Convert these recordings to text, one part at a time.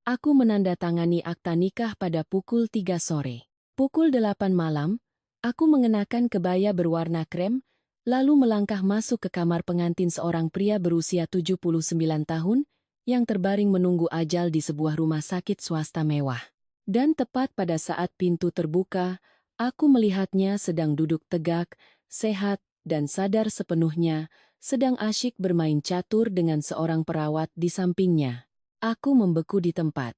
Aku menandatangani akta nikah pada pukul 3 sore. Pukul 8 malam, aku mengenakan kebaya berwarna krem, lalu melangkah masuk ke kamar pengantin seorang pria berusia 79 tahun yang terbaring menunggu ajal di sebuah rumah sakit swasta mewah. Dan tepat pada saat pintu terbuka, aku melihatnya sedang duduk tegak, sehat, dan sadar sepenuhnya, sedang asyik bermain catur dengan seorang perawat di sampingnya. Aku membeku di tempat.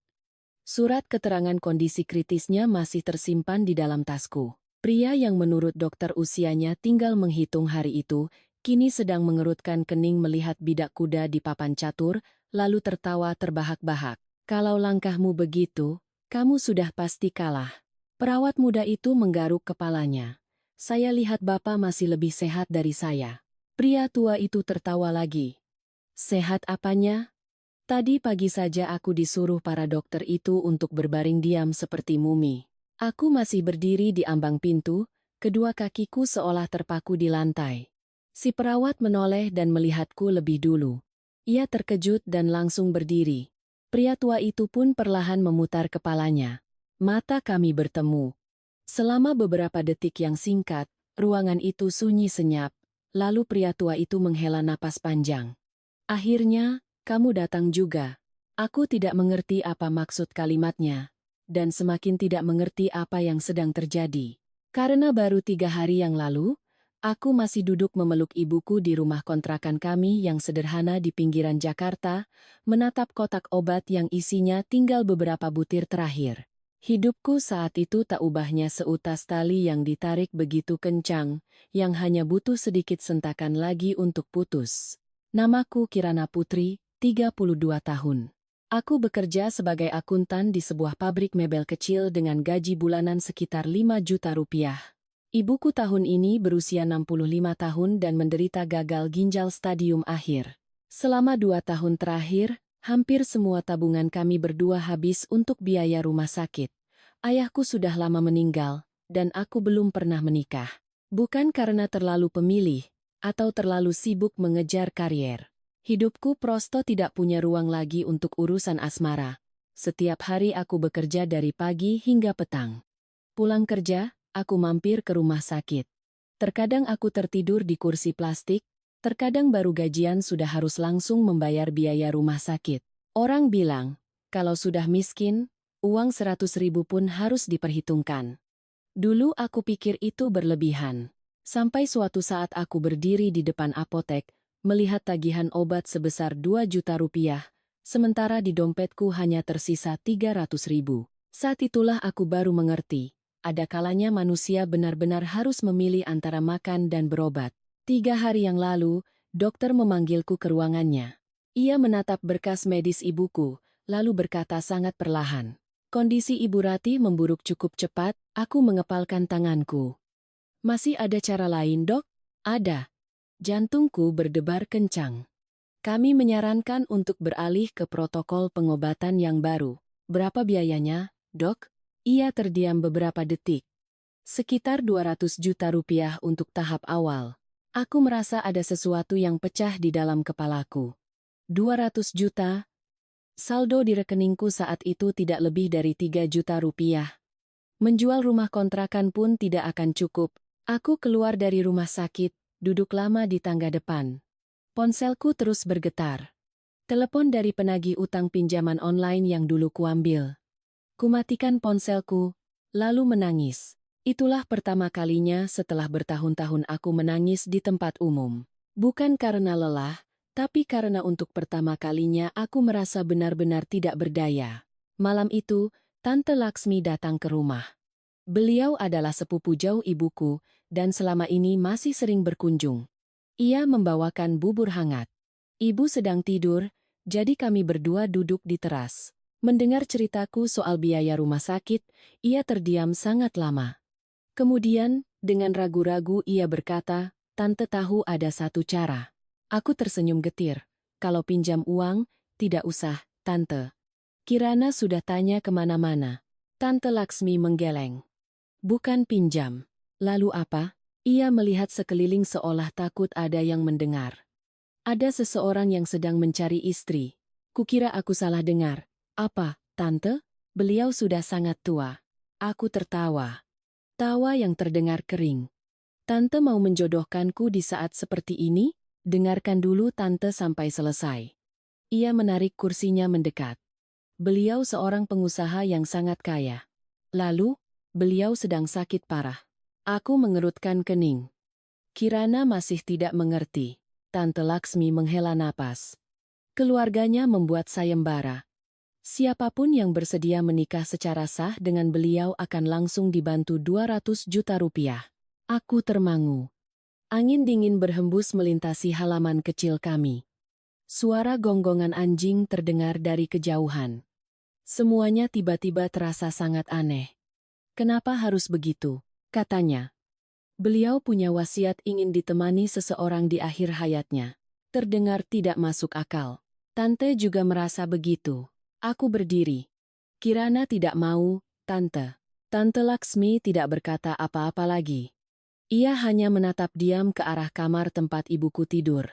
Surat keterangan kondisi kritisnya masih tersimpan di dalam tasku. Pria yang menurut dokter usianya tinggal menghitung hari itu, kini sedang mengerutkan kening melihat bidak kuda di papan catur, lalu tertawa terbahak-bahak. Kalau langkahmu begitu, kamu sudah pasti kalah. Perawat muda itu menggaruk kepalanya. Saya lihat Bapak masih lebih sehat dari saya. Pria tua itu tertawa lagi. Sehat apanya? Tadi pagi saja aku disuruh para dokter itu untuk berbaring diam seperti mumi. Aku masih berdiri di ambang pintu, kedua kakiku seolah terpaku di lantai. Si perawat menoleh dan melihatku lebih dulu. Ia terkejut dan langsung berdiri. Pria tua itu pun perlahan memutar kepalanya. Mata kami bertemu. Selama beberapa detik yang singkat, ruangan itu sunyi senyap, lalu pria tua itu menghela napas panjang. Akhirnya, kamu datang juga. Aku tidak mengerti apa maksud kalimatnya, dan semakin tidak mengerti apa yang sedang terjadi. Karena baru 3 hari yang lalu, aku masih duduk memeluk ibuku di rumah kontrakan kami yang sederhana di pinggiran Jakarta, menatap kotak obat yang isinya tinggal beberapa butir terakhir. Hidupku saat itu tak ubahnya seutas tali yang ditarik begitu kencang, yang hanya butuh sedikit sentakan lagi untuk putus. Namaku Kirana Putri, 32 tahun. Aku bekerja sebagai akuntan di sebuah pabrik mebel kecil dengan gaji bulanan sekitar 5 juta rupiah. Ibuku tahun ini berusia 65 tahun dan menderita gagal ginjal stadium akhir. Selama 2 tahun terakhir, hampir semua tabungan kami berdua habis untuk biaya rumah sakit. Ayahku sudah lama meninggal, dan aku belum pernah menikah. Bukan karena terlalu pemilih, atau terlalu sibuk mengejar karier. Hidupku prosto tidak punya ruang lagi untuk urusan asmara. Setiap hari aku bekerja dari pagi hingga petang. Pulang kerja, aku mampir ke rumah sakit. Terkadang aku tertidur di kursi plastik, terkadang baru gajian sudah harus langsung membayar biaya rumah sakit. Orang bilang, kalau sudah miskin, uang 100.000 pun harus diperhitungkan. Dulu aku pikir itu berlebihan. Sampai suatu saat aku berdiri di depan apotek, melihat tagihan obat sebesar 2 juta rupiah, sementara di dompetku hanya tersisa 300.000. Saat itulah aku baru mengerti, ada kalanya manusia benar-benar harus memilih antara makan dan berobat. 3 hari yang lalu, dokter memanggilku ke ruangannya. Ia menatap berkas medis ibuku, lalu berkata sangat perlahan. Kondisi Ibu Ratih memburuk cukup cepat, aku mengepalkan tanganku. Masih ada cara lain, Dok? Ada. Jantungku berdebar kencang. Kami menyarankan untuk beralih ke protokol pengobatan yang baru. Berapa biayanya, Dok? Ia terdiam beberapa detik. Sekitar 200 juta rupiah untuk tahap awal. Aku merasa ada sesuatu yang pecah di dalam kepalaku. 200 juta? Saldo di rekeningku saat itu tidak lebih dari 3 juta rupiah. Menjual rumah kontrakan pun tidak akan cukup. Aku keluar dari rumah sakit, duduk lama di tangga depan. Ponselku terus bergetar. Telepon dari penagih utang pinjaman online yang dulu kuambil. Kumatikan ponselku, lalu menangis. Itulah pertama kalinya setelah bertahun-tahun aku menangis di tempat umum. Bukan karena lelah, tapi karena untuk pertama kalinya aku merasa benar-benar tidak berdaya. Malam itu, Tante Laksmi datang ke rumah. Beliau adalah sepupu jauh ibuku, dan selama ini masih sering berkunjung. Ia membawakan bubur hangat. Ibu sedang tidur, jadi kami berdua duduk di teras. Mendengar ceritaku soal biaya rumah sakit, ia terdiam sangat lama. Kemudian, dengan ragu-ragu ia berkata, "Tante tahu ada satu cara." Aku tersenyum getir. "Kalau pinjam uang, tidak usah, Tante. Kirana sudah tanya kemana-mana." Tante Laksmi menggeleng. "Bukan pinjam. Lalu apa?" Ia melihat sekeliling seolah takut ada yang mendengar. "Ada seseorang yang sedang mencari istri." Kukira aku salah dengar. "Apa? Tante, beliau sudah sangat tua. Aku tertawa. Tawa yang terdengar kering. Tante mau menjodohkanku di saat seperti ini? Dengarkan dulu Tante sampai selesai. Ia menarik kursinya mendekat. Beliau seorang pengusaha yang sangat kaya. Lalu, beliau sedang sakit parah. Aku mengerutkan kening. Kirana masih tidak mengerti. Tante Laksmi menghela napas. Keluarganya membuat sayembara. Siapapun yang bersedia menikah secara sah dengan beliau akan langsung dibantu 200 juta rupiah. Aku termangu. Angin dingin berhembus melintasi halaman kecil kami. Suara gonggongan anjing terdengar dari kejauhan. Semuanya tiba-tiba terasa sangat aneh. Kenapa harus begitu? Katanya. Beliau punya wasiat ingin ditemani seseorang di akhir hayatnya. Terdengar tidak masuk akal. Tante juga merasa begitu. Aku berdiri. Kirana tidak mau, Tante. Tante Laksmi tidak berkata apa-apa lagi. Ia hanya menatap diam ke arah kamar tempat ibuku tidur.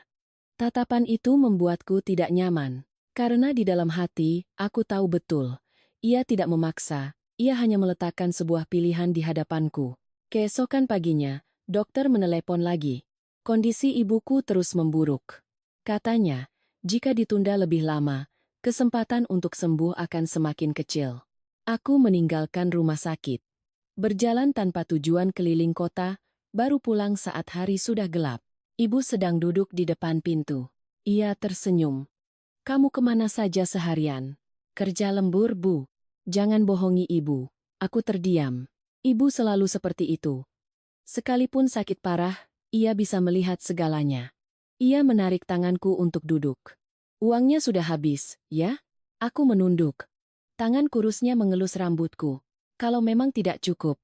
Tatapan itu membuatku tidak nyaman. Karena di dalam hati, aku tahu betul. Ia tidak memaksa, ia hanya meletakkan sebuah pilihan di hadapanku. Keesokan paginya, dokter menelepon lagi. Kondisi ibuku terus memburuk. Katanya, jika ditunda lebih lama, kesempatan untuk sembuh akan semakin kecil. Aku meninggalkan rumah sakit. Berjalan tanpa tujuan keliling kota, baru pulang saat hari sudah gelap. Ibu sedang duduk di depan pintu. Ia tersenyum. Kamu kemana saja seharian? Kerja lembur, Bu. Jangan bohongi ibu. Aku terdiam. Ibu selalu seperti itu. Sekalipun sakit parah, ia bisa melihat segalanya. Ia menarik tanganku untuk duduk. Uangnya sudah habis, ya? Aku menunduk. Tangan kurusnya mengelus rambutku. Kalau memang tidak cukup.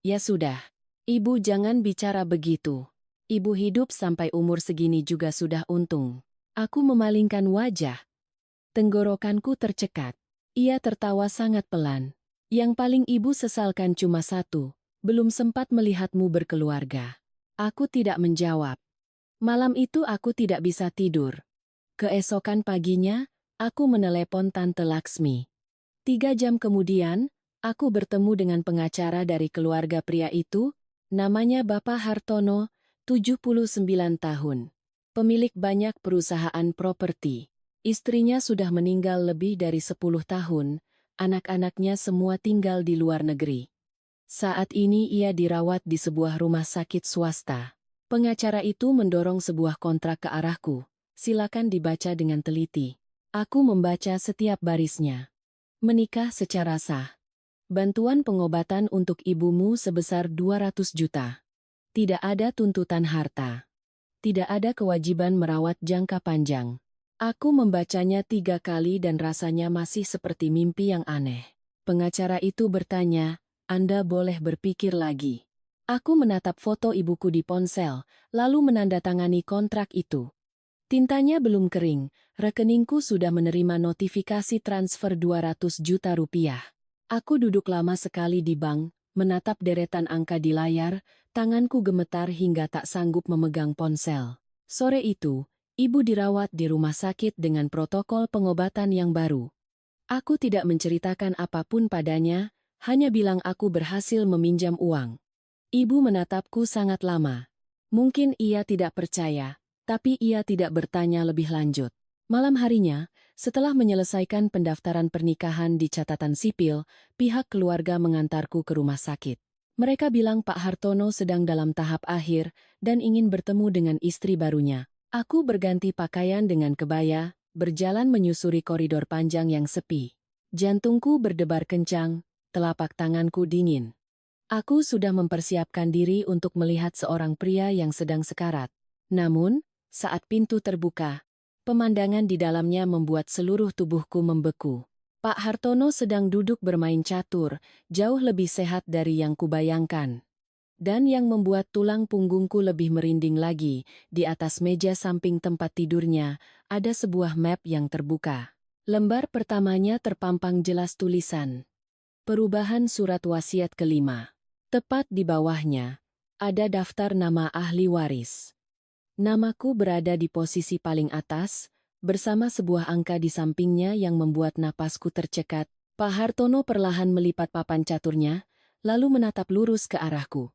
Ya sudah. Ibu jangan bicara begitu. Ibu hidup sampai umur segini juga sudah untung. Aku memalingkan wajah. Tenggorokanku tercekat. Ia tertawa sangat pelan. Yang paling ibu sesalkan cuma satu, belum sempat melihatmu berkeluarga. Aku tidak menjawab. Malam itu aku tidak bisa tidur. Keesokan paginya, aku menelepon Tante Laksmi. 3 jam kemudian, aku bertemu dengan pengacara dari keluarga pria itu, namanya Bapak Hartono, 79 tahun. Pemilik banyak perusahaan properti. Istrinya sudah meninggal lebih dari 10 tahun, anak-anaknya semua tinggal di luar negeri. Saat ini ia dirawat di sebuah rumah sakit swasta. Pengacara itu mendorong sebuah kontrak ke arahku. Silakan dibaca dengan teliti. Aku membaca setiap barisnya. Menikah secara sah. Bantuan pengobatan untuk ibumu sebesar 200 juta. Tidak ada tuntutan harta. Tidak ada kewajiban merawat jangka panjang. Aku membacanya 3 kali dan rasanya masih seperti mimpi yang aneh. Pengacara itu bertanya, Anda boleh berpikir lagi. Aku menatap foto ibuku di ponsel, lalu menandatangani kontrak itu. Tintanya belum kering, rekeningku sudah menerima notifikasi transfer 200 juta rupiah. Aku duduk lama sekali di bank, menatap deretan angka di layar, tanganku gemetar hingga tak sanggup memegang ponsel. Sore itu, ibu dirawat di rumah sakit dengan protokol pengobatan yang baru. Aku tidak menceritakan apapun padanya, hanya bilang aku berhasil meminjam uang. Ibu menatapku sangat lama. Mungkin ia tidak percaya, tapi ia tidak bertanya lebih lanjut. Malam harinya, setelah menyelesaikan pendaftaran pernikahan di catatan sipil, pihak keluarga mengantarku ke rumah sakit. Mereka bilang Pak Hartono sedang dalam tahap akhir dan ingin bertemu dengan istri barunya. Aku berganti pakaian dengan kebaya, berjalan menyusuri koridor panjang yang sepi. Jantungku berdebar kencang, telapak tanganku dingin. Aku sudah mempersiapkan diri untuk melihat seorang pria yang sedang sekarat. Namun, saat pintu terbuka, pemandangan di dalamnya membuat seluruh tubuhku membeku. Pak Hartono sedang duduk bermain catur, jauh lebih sehat dari yang kubayangkan. Dan yang membuat tulang punggungku lebih merinding lagi, di atas meja samping tempat tidurnya, ada sebuah map yang terbuka. Lembar pertamanya terpampang jelas tulisan, Perubahan Surat Wasiat Kelima. Tepat di bawahnya, ada daftar nama ahli waris. Namaku berada di posisi paling atas, bersama sebuah angka di sampingnya yang membuat napasku tercekat, Pak Hartono perlahan melipat papan caturnya, lalu menatap lurus ke arahku.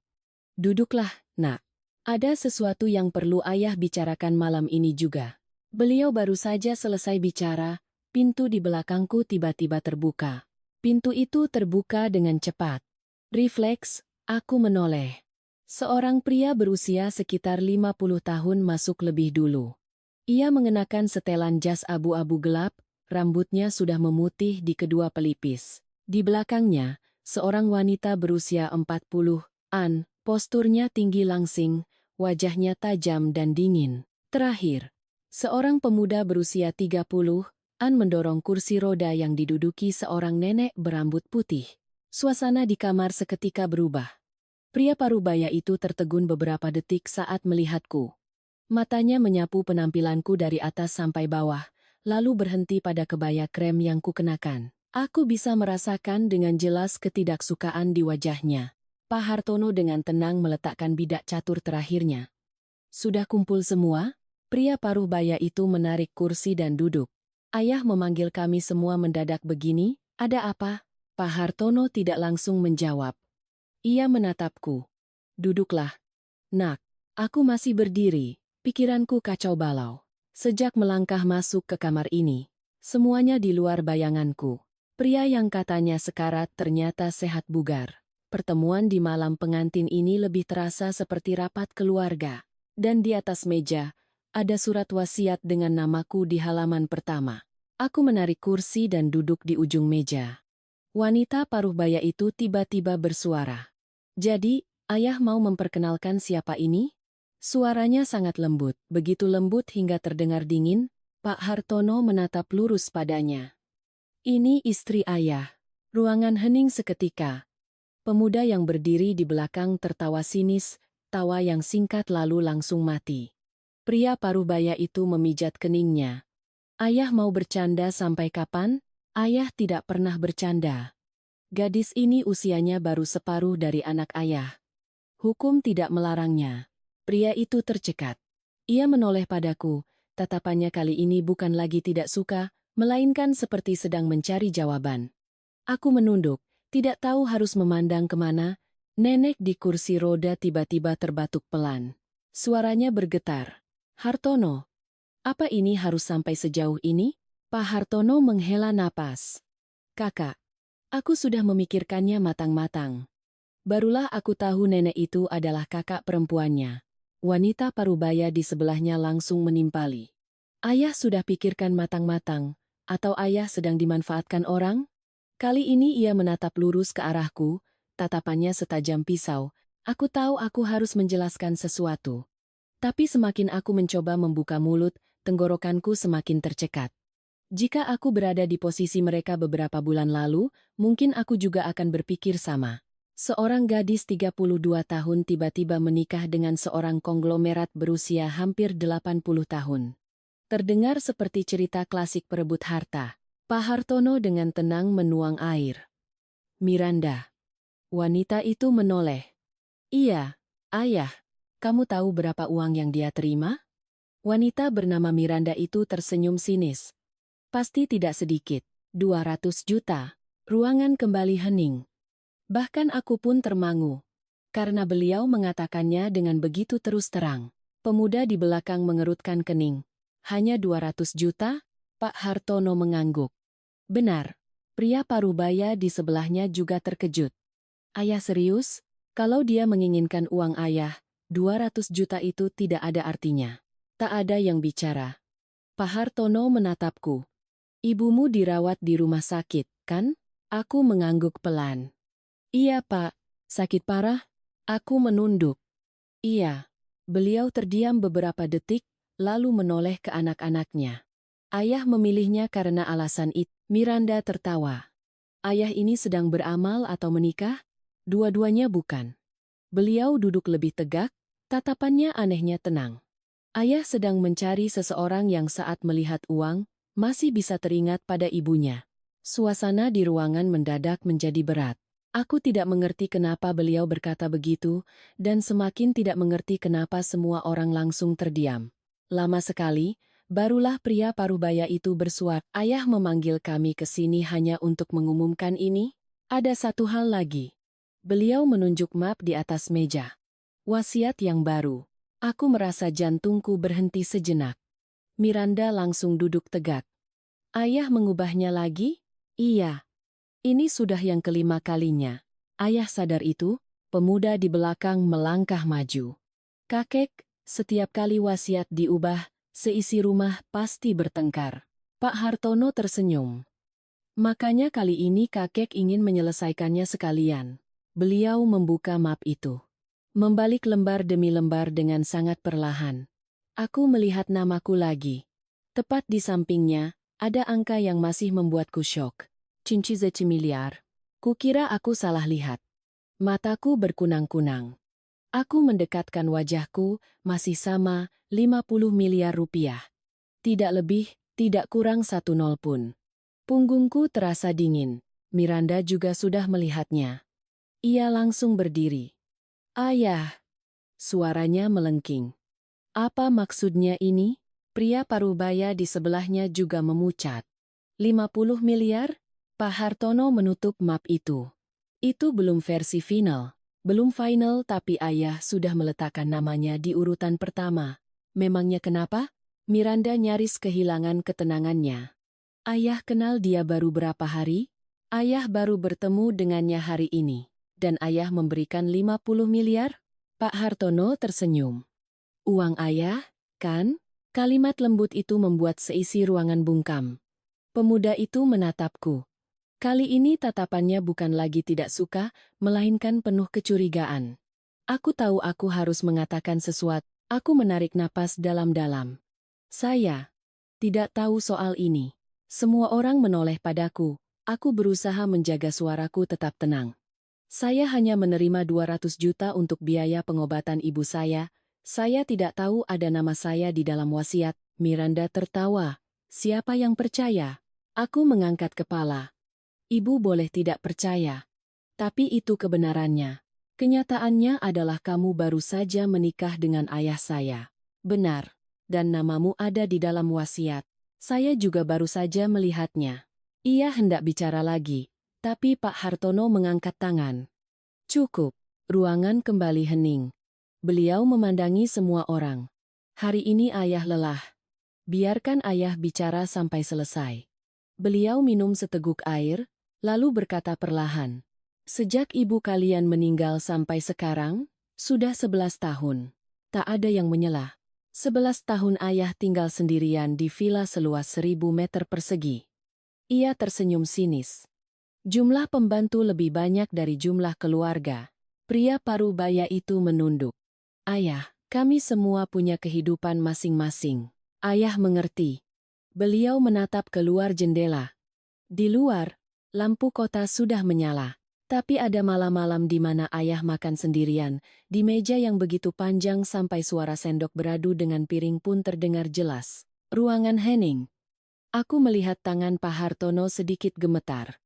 Duduklah, nak. Ada sesuatu yang perlu ayah bicarakan malam ini juga. Beliau baru saja selesai bicara, pintu di belakangku tiba-tiba terbuka. Pintu itu terbuka dengan cepat. Refleks, aku menoleh. Seorang pria berusia sekitar 50 tahun masuk lebih dulu. Ia mengenakan setelan jas abu-abu gelap, rambutnya sudah memutih di kedua pelipis. Di belakangnya, seorang wanita berusia 40-an, posturnya tinggi langsing, wajahnya tajam dan dingin. Terakhir, seorang pemuda berusia 30-an mendorong kursi roda yang diduduki seorang nenek berambut putih. Suasana di kamar seketika berubah. Pria parubaya itu tertegun beberapa detik saat melihatku. Matanya menyapu penampilanku dari atas sampai bawah, lalu berhenti pada kebaya krem yang kukenakan. Aku bisa merasakan dengan jelas ketidaksukaan di wajahnya. Pak Hartono dengan tenang meletakkan bidak catur terakhirnya. Sudah kumpul semua? Pria parubaya itu menarik kursi dan duduk. Ayah memanggil kami semua mendadak begini, ada apa? Pak Hartono tidak langsung menjawab. Ia menatapku. Duduklah. Nak, aku masih berdiri. Pikiranku kacau balau. Sejak melangkah masuk ke kamar ini, semuanya di luar bayanganku. Pria yang katanya sekarat ternyata sehat bugar. Pertemuan di malam pengantin ini lebih terasa seperti rapat keluarga. Dan di atas meja, ada surat wasiat dengan namaku di halaman pertama. Aku menarik kursi dan duduk di ujung meja. Wanita paruh baya itu tiba-tiba bersuara. Jadi, ayah mau memperkenalkan siapa ini? Suaranya sangat lembut, begitu lembut hingga terdengar dingin. Pak Hartono menatap lurus padanya. Ini istri ayah. Ruangan hening seketika. Pemuda yang berdiri di belakang tertawa sinis, tawa yang singkat lalu langsung mati. Pria parubaya itu memijat keningnya. Ayah mau bercanda sampai kapan? Ayah tidak pernah bercanda. Gadis ini usianya baru separuh dari anak ayah. Hukum tidak melarangnya. Pria itu tercekat. Ia menoleh padaku, tatapannya kali ini bukan lagi tidak suka, melainkan seperti sedang mencari jawaban. Aku menunduk, tidak tahu harus memandang kemana. Nenek di kursi roda tiba-tiba terbatuk pelan. Suaranya bergetar. Hartono, apa ini harus sampai sejauh ini? Pak Hartono menghela napas. Kakak, aku sudah memikirkannya matang-matang. Barulah aku tahu nenek itu adalah kakak perempuannya. Wanita parubaya di sebelahnya langsung menimpali. Ayah sudah pikirkan matang-matang, atau ayah sedang dimanfaatkan orang? Kali ini ia menatap lurus ke arahku, tatapannya setajam pisau. Aku tahu aku harus menjelaskan sesuatu. Tapi semakin aku mencoba membuka mulut, tenggorokanku semakin tercekat. Jika aku berada di posisi mereka beberapa bulan lalu, mungkin aku juga akan berpikir sama. Seorang gadis 32 tahun tiba-tiba menikah dengan seorang konglomerat berusia hampir 80 tahun. Terdengar seperti cerita klasik perebut harta. Pak Hartono dengan tenang menuang air. Miranda. Wanita itu menoleh. Iya, ayah. Kamu tahu berapa uang yang dia terima? Wanita bernama Miranda itu tersenyum sinis. Pasti tidak sedikit. 200 juta. Ruangan kembali hening. Bahkan aku pun termangu. Karena beliau mengatakannya dengan begitu terus terang. Pemuda di belakang mengerutkan kening. Hanya 200 juta? Pak Hartono mengangguk. Benar. Pria parubaya di sebelahnya juga terkejut. Ayah serius? Kalau dia menginginkan uang ayah, 200 juta itu tidak ada artinya. Tak ada yang bicara. Pak Hartono menatapku. Ibumu dirawat di rumah sakit, kan? Aku mengangguk pelan. Iya, Pak. Sakit parah? Aku menunduk. Iya. Beliau terdiam beberapa detik, lalu menoleh ke anak-anaknya. Ayah memilihnya karena alasan itu. Miranda tertawa. Ayah ini sedang beramal atau menikah? Dua-duanya bukan. Beliau duduk lebih tegak, tatapannya anehnya tenang. Ayah sedang mencari seseorang yang saat melihat uang, masih bisa teringat pada ibunya. Suasana di ruangan mendadak menjadi berat. Aku tidak mengerti kenapa beliau berkata begitu, dan semakin tidak mengerti kenapa semua orang langsung terdiam. Lama sekali, barulah pria parubaya itu bersuara, "Ayah memanggil kami ke sini hanya untuk mengumumkan ini? Ada satu hal lagi." Beliau menunjuk map di atas meja. "Wasiat yang baru." Aku merasa jantungku berhenti sejenak. Miranda langsung duduk tegak. "Ayah mengubahnya lagi?" "Iya. Ini sudah yang kelima kalinya." Ayah sadar itu, pemuda di belakang melangkah maju. "Kakek, setiap kali wasiat diubah, seisi rumah pasti bertengkar." Pak Hartono tersenyum. "Makanya kali ini kakek ingin menyelesaikannya sekalian." Beliau membuka map itu. Membalik lembar demi lembar dengan sangat perlahan. Aku melihat namaku lagi. Tepat di sampingnya, ada angka yang masih membuatku syok. 5 miliar. Kukira aku salah lihat. Mataku berkunang-kunang. Aku mendekatkan wajahku, masih sama, 50 miliar rupiah. Tidak lebih, tidak kurang 1 nol pun. Punggungku terasa dingin. Miranda juga sudah melihatnya. Ia langsung berdiri. "Ayah!" Suaranya melengking. "Apa maksudnya ini?" Pria parubaya di sebelahnya juga memucat. 50 miliar? Pak Hartono menutup map itu. "Itu belum versi final. Belum final tapi ayah sudah meletakkan namanya di urutan pertama." "Memangnya kenapa?" Miranda nyaris kehilangan ketenangannya. "Ayah kenal dia baru berapa hari? Ayah baru bertemu dengannya hari ini. Dan ayah memberikan 50 miliar? Pak Hartono tersenyum. "Uang ayah, kan?" Kalimat lembut itu membuat seisi ruangan bungkam. Pemuda itu menatapku. Kali ini tatapannya bukan lagi tidak suka, melainkan penuh kecurigaan. Aku tahu aku harus mengatakan sesuatu. Aku menarik napas dalam-dalam. "Saya tidak tahu soal ini." Semua orang menoleh padaku. Aku berusaha menjaga suaraku tetap tenang. "Saya hanya menerima 200 juta untuk biaya pengobatan ibu saya. Saya tidak tahu ada nama saya di dalam wasiat." Miranda tertawa. "Siapa yang percaya?" Aku mengangkat kepala. "Ibu boleh tidak percaya. Tapi itu kebenarannya. Kenyataannya adalah kamu baru saja menikah dengan ayah saya." "Benar. Dan namamu ada di dalam wasiat. Saya juga baru saja melihatnya." Ia hendak bicara lagi, tapi Pak Hartono mengangkat tangan. "Cukup." Ruangan kembali hening. Beliau memandangi semua orang. "Hari ini ayah lelah. Biarkan ayah bicara sampai selesai." Beliau minum seteguk air, lalu berkata perlahan. "Sejak ibu kalian meninggal sampai sekarang, sudah 11 tahun. Tak ada yang menyela. 11 tahun ayah tinggal sendirian di villa seluas 1.000 meter persegi." Ia tersenyum sinis. "Jumlah pembantu lebih banyak dari jumlah keluarga." Pria parubaya itu menunduk. "Ayah, kami semua punya kehidupan masing-masing." Ayah mengerti. Beliau menatap keluar jendela. Di luar, lampu kota sudah menyala. Tapi ada malam-malam di mana ayah makan sendirian, di meja yang begitu panjang sampai suara sendok beradu dengan piring pun terdengar jelas. Ruangan hening. Aku melihat tangan Pak Hartono sedikit gemetar.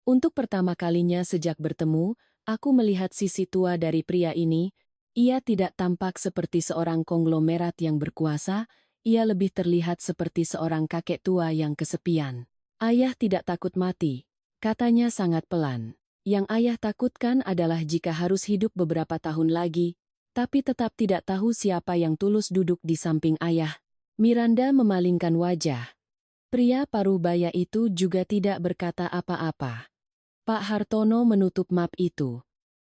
Untuk pertama kalinya sejak bertemu, aku melihat sisi tua dari pria ini. Ia tidak tampak seperti seorang konglomerat yang berkuasa, ia lebih terlihat seperti seorang kakek tua yang kesepian. "Ayah tidak takut mati," katanya sangat pelan. "Yang ayah takutkan adalah jika harus hidup beberapa tahun lagi, tapi tetap tidak tahu siapa yang tulus duduk di samping ayah." Miranda memalingkan wajah. Pria parubaya itu juga tidak berkata apa-apa. Pak Hartono menutup map itu.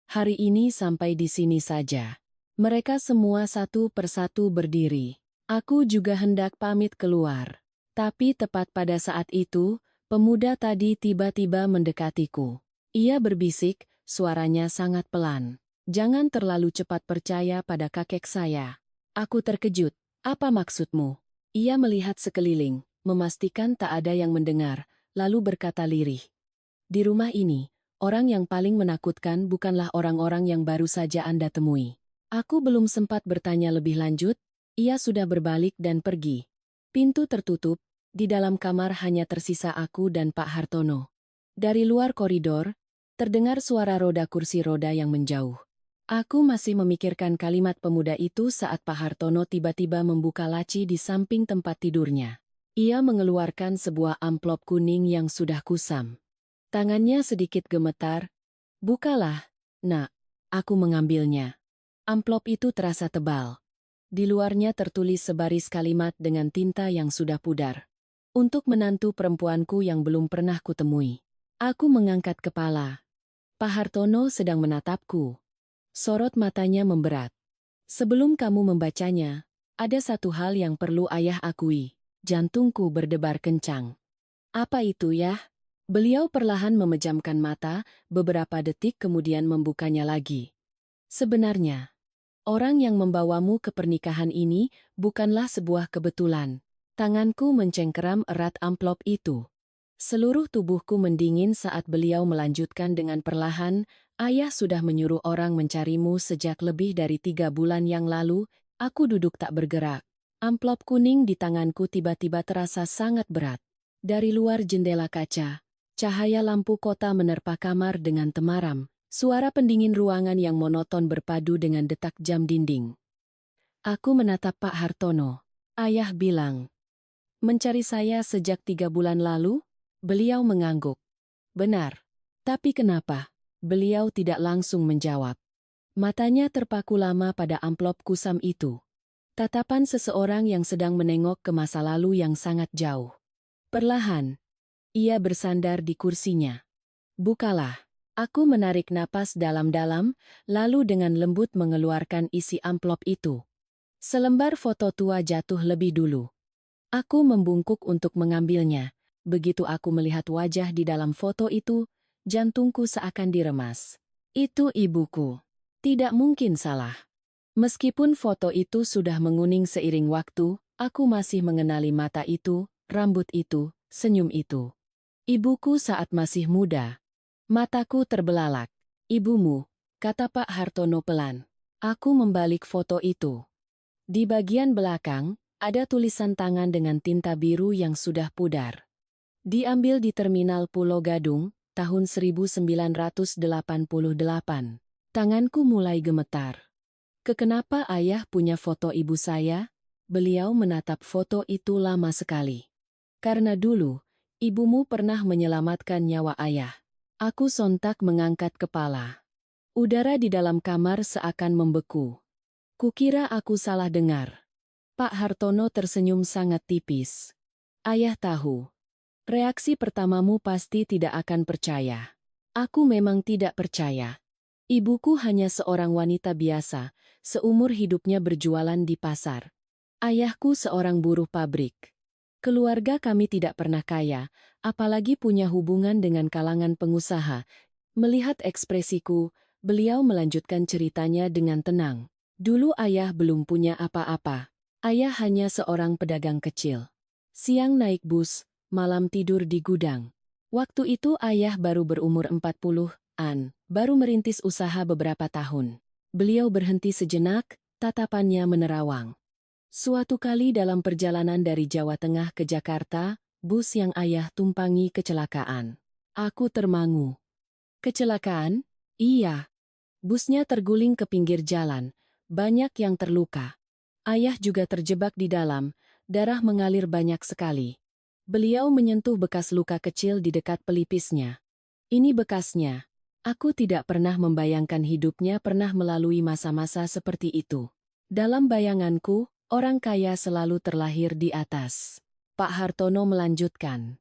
"Hari ini sampai di sini saja." Mereka semua satu persatu berdiri. Aku juga hendak pamit keluar. Tapi tepat pada saat itu, pemuda tadi tiba-tiba mendekatiku. Ia berbisik, suaranya sangat pelan. "Jangan terlalu cepat percaya pada kakek saya." Aku terkejut. "Apa maksudmu?" Ia melihat sekeliling, memastikan tak ada yang mendengar, lalu berkata lirih. "Di rumah ini, orang yang paling menakutkan bukanlah orang-orang yang baru saja Anda temui." Aku belum sempat bertanya lebih lanjut, ia sudah berbalik dan pergi. Pintu tertutup, di dalam kamar hanya tersisa aku dan Pak Hartono. Dari luar koridor, terdengar suara roda kursi roda yang menjauh. Aku masih memikirkan kalimat pemuda itu saat Pak Hartono tiba-tiba membuka laci di samping tempat tidurnya. Ia mengeluarkan sebuah amplop kuning yang sudah kusam. Tangannya sedikit gemetar. "Bukalah, Nak." Aku mengambilnya. Amplop itu terasa tebal. Di luarnya tertulis sebaris kalimat dengan tinta yang sudah pudar. Untuk menantu perempuanku yang belum pernah kutemui. Aku mengangkat kepala. Pak Hartono sedang menatapku. Sorot matanya memberat. "Sebelum kamu membacanya, ada satu hal yang perlu ayah akui." Jantungku berdebar kencang. "Apa itu ya?" Beliau perlahan memejamkan mata, beberapa detik kemudian membukanya lagi. "Sebenarnya, orang yang membawamu ke pernikahan ini bukanlah sebuah kebetulan." Tanganku mencengkeram erat amplop itu. Seluruh tubuhku mendingin saat beliau melanjutkan dengan perlahan, "Ayah sudah menyuruh orang mencarimu sejak lebih dari 3 bulan yang lalu." Aku duduk tak bergerak. Amplop kuning di tanganku tiba-tiba terasa sangat berat. Dari luar jendela kaca, cahaya lampu kota menerpa kamar dengan temaram. Suara pendingin ruangan yang monoton berpadu dengan detak jam dinding. Aku menatap Pak Hartono. "Ayah bilang, mencari saya sejak 3 bulan lalu?" Beliau mengangguk. "Benar. Tapi kenapa?" Beliau tidak langsung menjawab. Matanya terpaku lama pada amplop kusam itu. Tatapan seseorang yang sedang menengok ke masa lalu yang sangat jauh. Perlahan, ia bersandar di kursinya. "Bukalah." Aku menarik napas dalam-dalam, lalu dengan lembut mengeluarkan isi amplop itu. Selembar foto tua jatuh lebih dulu. Aku membungkuk untuk mengambilnya. Begitu aku melihat wajah di dalam foto itu, jantungku seakan diremas. Itu ibuku. Tidak mungkin salah. Meskipun foto itu sudah menguning seiring waktu, aku masih mengenali mata itu, rambut itu, senyum itu. Ibuku saat masih muda. Mataku terbelalak. "Ibumu," kata Pak Hartono pelan. Aku membalik foto itu. Di bagian belakang, ada tulisan tangan dengan tinta biru yang sudah pudar. Diambil di Terminal Pulau Gadung, tahun 1988. Tanganku mulai gemetar. "Kenapa ayah punya foto ibu saya?" Beliau menatap foto itu lama sekali. "Karena dulu, ibumu pernah menyelamatkan nyawa ayah." Aku sontak mengangkat kepala. Udara di dalam kamar seakan membeku. Kukira aku salah dengar. Pak Hartono tersenyum sangat tipis. "Ayah tahu. Reaksi pertamamu pasti tidak akan percaya." Aku memang tidak percaya. Ibuku hanya seorang wanita biasa, seumur hidupnya berjualan di pasar. Ayahku seorang buruh pabrik. Keluarga kami tidak pernah kaya, apalagi punya hubungan dengan kalangan pengusaha. Melihat ekspresiku, beliau melanjutkan ceritanya dengan tenang. "Dulu ayah belum punya apa-apa. Ayah hanya seorang pedagang kecil. Siang naik bus, malam tidur di gudang. Waktu itu ayah baru berumur 40-an, baru merintis usaha beberapa tahun." Beliau berhenti sejenak, tatapannya menerawang. "Suatu kali dalam perjalanan dari Jawa Tengah ke Jakarta, bus yang ayah tumpangi kecelakaan. Aku termangu." "Kecelakaan?" "Iya. Busnya terguling ke pinggir jalan. Banyak yang terluka. Ayah juga terjebak di dalam, darah mengalir banyak sekali." Beliau menyentuh bekas luka kecil di dekat pelipisnya. "Ini bekasnya." Aku tidak pernah membayangkan hidupnya pernah melalui masa-masa seperti itu. Dalam bayanganku, orang kaya selalu terlahir di atas. Pak Hartono melanjutkan.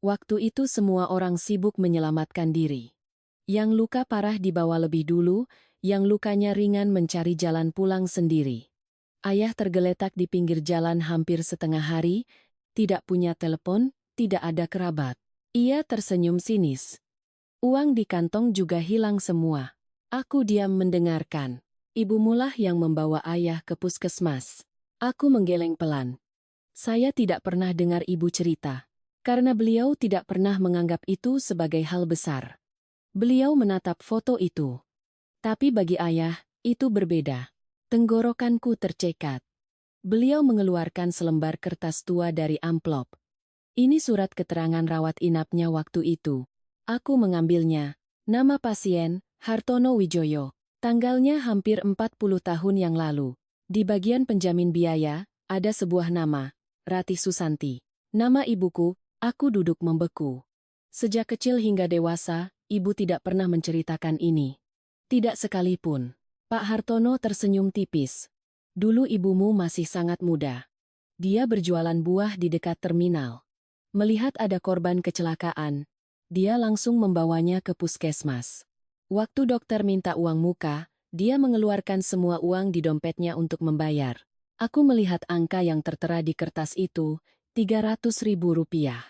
"Waktu itu semua orang sibuk menyelamatkan diri. Yang luka parah dibawa lebih dulu, yang lukanya ringan mencari jalan pulang sendiri. Ayah tergeletak di pinggir jalan hampir setengah hari, tidak punya telepon, tidak ada kerabat." Ia tersenyum sinis. "Uang di kantong juga hilang semua." Aku diam mendengarkan. "Ibumulah yang membawa ayah ke puskesmas." Aku menggeleng pelan. Saya tidak pernah dengar ibu cerita. Karena beliau tidak pernah menganggap itu sebagai hal besar. Beliau menatap foto itu. Tapi bagi ayah, itu berbeda. Tenggorokanku tercekat. Beliau mengeluarkan selembar kertas tua dari amplop. "Ini surat keterangan rawat inapnya waktu itu." Aku mengambilnya. Nama pasien, Hartono Wijoyo. Tanggalnya hampir 40 tahun yang lalu. Di bagian penjamin biaya, ada sebuah nama, Ratih Susanti. Nama ibuku, aku duduk membeku. Sejak kecil hingga dewasa, ibu tidak pernah menceritakan ini. Tidak sekalipun. Pak Hartono tersenyum tipis. Dulu ibumu masih sangat muda. Dia berjualan buah di dekat terminal. Melihat ada korban kecelakaan, dia langsung membawanya ke puskesmas. Waktu dokter minta uang muka, dia mengeluarkan semua uang di dompetnya untuk membayar. Aku melihat angka yang tertera di kertas itu, 300.000 rupiah.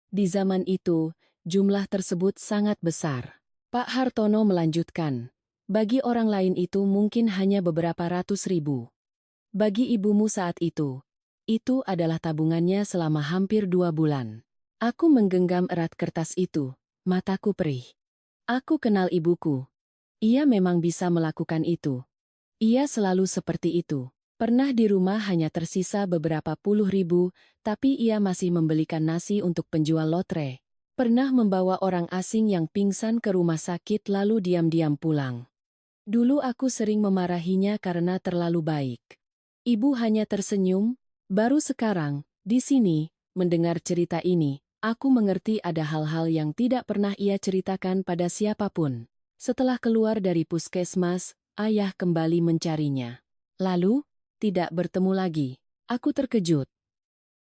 Di zaman itu, jumlah tersebut sangat besar. Pak Hartono melanjutkan, bagi orang lain itu mungkin hanya beberapa ratus ribu. Bagi ibumu saat itu adalah tabungannya selama hampir 2 bulan. Aku menggenggam erat kertas itu, mataku perih. Aku kenal ibuku. Ia memang bisa melakukan itu. Ia selalu seperti itu. Pernah di rumah hanya tersisa beberapa puluh ribu, tapi ia masih membelikan nasi untuk penjual lotre. Pernah membawa orang asing yang pingsan ke rumah sakit lalu diam-diam pulang. Dulu aku sering memarahinya karena terlalu baik. Ibu hanya tersenyum. Baru sekarang, di sini, mendengar cerita ini, aku mengerti ada hal-hal yang tidak pernah ia ceritakan pada siapapun. Setelah keluar dari puskesmas, ayah kembali mencarinya. Lalu, tidak bertemu lagi. Aku terkejut.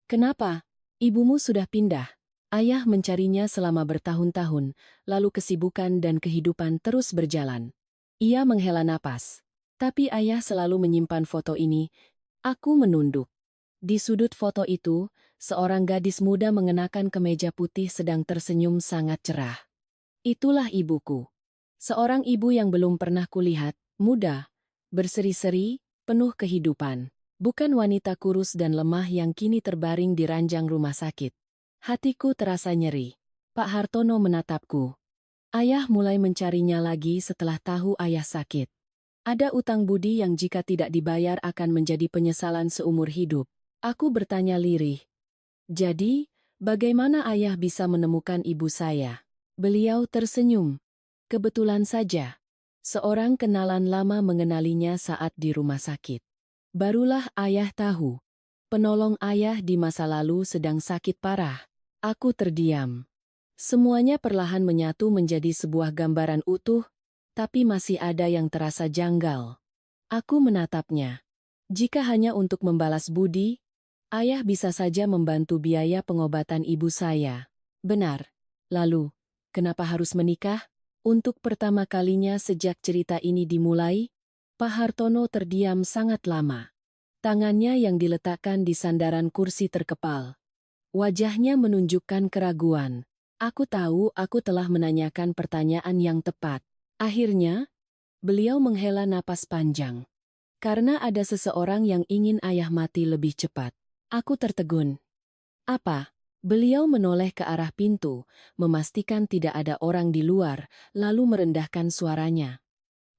Kenapa? Ibumu sudah pindah. Ayah mencarinya selama bertahun-tahun, lalu kesibukan dan kehidupan terus berjalan. Ia menghela napas. Tapi ayah selalu menyimpan foto ini. Aku menunduk. Di sudut foto itu, seorang gadis muda mengenakan kemeja putih sedang tersenyum sangat cerah. Itulah ibuku. Seorang ibu yang belum pernah kulihat, muda, berseri-seri, penuh kehidupan. Bukan wanita kurus dan lemah yang kini terbaring di ranjang rumah sakit. Hatiku terasa nyeri. Pak Hartono menatapku. Ayah mulai mencarinya lagi setelah tahu ayah sakit. Ada utang budi yang jika tidak dibayar akan menjadi penyesalan seumur hidup. Aku bertanya lirih. Jadi, bagaimana ayah bisa menemukan ibu saya? Beliau tersenyum. Kebetulan saja. Seorang kenalan lama mengenalinya saat di rumah sakit. Barulah ayah tahu. Penolong ayah di masa lalu sedang sakit parah. Aku terdiam. Semuanya perlahan menyatu menjadi sebuah gambaran utuh, tapi masih ada yang terasa janggal. Aku menatapnya. Jika hanya untuk membalas budi, ayah bisa saja membantu biaya pengobatan ibu saya. Benar. Lalu, kenapa harus menikah? Untuk pertama kalinya sejak cerita ini dimulai, Pak Hartono terdiam sangat lama. Tangannya yang diletakkan di sandaran kursi terkepal. Wajahnya menunjukkan keraguan. Aku tahu aku telah menanyakan pertanyaan yang tepat. Akhirnya, beliau menghela napas panjang. Karena ada seseorang yang ingin ayah mati lebih cepat. Aku tertegun. Apa? Beliau menoleh ke arah pintu, memastikan tidak ada orang di luar, lalu merendahkan suaranya.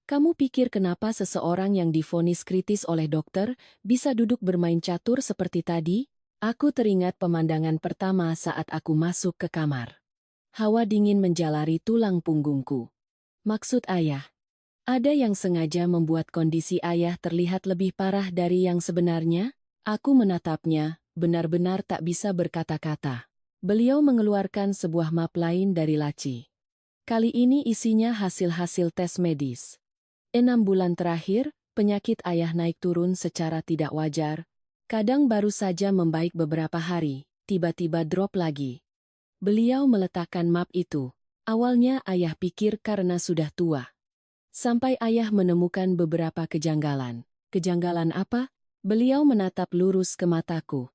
Kamu pikir kenapa seseorang yang divonis kritis oleh dokter bisa duduk bermain catur seperti tadi? Aku teringat pemandangan pertama saat aku masuk ke kamar. Hawa dingin menjalari tulang punggungku. Maksud ayah, ada yang sengaja membuat kondisi ayah terlihat lebih parah dari yang sebenarnya? Aku menatapnya, benar-benar tak bisa berkata-kata. Beliau mengeluarkan sebuah map lain dari laci. Kali ini isinya hasil-hasil tes medis. 6 bulan terakhir, penyakit ayah naik turun secara tidak wajar. Kadang baru saja membaik beberapa hari, tiba-tiba drop lagi. Beliau meletakkan map itu. Awalnya ayah pikir karena sudah tua. Sampai ayah menemukan beberapa kejanggalan. Kejanggalan apa? Beliau menatap lurus ke mataku.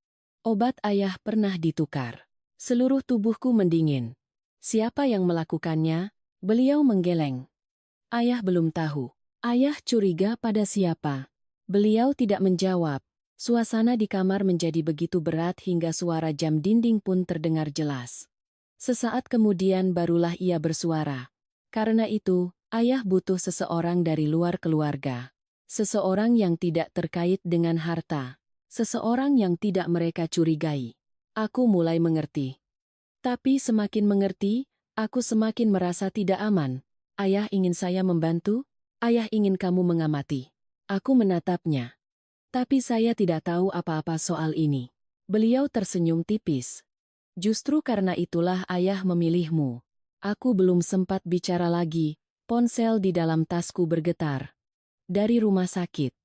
Obat ayah pernah ditukar. Seluruh tubuhku mendingin. Siapa yang melakukannya? Beliau menggeleng. Ayah belum tahu. Ayah curiga pada siapa? Beliau tidak menjawab. Suasana di kamar menjadi begitu berat hingga suara jam dinding pun terdengar jelas. Sesaat kemudian barulah ia bersuara. Karena itu, ayah butuh seseorang dari luar keluarga. Seseorang yang tidak terkait dengan harta. Seseorang yang tidak mereka curigai. Aku mulai mengerti. Tapi semakin mengerti, aku semakin merasa tidak aman. Ayah ingin saya membantu? Ayah ingin kamu mengamati. Aku menatapnya. Tapi saya tidak tahu apa-apa soal ini. Beliau tersenyum tipis. Justru karena itulah ayah memilihmu. Aku belum sempat bicara lagi, ponsel di dalam tasku bergetar. Dari rumah sakit.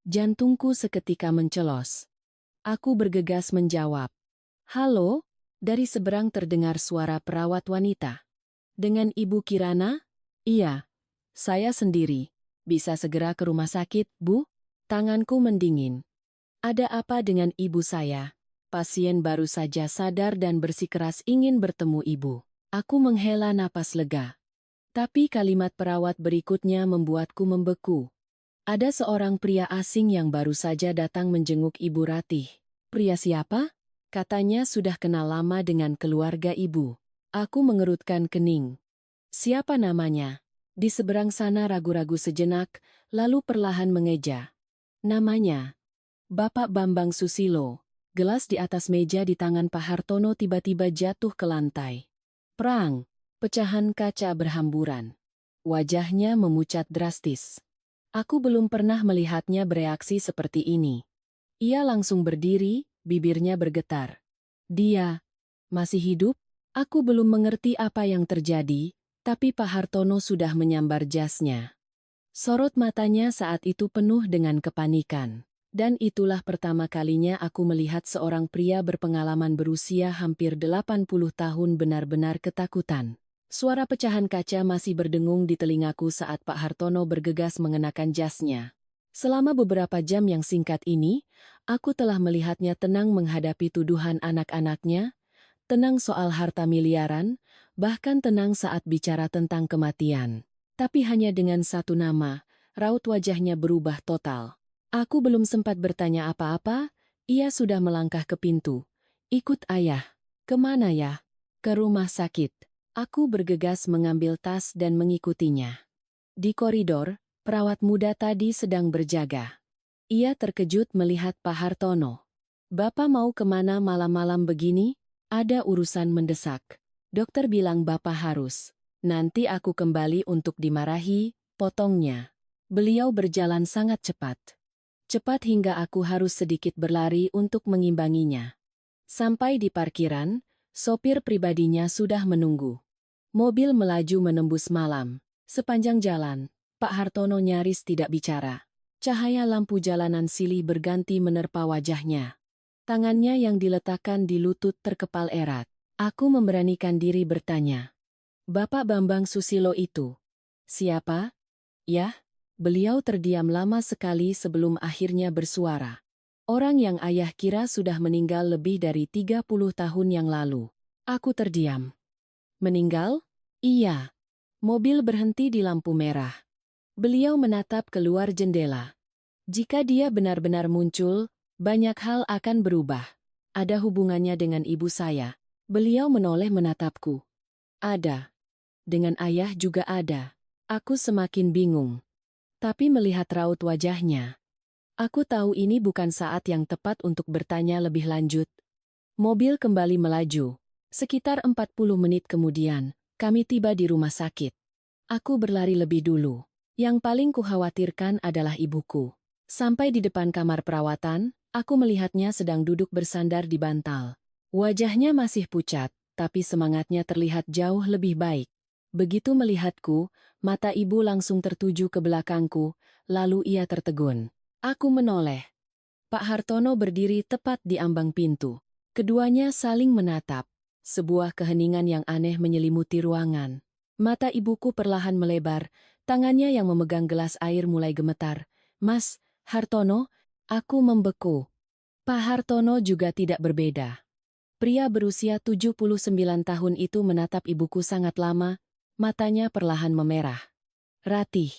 Jantungku seketika mencelos. Aku bergegas menjawab. Halo? Dari seberang terdengar suara perawat wanita. Dengan Ibu Kirana? Iya. Saya sendiri. Bisa segera ke rumah sakit, Bu? Tanganku mendingin. Ada apa dengan ibu saya? Pasien baru saja sadar dan bersikeras ingin bertemu ibu. Aku menghela napas lega. Tapi kalimat perawat berikutnya membuatku membeku. Ada seorang pria asing yang baru saja datang menjenguk Ibu Ratih. Pria siapa? Katanya sudah kenal lama dengan keluarga ibu. Aku mengerutkan kening. Siapa namanya? Di seberang sana ragu-ragu sejenak, lalu perlahan mengeja. Namanya Bapak Bambang Susilo. Gelas di atas meja di tangan Pak Hartono tiba-tiba jatuh ke lantai. Prang! Pecahan kaca berhamburan. Wajahnya memucat drastis. Aku belum pernah melihatnya bereaksi seperti ini. Ia langsung berdiri, bibirnya bergetar. Dia masih hidup? Aku belum mengerti apa yang terjadi, tapi Pak Hartono sudah menyambar jasnya. Sorot matanya saat itu penuh dengan kepanikan. Dan itulah pertama kalinya aku melihat seorang pria berpengalaman berusia hampir 80 tahun benar-benar ketakutan. Suara pecahan kaca masih berdengung di telingaku saat Pak Hartono bergegas mengenakan jasnya. Selama beberapa jam yang singkat ini, aku telah melihatnya tenang menghadapi tuduhan anak-anaknya, tenang soal harta miliaran, bahkan tenang saat bicara tentang kematian. Tapi hanya dengan satu nama, raut wajahnya berubah total. Aku belum sempat bertanya apa-apa, ia sudah melangkah ke pintu. Ikut ayah. Kemana ya? Ke rumah sakit. Aku bergegas mengambil tas dan mengikutinya. Di koridor, perawat muda tadi sedang berjaga. Ia terkejut melihat Pak Hartono. Bapak mau kemana malam-malam begini? Ada urusan mendesak. Dokter bilang Bapak harus. Nanti aku kembali untuk dimarahi, potongnya. Beliau berjalan sangat cepat. Cepat hingga aku harus sedikit berlari untuk mengimbanginya. Sampai di parkiran, sopir pribadinya sudah menunggu. Mobil melaju menembus malam. Sepanjang jalan, Pak Hartono nyaris tidak bicara. Cahaya lampu jalanan silih berganti menerpa wajahnya. Tangannya yang diletakkan di lutut terkepal erat. Aku memberanikan diri bertanya. Bapak Bambang Susilo itu? Siapa? Yah, beliau terdiam lama sekali sebelum akhirnya bersuara. Orang yang ayah kira sudah meninggal lebih dari 30 tahun yang lalu. Aku terdiam. Meninggal? Iya. Mobil berhenti di lampu merah. Beliau menatap keluar jendela. Jika dia benar-benar muncul, banyak hal akan berubah. Ada hubungannya dengan ibu saya. Beliau menoleh menatapku. Ada. Dengan ayah juga ada. Aku semakin bingung. Tapi melihat raut wajahnya, aku tahu ini bukan saat yang tepat untuk bertanya lebih lanjut. Mobil kembali melaju. Sekitar 40 menit kemudian, kami tiba di rumah sakit. Aku berlari lebih dulu. Yang paling kukhawatirkan adalah ibuku. Sampai di depan kamar perawatan, aku melihatnya sedang duduk bersandar di bantal. Wajahnya masih pucat, tapi semangatnya terlihat jauh lebih baik. Begitu melihatku, mata ibu langsung tertuju ke belakangku, lalu ia tertegun. Aku menoleh. Pak Hartono berdiri tepat di ambang pintu. Keduanya saling menatap. Sebuah keheningan yang aneh menyelimuti ruangan. Mata ibuku perlahan melebar, tangannya yang memegang gelas air mulai gemetar. Mas Hartono, aku membeku. Pak Hartono juga tidak berbeda. Pria berusia 79 tahun itu menatap ibuku sangat lama, matanya perlahan memerah. Ratih,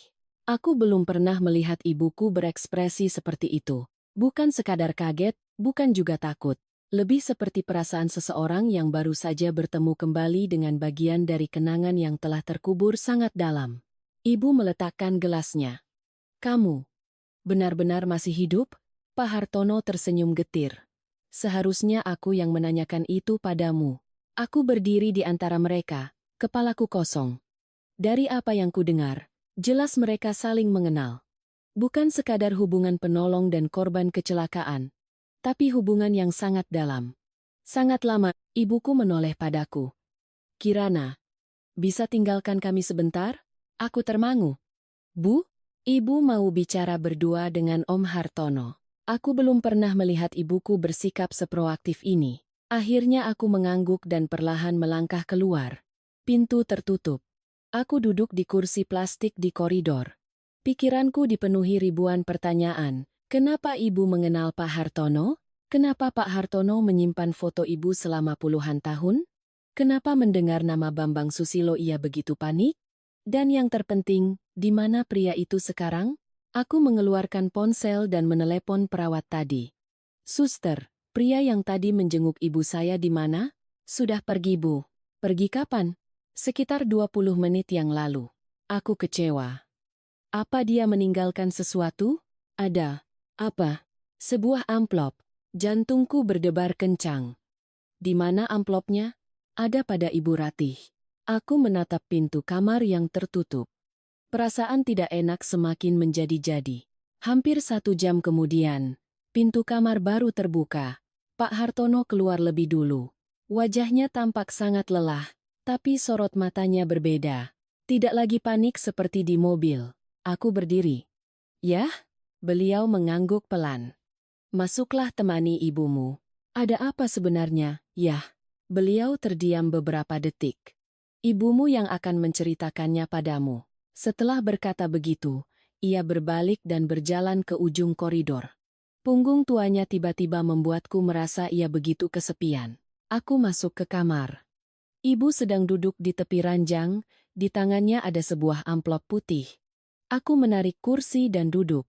aku belum pernah melihat ibuku berekspresi seperti itu. Bukan sekadar kaget, bukan juga takut. Lebih seperti perasaan seseorang yang baru saja bertemu kembali dengan bagian dari kenangan yang telah terkubur sangat dalam. Ibu meletakkan gelasnya. Kamu benar-benar masih hidup? Pak Hartono tersenyum getir. Seharusnya aku yang menanyakan itu padamu. Aku berdiri di antara mereka, kepalaku kosong. Dari apa yang kudengar, Jelas mereka saling mengenal. Bukan sekadar hubungan penolong dan korban kecelakaan, tapi hubungan yang sangat dalam. Sangat lama, ibuku menoleh padaku. Kirana, bisa tinggalkan kami sebentar? Aku termangu. Bu, ibu mau bicara berdua dengan Om Hartono. Aku belum pernah melihat ibuku bersikap seproaktif ini. Akhirnya aku mengangguk dan perlahan melangkah keluar. Pintu tertutup. Aku duduk di kursi plastik di koridor. Pikiranku dipenuhi ribuan pertanyaan. Kenapa ibu mengenal Pak Hartono? Kenapa Pak Hartono menyimpan foto ibu selama puluhan tahun? Kenapa mendengar nama Bambang Susilo ia begitu panik? Dan yang terpenting, di mana pria itu sekarang? Aku mengeluarkan ponsel dan menelepon perawat tadi. Suster, pria yang tadi menjenguk ibu saya di mana? Sudah pergi, Bu. Pergi kapan? Sekitar 20 menit yang lalu. Aku kecewa. Apa dia meninggalkan sesuatu? Ada. Apa? Sebuah amplop. Jantungku berdebar kencang. Di mana amplopnya? Ada pada Ibu Ratih. Aku menatap pintu kamar yang tertutup. Perasaan tidak enak semakin menjadi-jadi. Hampir 1 jam kemudian, pintu kamar baru terbuka. Pak Hartono keluar lebih dulu. Wajahnya tampak sangat lelah, tapi sorot matanya berbeda. Tidak lagi panik seperti di mobil. Aku berdiri. Yah? Beliau mengangguk pelan. Masuklah temani ibumu. Ada apa sebenarnya, Yah? Beliau terdiam beberapa detik. Ibumu yang akan menceritakannya padamu. Setelah berkata begitu, ia berbalik dan berjalan ke ujung koridor. Punggung tuanya tiba-tiba membuatku merasa ia begitu kesepian. Aku masuk ke kamar. Ibu sedang duduk di tepi ranjang, di tangannya ada sebuah amplop putih. Aku menarik kursi dan duduk.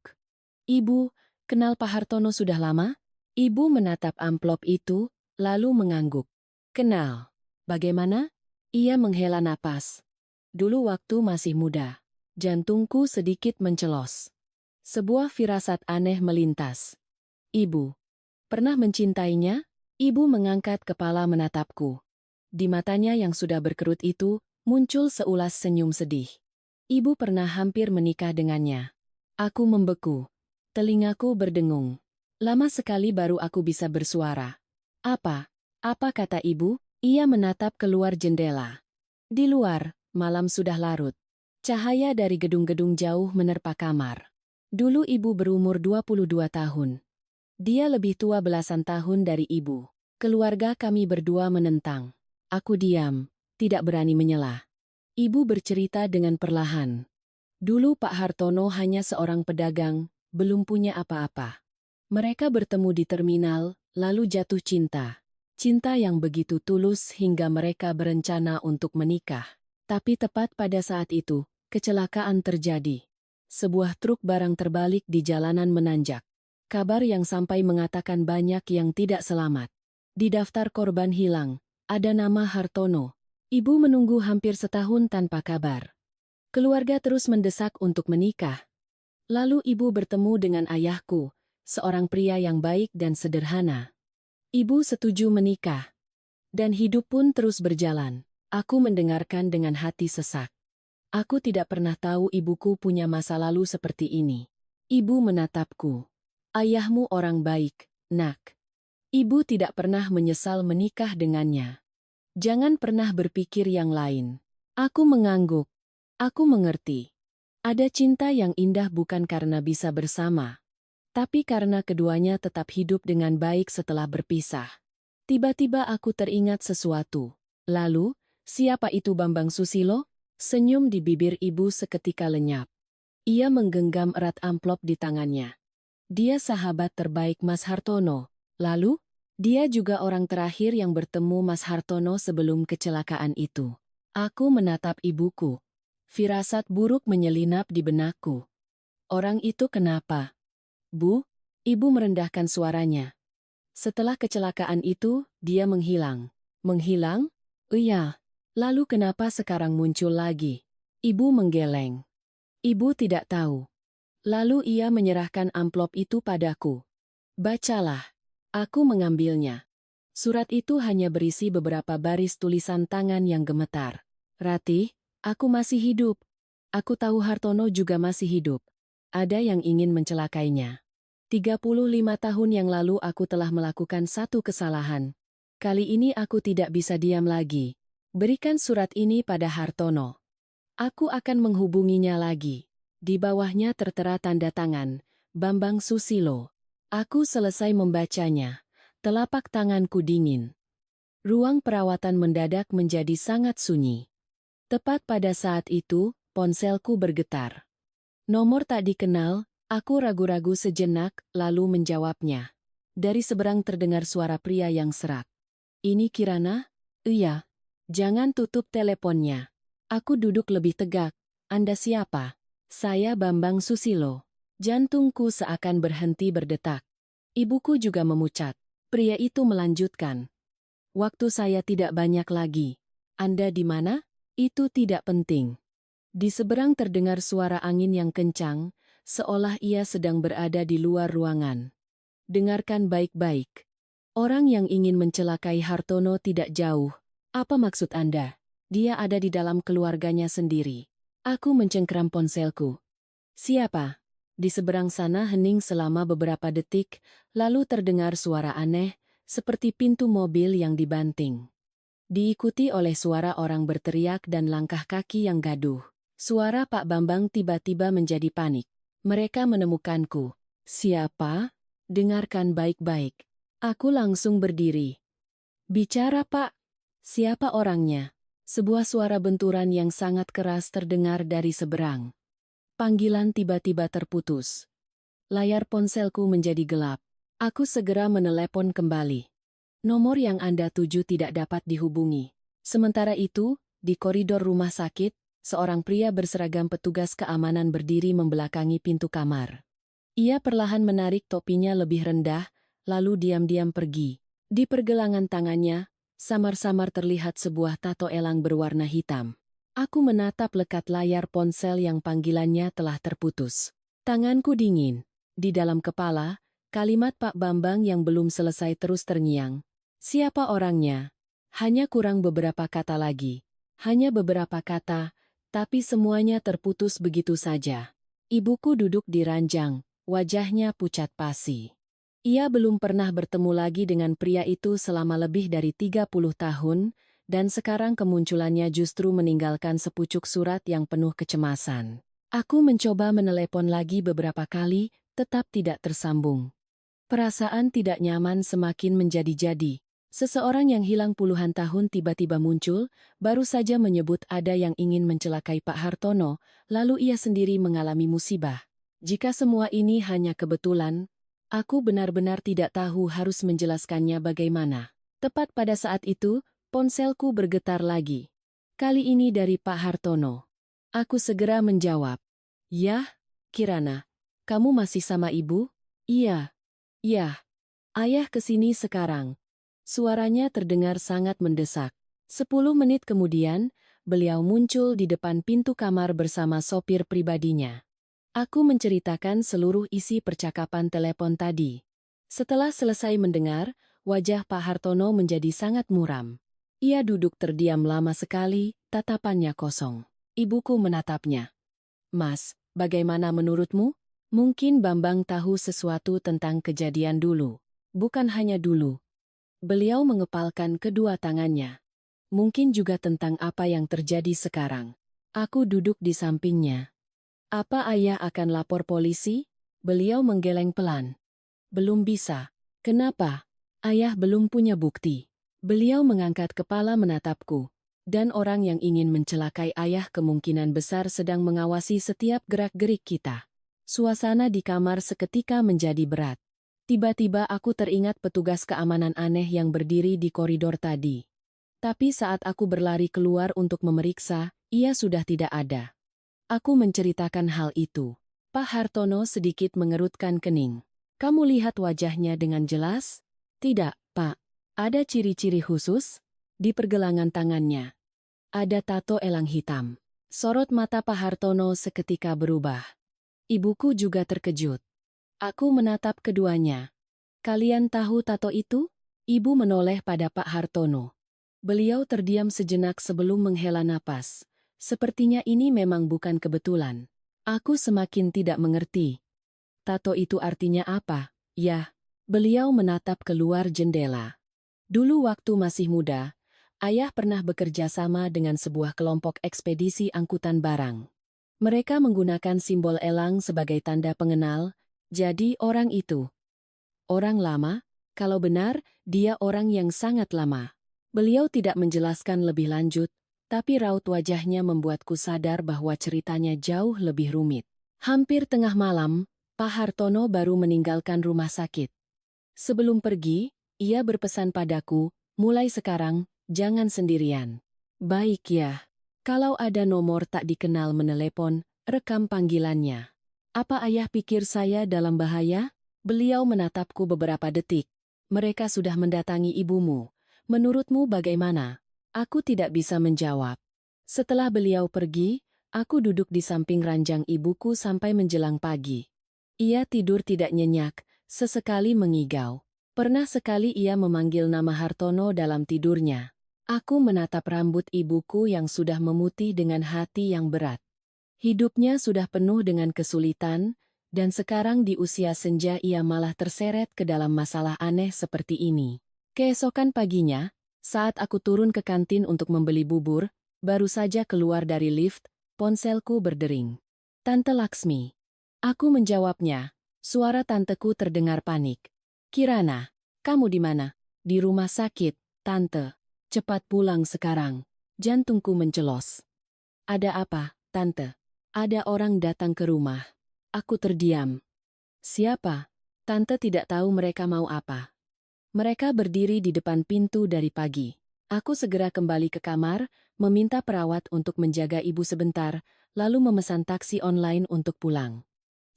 Ibu, kenal Pak Hartono sudah lama? Ibu menatap amplop itu, lalu mengangguk. Kenal. Bagaimana? Ia menghela napas. Dulu waktu masih muda. Jantungku sedikit mencelos. Sebuah firasat aneh melintas. Ibu. Pernah mencintainya? Ibu mengangkat kepala menatapku. Di matanya yang sudah berkerut itu, muncul seulas senyum sedih. Ibu pernah hampir menikah dengannya. Aku membeku. Telingaku berdengung. Lama sekali baru aku bisa bersuara. Apa? Apa kata ibu? Ia menatap keluar jendela. Di luar, malam sudah larut. Cahaya dari gedung-gedung jauh menerpa kamar. Dulu ibu berumur 22 tahun. Dia lebih tua belasan tahun dari ibu. Keluarga kami berdua menentang. Aku diam, tidak berani menyela. Ibu bercerita dengan perlahan. Dulu Pak Hartono hanya seorang pedagang, belum punya apa-apa. Mereka bertemu di terminal, lalu jatuh cinta. Cinta yang begitu tulus hingga mereka berencana untuk menikah. Tapi tepat pada saat itu, kecelakaan terjadi. Sebuah truk barang terbalik di jalanan menanjak. Kabar yang sampai mengatakan banyak yang tidak selamat. Di daftar korban hilang, ada nama Hartono. Ibu menunggu hampir setahun tanpa kabar. Keluarga terus mendesak untuk menikah. Lalu ibu bertemu dengan ayahku, seorang pria yang baik dan sederhana. Ibu setuju menikah. Dan hidup pun terus berjalan. Aku mendengarkan dengan hati sesak. Aku tidak pernah tahu ibuku punya masa lalu seperti ini. Ibu menatapku. Ayahmu orang baik, Nak. Ibu tidak pernah menyesal menikah dengannya. Jangan pernah berpikir yang lain. Aku mengangguk. Aku mengerti. Ada cinta yang indah bukan karena bisa bersama, tapi karena keduanya tetap hidup dengan baik setelah berpisah. Tiba-tiba aku teringat sesuatu. Lalu, siapa itu Bambang Susilo? Senyum di bibir ibu seketika lenyap. Ia menggenggam erat amplop di tangannya. Dia sahabat terbaik Mas Hartono. Lalu, dia juga orang terakhir yang bertemu Mas Hartono sebelum kecelakaan itu. Aku menatap ibuku. Firasat buruk menyelinap di benakku. Orang itu kenapa? Bu, ibu merendahkan suaranya. Setelah kecelakaan itu, dia menghilang. Menghilang? Iya. Lalu kenapa sekarang muncul lagi? Ibu menggeleng. Ibu tidak tahu. Lalu ia menyerahkan amplop itu padaku. Bacalah. Aku mengambilnya. Surat itu hanya berisi beberapa baris tulisan tangan yang gemetar. Ratih, aku masih hidup. Aku tahu Hartono juga masih hidup. Ada yang ingin mencelakainya. 35 tahun yang lalu aku telah melakukan satu kesalahan. Kali ini aku tidak bisa diam lagi. Berikan surat ini pada Hartono. Aku akan menghubunginya lagi. Di bawahnya tertera tanda tangan, Bambang Susilo. Aku selesai membacanya. Telapak tanganku dingin. Ruang perawatan mendadak menjadi sangat sunyi. Tepat pada saat itu, ponselku bergetar. Nomor tak dikenal, aku ragu-ragu sejenak, lalu menjawabnya. Dari seberang terdengar suara pria yang serak. Ini Kirana? Iya. Jangan tutup teleponnya. Aku duduk lebih tegak. Anda siapa? Saya Bambang Susilo. Jantungku seakan berhenti berdetak. Ibuku juga memucat. Pria itu melanjutkan. Waktu saya tidak banyak lagi. Anda di mana? Itu tidak penting. Di seberang terdengar suara angin yang kencang, seolah ia sedang berada di luar ruangan. Dengarkan baik-baik. Orang yang ingin mencelakai Hartono tidak jauh. Apa maksud Anda? Dia ada di dalam keluarganya sendiri. Aku mencengkeram ponselku. Siapa? Di seberang sana hening selama beberapa detik, lalu terdengar suara aneh, seperti pintu mobil yang dibanting. Diikuti oleh suara orang berteriak dan langkah kaki yang gaduh. Suara Pak Bambang tiba-tiba menjadi panik. Mereka menemukanku. Siapa? Dengarkan baik-baik. Aku langsung berdiri. Bicara Pak. Siapa orangnya? Sebuah suara benturan yang sangat keras terdengar dari seberang. Panggilan tiba-tiba terputus. Layar ponselku menjadi gelap. Aku segera menelepon kembali. Nomor yang Anda tuju tidak dapat dihubungi. Sementara itu, di koridor rumah sakit, seorang pria berseragam petugas keamanan berdiri membelakangi pintu kamar. Ia perlahan menarik topinya lebih rendah, lalu diam-diam pergi. Di pergelangan tangannya, samar-samar terlihat sebuah tato elang berwarna hitam. Aku menatap lekat layar ponsel yang panggilannya telah terputus. Tanganku dingin. Di dalam kepala, kalimat Pak Bambang yang belum selesai terus terngiang. Siapa orangnya? Hanya kurang beberapa kata lagi. Hanya beberapa kata, tapi semuanya terputus begitu saja. Ibuku duduk di ranjang, wajahnya pucat pasi. Ia belum pernah bertemu lagi dengan pria itu selama lebih dari 30 tahun, dan sekarang kemunculannya justru meninggalkan sepucuk surat yang penuh kecemasan. Aku mencoba menelepon lagi beberapa kali, tetap tidak tersambung. Perasaan tidak nyaman semakin menjadi-jadi. Seseorang yang hilang puluhan tahun tiba-tiba muncul, baru saja menyebut ada yang ingin mencelakai Pak Hartono, lalu ia sendiri mengalami musibah. Jika semua ini hanya kebetulan, aku benar-benar tidak tahu harus menjelaskannya bagaimana. Tepat pada saat itu, ponselku bergetar lagi. Kali ini dari Pak Hartono. Aku segera menjawab. Yah, Kirana, kamu masih sama ibu? Iya. Yah. Ayah kesini sekarang. Suaranya terdengar sangat mendesak. 10 menit kemudian, beliau muncul di depan pintu kamar bersama sopir pribadinya. Aku menceritakan seluruh isi percakapan telepon tadi. Setelah selesai mendengar, wajah Pak Hartono menjadi sangat muram. Ia duduk terdiam lama sekali, tatapannya kosong. Ibuku menatapnya. Mas, bagaimana menurutmu? Mungkin Bambang tahu sesuatu tentang kejadian dulu. Bukan hanya dulu. Beliau mengepalkan kedua tangannya. Mungkin juga tentang apa yang terjadi sekarang. Aku duduk di sampingnya. Apa ayah akan lapor polisi? Beliau menggeleng pelan. Belum bisa. Kenapa? Ayah belum punya bukti. Beliau mengangkat kepala menatapku. Dan orang yang ingin mencelakai ayah kemungkinan besar sedang mengawasi setiap gerak-gerik kita. Suasana di kamar seketika menjadi berat. Tiba-tiba aku teringat petugas keamanan aneh yang berdiri di koridor tadi. Tapi saat aku berlari keluar untuk memeriksa, ia sudah tidak ada. Aku menceritakan hal itu. Pak Hartono sedikit mengerutkan kening. Kamu lihat wajahnya dengan jelas? Tidak, Pak. Ada ciri-ciri khusus? Di pergelangan tangannya. Ada tato elang hitam. Sorot mata Pak Hartono seketika berubah. Ibuku juga terkejut. Aku menatap keduanya. Kalian tahu tato itu? Ibu menoleh pada Pak Hartono. Beliau terdiam sejenak sebelum menghela napas. Sepertinya ini memang bukan kebetulan. Aku semakin tidak mengerti. Tato itu artinya apa? Ya, beliau menatap keluar jendela. Dulu waktu masih muda, ayah pernah bekerja sama dengan sebuah kelompok ekspedisi angkutan barang. Mereka menggunakan simbol elang sebagai tanda pengenal, jadi orang itu. Orang lama? Kalau benar, dia orang yang sangat lama. Beliau tidak menjelaskan lebih lanjut, tapi raut wajahnya membuatku sadar bahwa ceritanya jauh lebih rumit. Hampir tengah malam, Pak Hartono baru meninggalkan rumah sakit. Sebelum pergi, ia berpesan padaku, mulai sekarang, jangan sendirian. Baik ya. Kalau ada nomor tak dikenal menelepon, rekam panggilannya. Apa ayah pikir saya dalam bahaya? Beliau menatapku beberapa detik. Mereka sudah mendatangi ibumu. Menurutmu bagaimana? Aku tidak bisa menjawab. Setelah beliau pergi, aku duduk di samping ranjang ibuku sampai menjelang pagi. Ia tidur tidak nyenyak, sesekali mengigau. Pernah sekali ia memanggil nama Hartono dalam tidurnya. Aku menatap rambut ibuku yang sudah memutih dengan hati yang berat. Hidupnya sudah penuh dengan kesulitan, dan sekarang di usia senja ia malah terseret ke dalam masalah aneh seperti ini. Keesokan paginya, saat aku turun ke kantin untuk membeli bubur, baru saja keluar dari lift, ponselku berdering. Tante Laksmi. Aku menjawabnya. Suara tanteku terdengar panik. Kirana, kamu di mana? Di rumah sakit, tante. Cepat pulang sekarang. Jantungku mencelos. Ada apa, tante? Ada orang datang ke rumah. Aku terdiam. Siapa? Tante tidak tahu mereka mau apa. Mereka berdiri di depan pintu dari pagi. Aku segera kembali ke kamar, meminta perawat untuk menjaga ibu sebentar, lalu memesan taksi online untuk pulang.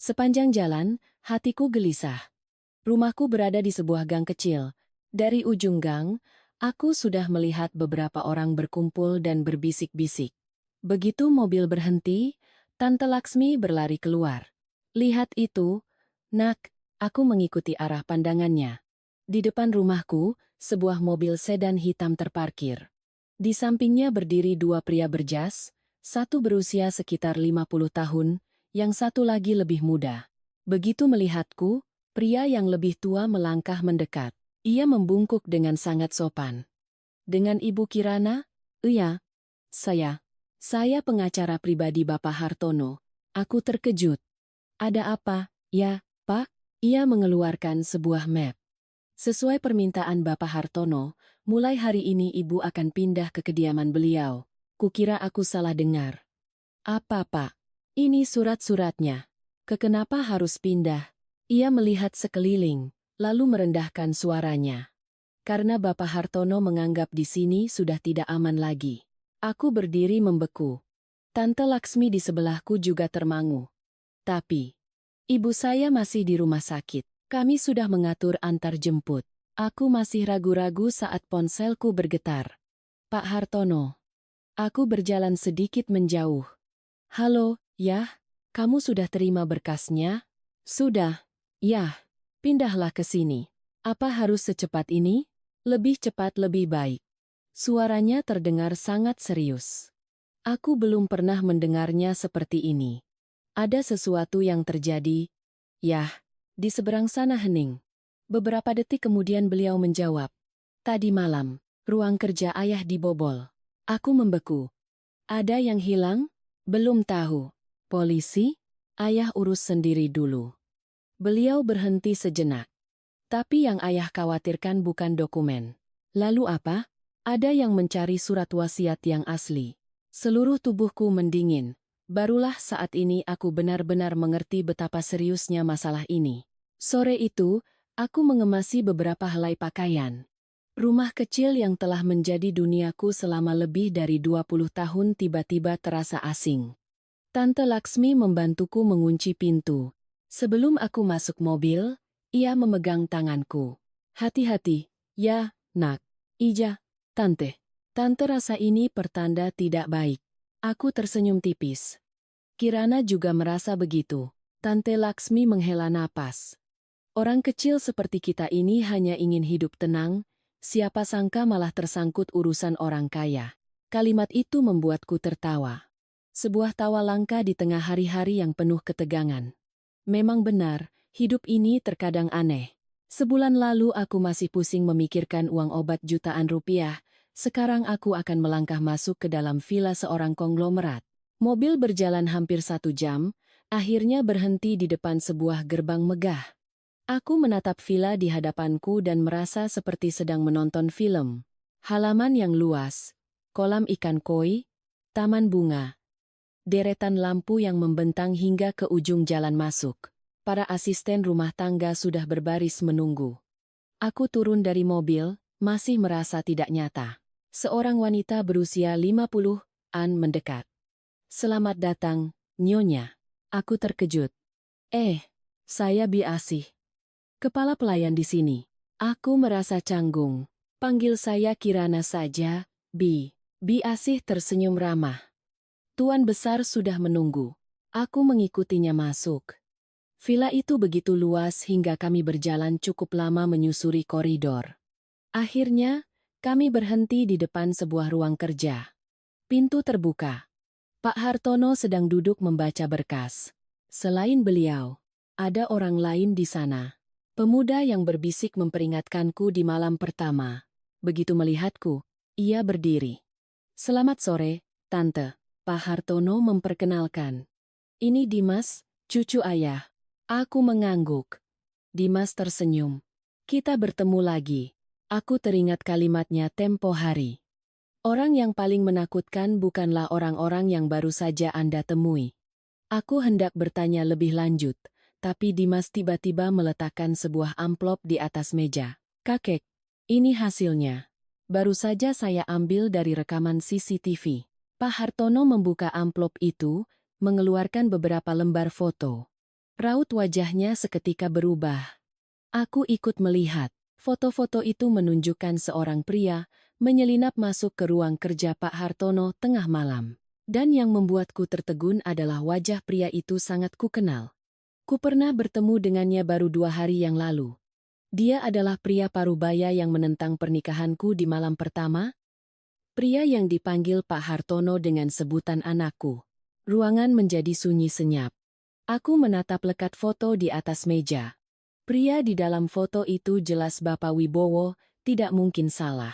Sepanjang jalan, hatiku gelisah. Rumahku berada di sebuah gang kecil. Dari ujung gang, aku sudah melihat beberapa orang berkumpul dan berbisik-bisik. Begitu mobil berhenti, Tante Laksmi berlari keluar. Lihat itu, nak, aku mengikuti arah pandangannya. Di depan rumahku, sebuah mobil sedan hitam terparkir. Di sampingnya berdiri dua pria berjas, satu berusia sekitar 50 tahun, yang satu lagi lebih muda. Begitu melihatku, pria yang lebih tua melangkah mendekat. Ia membungkuk dengan sangat sopan. Dengan Ibu Kirana? Iya, saya pengacara pribadi Bapak Hartono. Aku terkejut. Ada apa? Ya, Pak? Ia mengeluarkan sebuah map. Sesuai permintaan Bapak Hartono, mulai hari ini Ibu akan pindah ke kediaman beliau. Kukira aku salah dengar. Apa, Pak? Ini surat-suratnya. Kenapa harus pindah? Ia melihat sekeliling, lalu merendahkan suaranya. Karena Bapak Hartono menganggap di sini sudah tidak aman lagi. Aku berdiri membeku. Tante Laksmi di sebelahku juga termangu. Tapi, ibu saya masih di rumah sakit. Kami sudah mengatur antar jemput. Aku masih ragu-ragu saat ponselku bergetar. Pak Hartono. Aku berjalan sedikit menjauh. Halo, Yah, kamu sudah terima berkasnya? Sudah. Yah, pindahlah ke sini. Apa harus secepat ini? Lebih cepat lebih baik. Suaranya terdengar sangat serius. Aku belum pernah mendengarnya seperti ini. Ada sesuatu yang terjadi. Yah, di seberang sana hening. Beberapa detik kemudian beliau menjawab. Tadi malam, ruang kerja ayah dibobol. Aku membeku. Ada yang hilang? Belum tahu. Polisi? Ayah urus sendiri dulu. Beliau berhenti sejenak. Tapi yang ayah khawatirkan bukan dokumen. Lalu apa? Ada yang mencari surat wasiat yang asli. Seluruh tubuhku mendingin. Barulah saat ini aku benar-benar mengerti betapa seriusnya masalah ini. Sore itu, aku mengemasi beberapa helai pakaian. Rumah kecil yang telah menjadi duniaku selama lebih dari 20 tahun tiba-tiba terasa asing. Tante Laksmi membantuku mengunci pintu. Sebelum aku masuk mobil, ia memegang tanganku. Hati-hati, ya, nak. Ija, tante. Tante rasa ini pertanda tidak baik. Aku tersenyum tipis. Kirana juga merasa begitu. Tante Laksmi menghela napas. Orang kecil seperti kita ini hanya ingin hidup tenang, siapa sangka malah tersangkut urusan orang kaya. Kalimat itu membuatku tertawa. Sebuah tawa langka di tengah hari-hari yang penuh ketegangan. Memang benar, hidup ini terkadang aneh. Sebulan lalu aku masih pusing memikirkan uang obat jutaan rupiah, sekarang aku akan melangkah masuk ke dalam villa seorang konglomerat. Mobil berjalan hampir 1 jam, akhirnya berhenti di depan sebuah gerbang megah. Aku menatap villa di hadapanku dan merasa seperti sedang menonton film. Halaman yang luas, kolam ikan koi, taman bunga, deretan lampu yang membentang hingga ke ujung jalan masuk. Para asisten rumah tangga sudah berbaris menunggu. Aku turun dari mobil, masih merasa tidak nyata. Seorang wanita berusia 50-an mendekat. "Selamat datang, Nyonya." Aku terkejut. Saya Bi Asih, kepala pelayan di sini." Aku merasa canggung. "Panggil saya Kirana saja, Bi." Bi Asih tersenyum ramah. "Tuan besar sudah menunggu." Aku mengikutinya masuk. Villa itu begitu luas hingga kami berjalan cukup lama menyusuri koridor. Akhirnya, kami berhenti di depan sebuah ruang kerja. Pintu terbuka. Pak Hartono sedang duduk membaca berkas. Selain beliau, ada orang lain di sana. Pemuda yang berbisik memperingatkanku di malam pertama. Begitu melihatku, ia berdiri. "Selamat sore, Tante." Pak Hartono memperkenalkan. "Ini Dimas, cucu ayah." Aku mengangguk. Dimas tersenyum. "Kita bertemu lagi." Aku teringat kalimatnya tempo hari. "Orang yang paling menakutkan bukanlah orang-orang yang baru saja Anda temui." Aku hendak bertanya lebih lanjut, tapi Dimas tiba-tiba meletakkan sebuah amplop di atas meja. "Kakek, ini hasilnya. Baru saja saya ambil dari rekaman CCTV." Pak Hartono membuka amplop itu, mengeluarkan beberapa lembar foto. Raut wajahnya seketika berubah. Aku ikut melihat. Foto-foto itu menunjukkan seorang pria menyelinap masuk ke ruang kerja Pak Hartono tengah malam. Dan yang membuatku tertegun adalah wajah pria itu sangat kukenal. Ku pernah bertemu dengannya baru 2 hari yang lalu. Dia adalah pria parubaya yang menentang pernikahanku di malam pertama. Pria yang dipanggil Pak Hartono dengan sebutan anakku. Ruangan menjadi sunyi senyap. Aku menatap lekat foto di atas meja. Pria di dalam foto itu jelas Bapak Wibowo, tidak mungkin salah.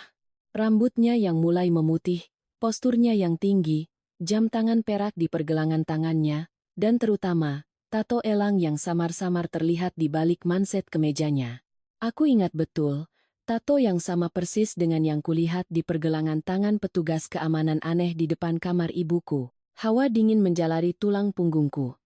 Rambutnya yang mulai memutih, posturnya yang tinggi, jam tangan perak di pergelangan tangannya, dan terutama, tato elang yang samar-samar terlihat di balik manset kemejanya. Aku ingat betul, tato yang sama persis dengan yang kulihat di pergelangan tangan petugas keamanan aneh di depan kamar ibuku. Hawa dingin menjalari tulang punggungku.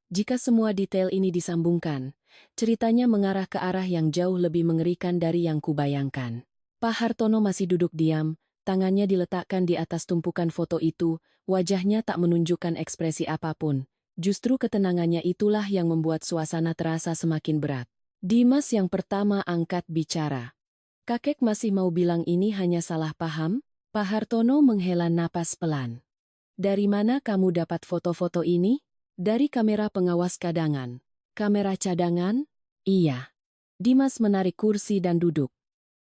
Jika semua detail ini disambungkan, ceritanya mengarah ke arah yang jauh lebih mengerikan dari yang kubayangkan. Pak Hartono masih duduk diam, tangannya diletakkan di atas tumpukan foto itu, wajahnya tak menunjukkan ekspresi apapun. Justru ketenangannya itulah yang membuat suasana terasa semakin berat. Dimas yang pertama angkat bicara. "Kakek masih mau bilang ini hanya salah paham?" Pak Hartono menghela napas pelan. "Dari mana kamu dapat foto-foto ini?" "Dari kamera pengawas cadangan." "Kamera cadangan?" "Iya." Dimas menarik kursi dan duduk.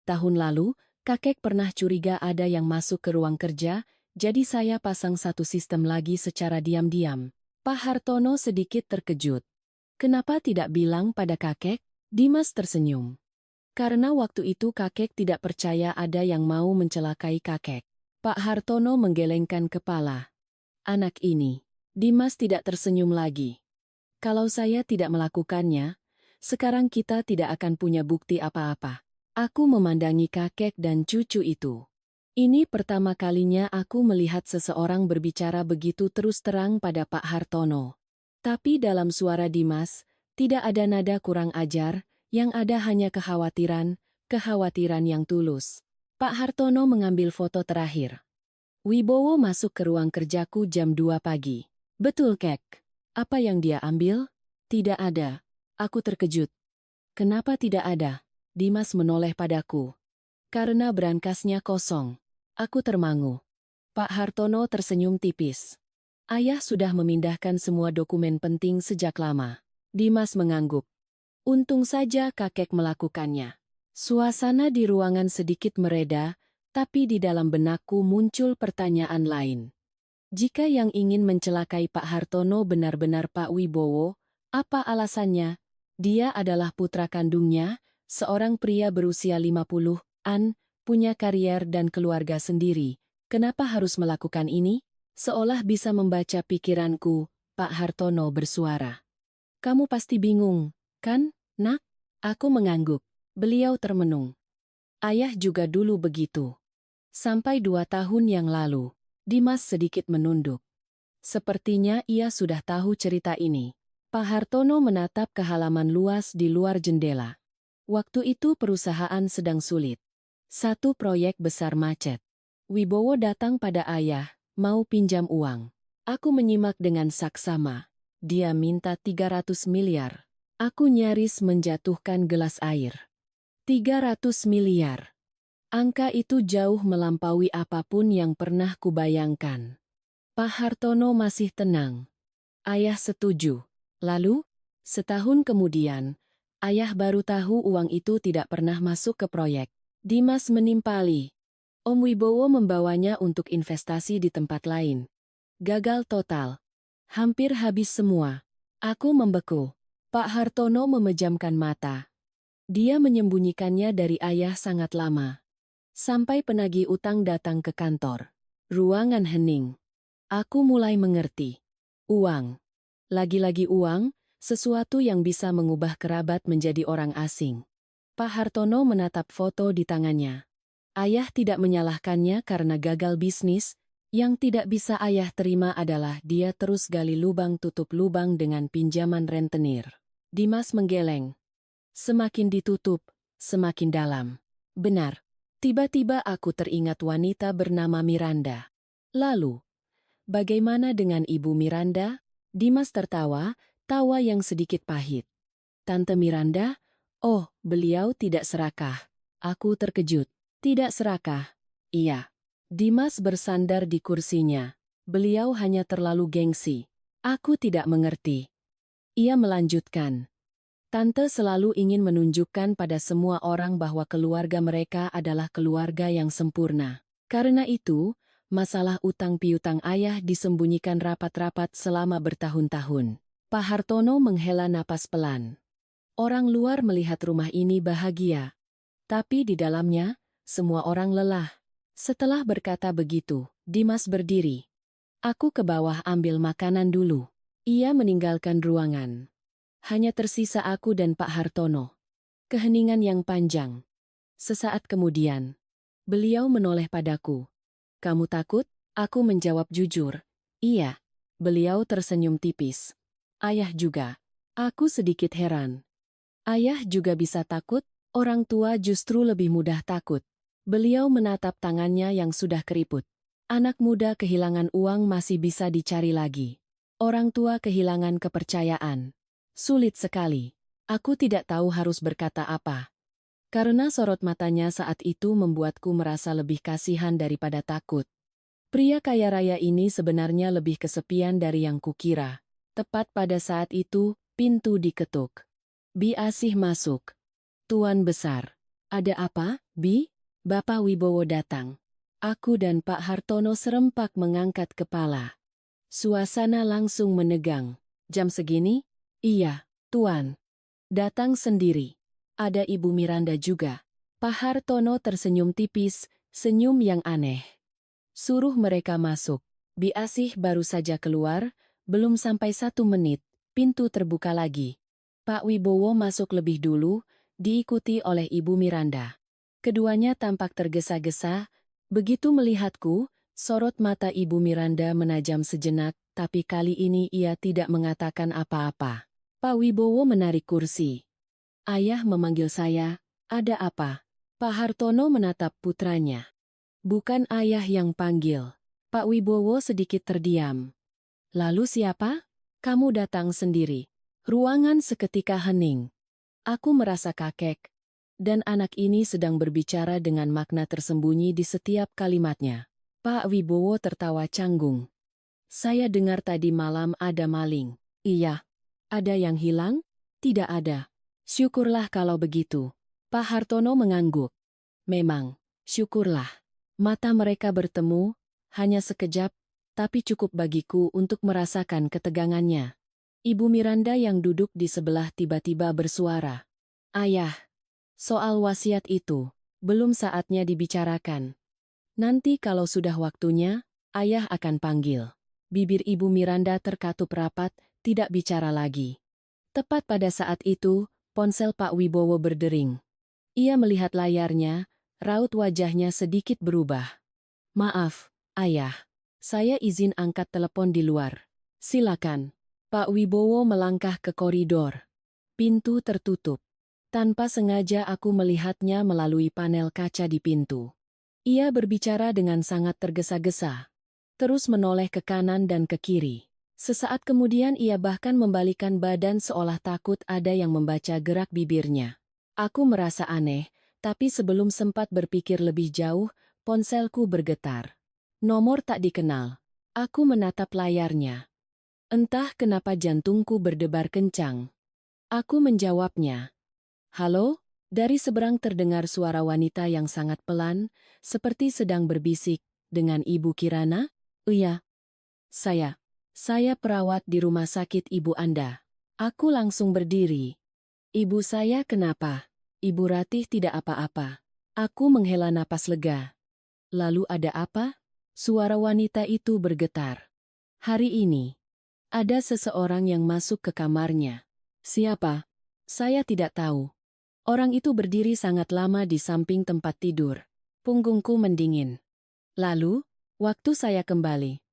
"Tahun lalu, kakek pernah curiga ada yang masuk ke ruang kerja, jadi saya pasang satu sistem lagi secara diam-diam." Pak Hartono sedikit terkejut. "Kenapa tidak bilang pada kakek?" Dimas tersenyum. "Karena waktu itu kakek tidak percaya ada yang mau mencelakai kakek." Pak Hartono menggelengkan kepala. "Anak ini." Dimas tidak tersenyum lagi. "Kalau saya tidak melakukannya, sekarang kita tidak akan punya bukti apa-apa." Aku memandangi kakek dan cucu itu. Ini pertama kalinya aku melihat seseorang berbicara begitu terus terang pada Pak Hartono. Tapi dalam suara Dimas, tidak ada nada kurang ajar, yang ada hanya kekhawatiran, kekhawatiran yang tulus. Pak Hartono mengambil foto terakhir. "Wibowo masuk ke ruang kerjaku jam 2 pagi. "Betul, Kek. Apa yang dia ambil?" "Tidak ada." Aku terkejut. "Kenapa tidak ada?" Dimas menoleh padaku. "Karena berangkasnya kosong." Aku termangu. Pak Hartono tersenyum tipis. "Ayah sudah memindahkan semua dokumen penting sejak lama." Dimas mengangguk. "Untung saja kakek melakukannya." Suasana di ruangan sedikit mereda, tapi di dalam benakku muncul pertanyaan lain. Jika yang ingin mencelakai Pak Hartono benar-benar Pak Wibowo, apa alasannya? Dia adalah putra kandungnya, seorang pria berusia 50-an, punya karier dan keluarga sendiri. Kenapa harus melakukan ini? Seolah bisa membaca pikiranku, Pak Hartono bersuara. Kamu pasti bingung, kan, nak? Aku mengangguk. Beliau termenung. Ayah juga dulu begitu. Sampai 2 tahun yang lalu, Dimas sedikit menunduk. Sepertinya ia sudah tahu cerita ini. Pak Hartono menatap ke halaman luas di luar jendela. Waktu itu perusahaan sedang sulit. Satu proyek besar macet. Wibowo datang pada ayah, mau pinjam uang. Aku menyimak dengan saksama. Dia minta 300 miliar. Aku nyaris menjatuhkan gelas air. 300 miliar. Angka itu jauh melampaui apapun yang pernah kubayangkan. Pak Hartono masih tenang. Ayah setuju. Lalu, setahun kemudian, ayah baru tahu uang itu tidak pernah masuk ke proyek. Dimas menimpali. Om Wibowo membawanya untuk investasi di tempat lain. Gagal total. Hampir habis semua. Aku membeku. Pak Hartono memejamkan mata. Dia menyembunyikannya dari ayah sangat lama. Sampai penagih utang datang ke kantor. Ruangan hening. Aku mulai mengerti. Uang. Lagi-lagi uang, sesuatu yang bisa mengubah kerabat menjadi orang asing. Pak Hartono menatap foto di tangannya. Ayah tidak menyalahkannya karena gagal bisnis, yang tidak bisa ayah terima adalah dia terus gali lubang tutup lubang dengan pinjaman rentenir. Dimas menggeleng. Semakin ditutup, semakin dalam. Benar. Tiba-tiba aku teringat wanita bernama Miranda. Lalu, bagaimana dengan Ibu Miranda? Dimas tertawa, tawa yang sedikit pahit. Tante Miranda? Oh, beliau tidak serakah. Aku terkejut. Tidak serakah. Iya. Dimas bersandar di kursinya. Beliau hanya terlalu gengsi. Aku tidak mengerti. Ia melanjutkan. Tante selalu ingin menunjukkan pada semua orang bahwa keluarga mereka adalah keluarga yang sempurna. Karena itu, masalah utang piutang ayah disembunyikan rapat-rapat selama bertahun-tahun. Pak Hartono menghela napas pelan. Orang luar melihat rumah ini bahagia. Tapi di dalamnya, semua orang lelah. Setelah berkata begitu, Dimas berdiri. Aku ke bawah ambil makanan dulu. Ia meninggalkan ruangan. Hanya tersisa aku dan Pak Hartono. Keheningan yang panjang. Sesaat kemudian, beliau menoleh padaku. Kamu takut? Aku menjawab jujur. Iya. Beliau tersenyum tipis. Ayah juga. Aku sedikit heran. Ayah juga bisa takut? Orang tua justru lebih mudah takut. Beliau menatap tangannya yang sudah keriput. Anak muda kehilangan uang masih bisa dicari lagi. Orang tua kehilangan kepercayaan. Sulit sekali. Aku tidak tahu harus berkata apa. Karena sorot matanya saat itu membuatku merasa lebih kasihan daripada takut. Pria kaya raya ini sebenarnya lebih kesepian dari yang kukira. Tepat pada saat itu, pintu diketuk. Bi Asih masuk. Tuan besar. Ada apa, Bi? Bapak Wibowo datang. Aku dan Pak Hartono serempak mengangkat kepala. Suasana langsung menegang. Jam segini? Iya, Tuan. Datang sendiri. Ada Ibu Miranda juga. Pak Hartono tersenyum tipis, senyum yang aneh. Suruh mereka masuk. Bi Asih baru saja keluar, belum sampai 1 menit, pintu terbuka lagi. Pak Wibowo masuk lebih dulu, diikuti oleh Ibu Miranda. Keduanya tampak tergesa-gesa, begitu melihatku, sorot mata Ibu Miranda menajam sejenak, tapi kali ini ia tidak mengatakan apa-apa. Pak Wibowo menarik kursi. Ayah memanggil saya, ada apa? Pak Hartono menatap putranya. Bukan ayah yang panggil. Pak Wibowo sedikit terdiam. Lalu siapa? Kamu datang sendiri. Ruangan seketika hening. Aku merasa kakek. Dan anak ini sedang berbicara dengan makna tersembunyi di setiap kalimatnya. Pak Wibowo tertawa canggung. Saya dengar tadi malam ada maling. Iya. Ada yang hilang? Tidak ada. Syukurlah kalau begitu. Pak Hartono mengangguk. Memang, syukurlah. Mata mereka bertemu, hanya sekejap, tapi cukup bagiku untuk merasakan ketegangannya. Ibu Miranda yang duduk di sebelah tiba-tiba bersuara. Ayah, soal wasiat itu, belum saatnya dibicarakan. Nanti kalau sudah waktunya, ayah akan panggil. Bibir Ibu Miranda terkatup rapat, tidak bicara lagi. Tepat pada saat itu, ponsel Pak Wibowo berdering. Ia melihat layarnya, raut wajahnya sedikit berubah. Maaf, ayah. Saya izin angkat telepon di luar. Silakan. Pak Wibowo melangkah ke koridor. Pintu tertutup. Tanpa sengaja aku melihatnya melalui panel kaca di pintu. Ia berbicara dengan sangat tergesa-gesa. Terus menoleh ke kanan dan ke kiri. Sesaat kemudian ia bahkan membalikkan badan seolah takut ada yang membaca gerak bibirnya. Aku merasa aneh, tapi sebelum sempat berpikir lebih jauh, ponselku bergetar. Nomor tak dikenal. Aku menatap layarnya. Entah kenapa jantungku berdebar kencang. Aku menjawabnya. Halo? Dari seberang terdengar suara wanita yang sangat pelan, seperti sedang berbisik, dengan Ibu Kirana? Iya. Saya perawat di rumah sakit ibu Anda. Aku langsung berdiri. Ibu saya kenapa? Ibu Ratih tidak apa-apa. Aku menghela napas lega. Lalu ada apa? Suara wanita itu bergetar. Hari ini, ada seseorang yang masuk ke kamarnya. Siapa? Saya tidak tahu. Orang itu berdiri sangat lama di samping tempat tidur. Punggungku mendingin. Lalu, waktu saya kembali,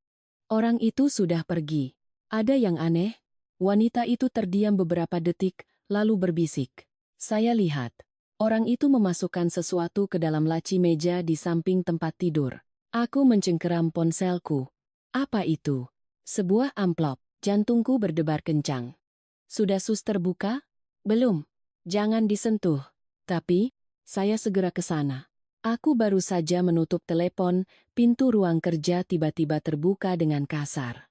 orang itu sudah pergi. Ada yang aneh. Wanita itu terdiam beberapa detik, lalu berbisik. Saya lihat. Orang itu memasukkan sesuatu ke dalam laci meja di samping tempat tidur. Aku mencengkeram ponselku. Apa itu? Sebuah amplop. Jantungku berdebar kencang. Sudah suster buka? Belum. Jangan disentuh. Tapi, saya segera ke sana. Aku baru saja menutup telepon, pintu ruang kerja tiba-tiba terbuka dengan kasar.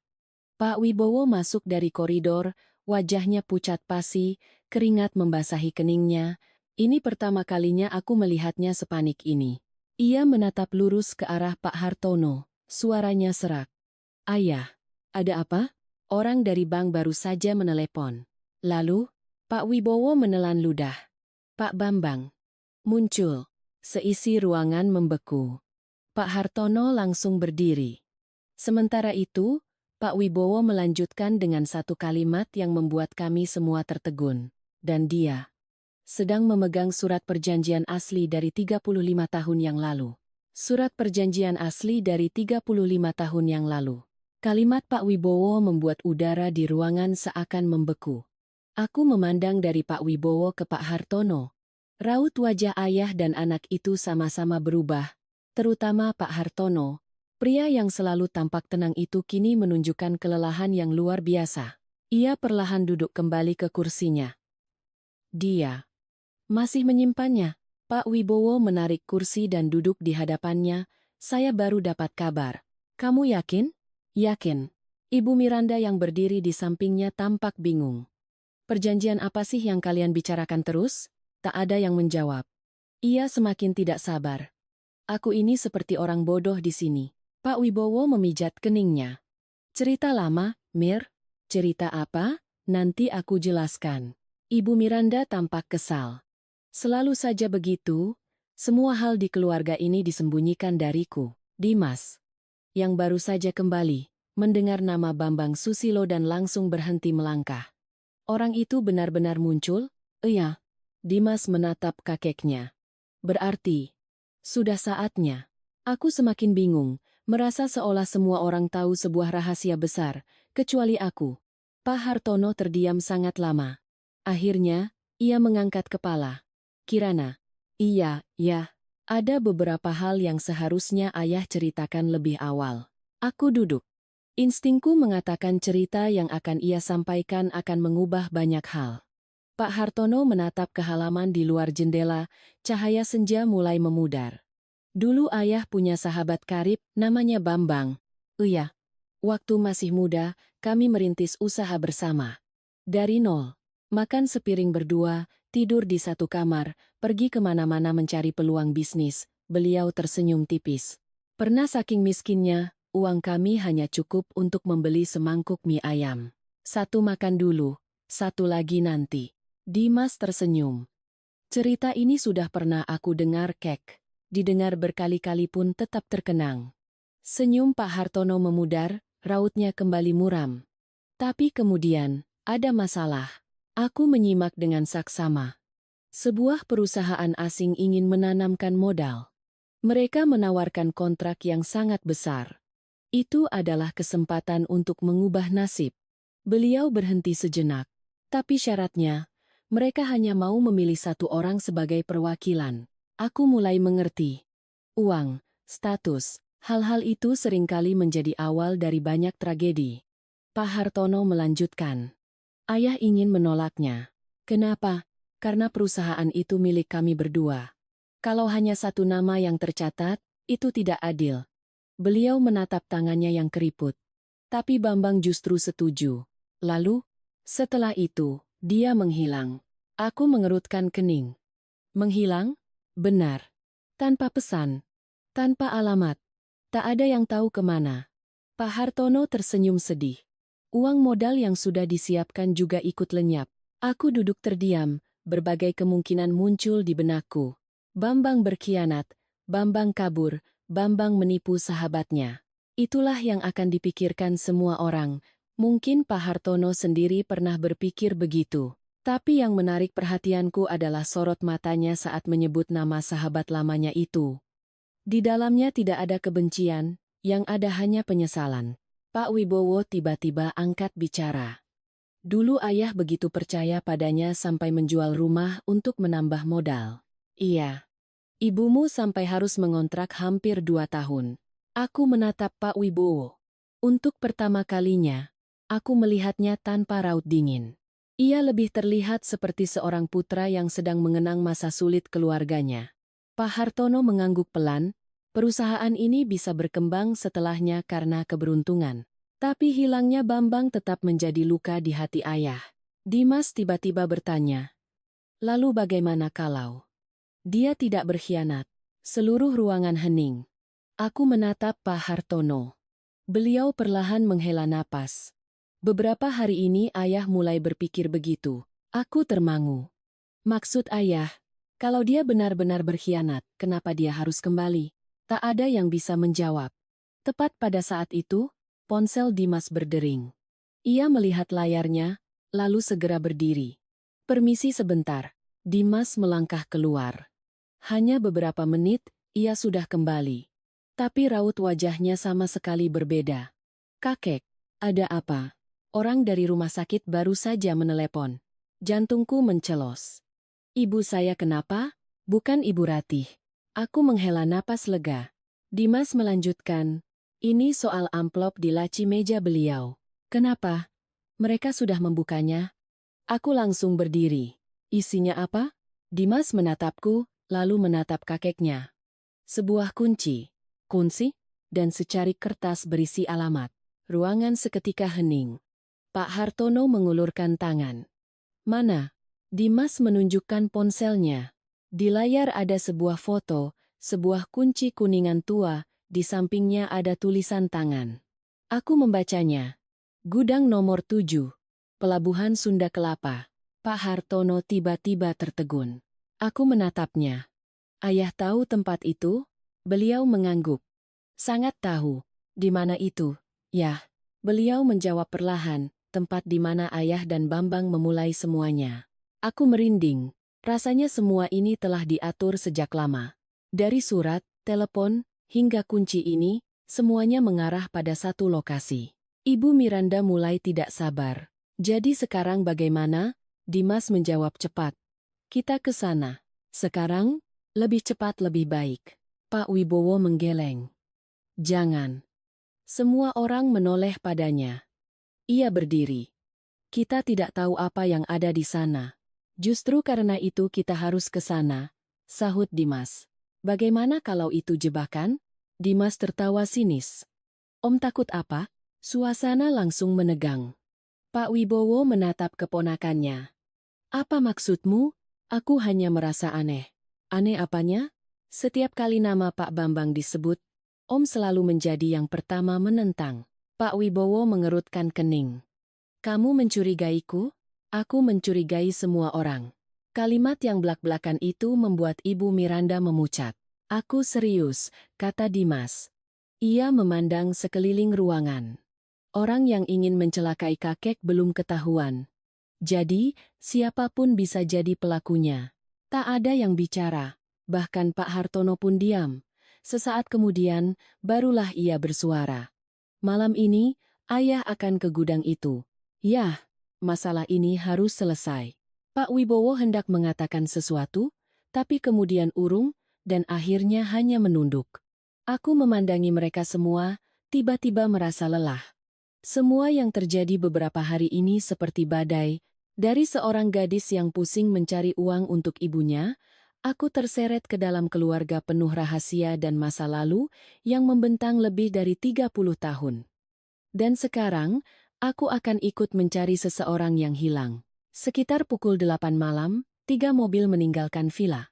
Pak Wibowo masuk dari koridor, wajahnya pucat pasi, keringat membasahi keningnya. Ini pertama kalinya aku melihatnya sepanik ini. Ia menatap lurus ke arah Pak Hartono, suaranya serak. Ayah, ada apa? Orang dari bank baru saja menelepon. Lalu, Pak Wibowo menelan ludah. Pak Bambang muncul. Seisi ruangan membeku. Pak Hartono langsung berdiri. Sementara itu, Pak Wibowo melanjutkan dengan satu kalimat yang membuat kami semua tertegun. Dan dia sedang memegang surat perjanjian asli dari 35 tahun yang lalu. Surat perjanjian asli dari 35 tahun yang lalu. Kalimat Pak Wibowo membuat udara di ruangan seakan membeku. Aku memandang dari Pak Wibowo ke Pak Hartono. Raut wajah ayah dan anak itu sama-sama berubah, terutama Pak Hartono. Pria yang selalu tampak tenang itu kini menunjukkan kelelahan yang luar biasa. Ia perlahan duduk kembali ke kursinya. Dia masih menyimpannya. Pak Wibowo menarik kursi dan duduk di hadapannya. Saya baru dapat kabar. Kamu yakin? Yakin. Ibu Miranda yang berdiri di sampingnya tampak bingung. Perjanjian apa sih yang kalian bicarakan terus? Tak ada yang menjawab. Ia semakin tidak sabar. Aku ini seperti orang bodoh di sini. Pak Wibowo memijat keningnya. Cerita lama, Mir? Cerita apa? Nanti aku jelaskan. Ibu Miranda tampak kesal. Selalu saja begitu, semua hal di keluarga ini disembunyikan dariku. Dimas, yang baru saja kembali, mendengar nama Bambang Susilo dan langsung berhenti melangkah. Orang itu benar-benar muncul? Iya. Dimas menatap kakeknya. Berarti, sudah saatnya. Aku semakin bingung, merasa seolah semua orang tahu sebuah rahasia besar, kecuali aku. Pak Hartono terdiam sangat lama. Akhirnya, ia mengangkat kepala. Kirana. Iya, ya. Ada beberapa hal yang seharusnya ayah ceritakan lebih awal. Aku duduk. Instingku mengatakan cerita yang akan ia sampaikan akan mengubah banyak hal. Pak Hartono menatap ke halaman di luar jendela, cahaya senja mulai memudar. Dulu ayah punya sahabat karib, namanya Bambang. Iya, waktu masih muda, kami merintis usaha bersama. Dari nol, makan sepiring berdua, tidur di satu kamar, pergi kemana-mana mencari peluang bisnis, beliau tersenyum tipis. Pernah saking miskinnya, uang kami hanya cukup untuk membeli semangkuk mie ayam. Satu makan dulu, satu lagi nanti. Dimas tersenyum. Cerita ini sudah pernah aku dengar, Kek. Didengar berkali-kali pun tetap terkenang. Senyum Pak Hartono memudar, rautnya kembali muram. Tapi kemudian, ada masalah. Aku menyimak dengan saksama. Sebuah perusahaan asing ingin menanamkan modal. Mereka menawarkan kontrak yang sangat besar. Itu adalah kesempatan untuk mengubah nasib. Beliau berhenti sejenak. Tapi syaratnya, mereka hanya mau memilih satu orang sebagai perwakilan. Aku mulai mengerti. Uang, status, hal-hal itu seringkali menjadi awal dari banyak tragedi. Pak Hartono melanjutkan. Ayah ingin menolaknya. Kenapa? Karena perusahaan itu milik kami berdua. Kalau hanya satu nama yang tercatat, itu tidak adil. Beliau menatap tangannya yang keriput. Tapi Bambang justru setuju. Lalu, setelah itu, dia menghilang. Aku mengerutkan kening. Menghilang? Benar. Tanpa pesan. Tanpa alamat. Tak ada yang tahu kemana. Pak Hartono tersenyum sedih. Uang modal yang sudah disiapkan juga ikut lenyap. Aku duduk terdiam, berbagai kemungkinan muncul di benakku. Bambang berkhianat, Bambang kabur, Bambang menipu sahabatnya. Itulah yang akan dipikirkan semua orang. Mungkin Pak Hartono sendiri pernah berpikir begitu. Tapi yang menarik perhatianku adalah sorot matanya saat menyebut nama sahabat lamanya itu. Di dalamnya tidak ada kebencian, yang ada hanya penyesalan. Pak Wibowo tiba-tiba angkat bicara. Dulu ayah begitu percaya padanya sampai menjual rumah untuk menambah modal. Iya. Ibumu sampai harus mengontrak hampir 2 tahun. Aku menatap Pak Wibowo. Untuk pertama kalinya, aku melihatnya tanpa raut dingin. Ia lebih terlihat seperti seorang putra yang sedang mengenang masa sulit keluarganya. Pak Hartono mengangguk pelan. Perusahaan ini bisa berkembang setelahnya karena keberuntungan. Tapi hilangnya Bambang tetap menjadi luka di hati ayah. Dimas tiba-tiba bertanya. Lalu bagaimana kalau dia tidak berkhianat? Seluruh ruangan hening. Aku menatap Pak Hartono. Beliau perlahan menghela napas. Beberapa hari ini ayah mulai berpikir begitu. Aku termangu. Maksud ayah, kalau dia benar-benar berkhianat, kenapa dia harus kembali? Tak ada yang bisa menjawab. Tepat pada saat itu, ponsel Dimas berdering. Ia melihat layarnya, lalu segera berdiri. Permisi sebentar. Dimas melangkah keluar. Hanya beberapa menit, ia sudah kembali. Tapi raut wajahnya sama sekali berbeda. Kakek, ada apa? Orang dari rumah sakit baru saja menelepon. Jantungku mencelos. Ibu saya kenapa? Bukan Ibu Ratih. Aku menghela napas lega. Dimas melanjutkan. Ini soal amplop di laci meja beliau. Kenapa? Mereka sudah membukanya? Aku langsung berdiri. Isinya apa? Dimas menatapku, lalu menatap kakeknya. Sebuah kunci. Kunci? Dan secari kertas berisi alamat. Ruangan seketika hening. Pak Hartono mengulurkan tangan. Mana? Dimas menunjukkan ponselnya. Di layar ada sebuah foto, sebuah kunci kuningan tua, di sampingnya ada tulisan tangan. Aku membacanya. Gudang nomor 7. Pelabuhan Sunda Kelapa. Pak Hartono tiba-tiba tertegun. Aku menatapnya. Ayah tahu tempat itu? Beliau mengangguk. Sangat tahu. Di mana itu? Yah. Beliau menjawab perlahan, tempat di mana ayah dan Bambang memulai semuanya. Aku merinding. Rasanya semua ini telah diatur sejak lama. Dari surat, telepon, hingga kunci ini, semuanya mengarah pada satu lokasi. Ibu Miranda mulai tidak sabar. Jadi sekarang bagaimana? Dimas menjawab cepat. Kita ke sana. Sekarang, lebih cepat lebih baik. Pak Wibowo menggeleng. Jangan. Semua orang menoleh padanya. Ia berdiri. Kita tidak tahu apa yang ada di sana. Justru karena itu kita harus ke sana, sahut Dimas. Bagaimana kalau itu jebakan? Dimas tertawa sinis. Om takut apa? Suasana langsung menegang. Pak Wibowo menatap keponakannya. Apa maksudmu? Aku hanya merasa aneh. Aneh apanya? Setiap kali nama Pak Bambang disebut, Om selalu menjadi yang pertama menentang. Pak Wibowo mengerutkan kening. Kamu mencurigaiku? Aku mencurigai semua orang. Kalimat yang belak-belakan itu membuat Ibu Miranda memucat. Aku serius, kata Dimas. Ia memandang sekeliling ruangan. Orang yang ingin mencelakai kakek belum ketahuan. Jadi, siapapun bisa jadi pelakunya. Tak ada yang bicara. Bahkan Pak Hartono pun diam. Sesaat kemudian, barulah ia bersuara. Malam ini, ayah akan ke gudang itu. Yah, masalah ini harus selesai. Pak Wibowo hendak mengatakan sesuatu, tapi kemudian urung, dan akhirnya hanya menunduk. Aku memandangi mereka semua, tiba-tiba merasa lelah. Semua yang terjadi beberapa hari ini seperti badai, dari seorang gadis yang pusing mencari uang untuk ibunya, aku terseret ke dalam keluarga penuh rahasia dan masa lalu yang membentang lebih dari 30 tahun. Dan sekarang, aku akan ikut mencari seseorang yang hilang. Sekitar pukul 8 malam, 3 mobil meninggalkan villa.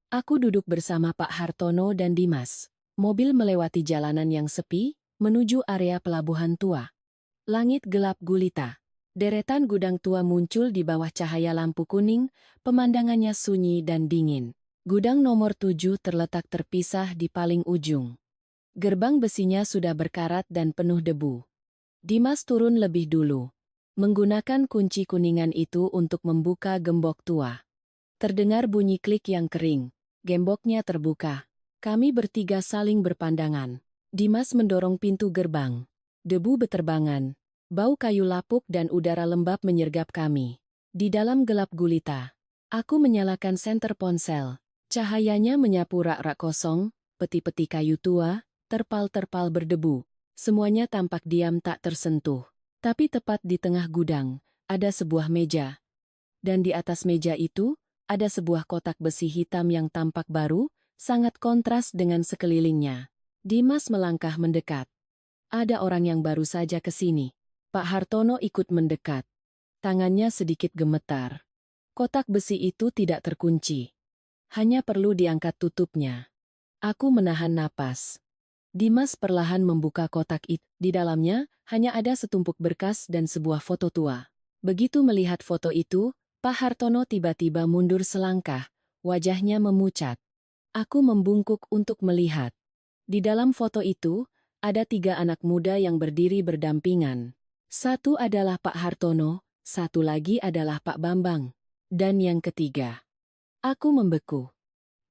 Aku duduk bersama Pak Hartono dan Dimas. Mobil melewati jalanan yang sepi, menuju area pelabuhan tua. Langit gelap gulita. Deretan gudang tua muncul di bawah cahaya lampu kuning, pemandangannya sunyi dan dingin. Gudang nomor 7 terletak terpisah di paling ujung. Gerbang besinya sudah berkarat dan penuh debu. Dimas turun lebih dulu. Menggunakan kunci kuningan itu untuk membuka gembok tua. Terdengar bunyi klik yang kering. Gemboknya terbuka. Kami bertiga saling berpandangan. Dimas mendorong pintu gerbang. Debu beterbangan. Bau kayu lapuk dan udara lembab menyergap kami. Di dalam gelap gulita, aku menyalakan senter ponsel. Cahayanya menyapu rak-rak kosong, peti-peti kayu tua, terpal-terpal berdebu. Semuanya tampak diam tak tersentuh. Tapi tepat di tengah gudang, ada sebuah meja. Dan di atas meja itu, ada sebuah kotak besi hitam yang tampak baru, sangat kontras dengan sekelilingnya. Dimas melangkah mendekat. Ada orang yang baru saja ke sini. Pak Hartono ikut mendekat. Tangannya sedikit gemetar. Kotak besi itu tidak terkunci. Hanya perlu diangkat tutupnya. Aku menahan napas. Dimas perlahan membuka kotak itu. Di dalamnya, hanya ada setumpuk berkas dan sebuah foto tua. Begitu melihat foto itu, Pak Hartono tiba-tiba mundur selangkah. Wajahnya memucat. Aku membungkuk untuk melihat. Di dalam foto itu, ada 3 anak muda yang berdiri berdampingan. Satu adalah Pak Hartono, satu lagi adalah Pak Bambang. Dan yang ketiga. Aku membeku.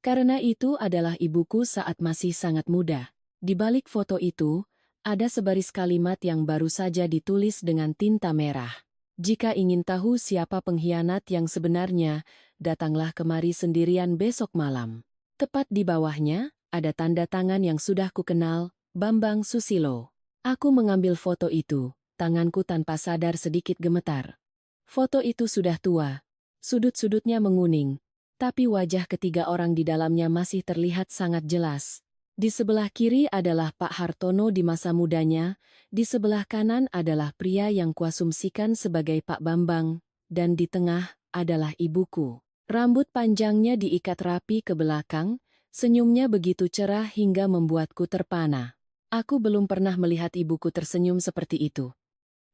Karena itu adalah ibuku saat masih sangat muda. Di balik foto itu, ada sebaris kalimat yang baru saja ditulis dengan tinta merah. Jika ingin tahu siapa pengkhianat yang sebenarnya, datanglah kemari sendirian besok malam. Tepat di bawahnya, ada tanda tangan yang sudah kukenal, Bambang Susilo. Aku mengambil foto itu, tanganku tanpa sadar sedikit gemetar. Foto itu sudah tua, sudut-sudutnya menguning, tapi wajah ketiga orang di dalamnya masih terlihat sangat jelas. Di sebelah kiri adalah Pak Hartono di masa mudanya, di sebelah kanan adalah pria yang kuasumsikan sebagai Pak Bambang, dan di tengah adalah ibuku. Rambut panjangnya diikat rapi ke belakang, senyumnya begitu cerah hingga membuatku terpana. Aku belum pernah melihat ibuku tersenyum seperti itu.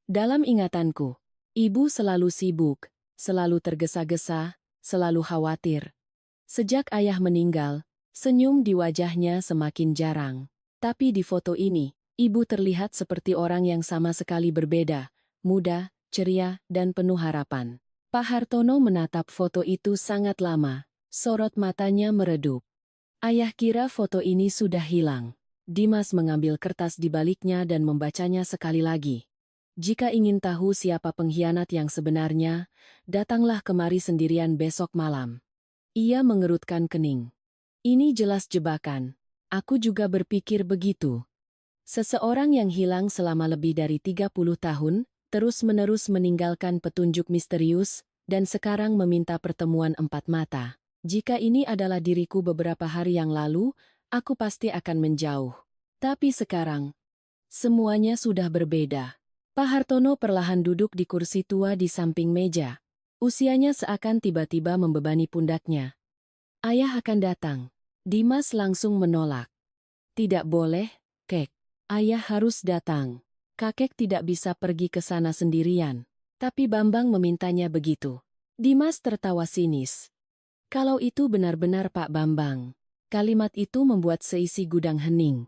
Dalam ingatanku, ibu selalu sibuk, selalu tergesa-gesa, selalu khawatir. Sejak ayah meninggal, senyum di wajahnya semakin jarang. Tapi di foto ini, ibu terlihat seperti orang yang sama sekali berbeda, muda, ceria, dan penuh harapan. Pak Hartono menatap foto itu sangat lama, sorot matanya meredup. Ayah kira foto ini sudah hilang. Dimas mengambil kertas di baliknya dan membacanya sekali lagi. Jika ingin tahu siapa pengkhianat yang sebenarnya, datanglah kemari sendirian besok malam. Ia mengerutkan kening. Ini jelas jebakan. Aku juga berpikir begitu. Seseorang yang hilang selama lebih dari 30 tahun, terus-menerus meninggalkan petunjuk misterius, dan sekarang meminta pertemuan 4 mata. Jika ini adalah diriku beberapa hari yang lalu, aku pasti akan menjauh. Tapi sekarang, semuanya sudah berbeda. Pak Hartono perlahan duduk di kursi tua di samping meja. Usianya seakan tiba-tiba membebani pundaknya. Ayah akan datang. Dimas langsung menolak. Tidak boleh, Kek, ayah harus datang. Kakek tidak bisa pergi ke sana sendirian. Tapi Bambang memintanya begitu. Dimas tertawa sinis. Kalau itu benar-benar Pak Bambang. Kalimat itu membuat seisi gudang hening.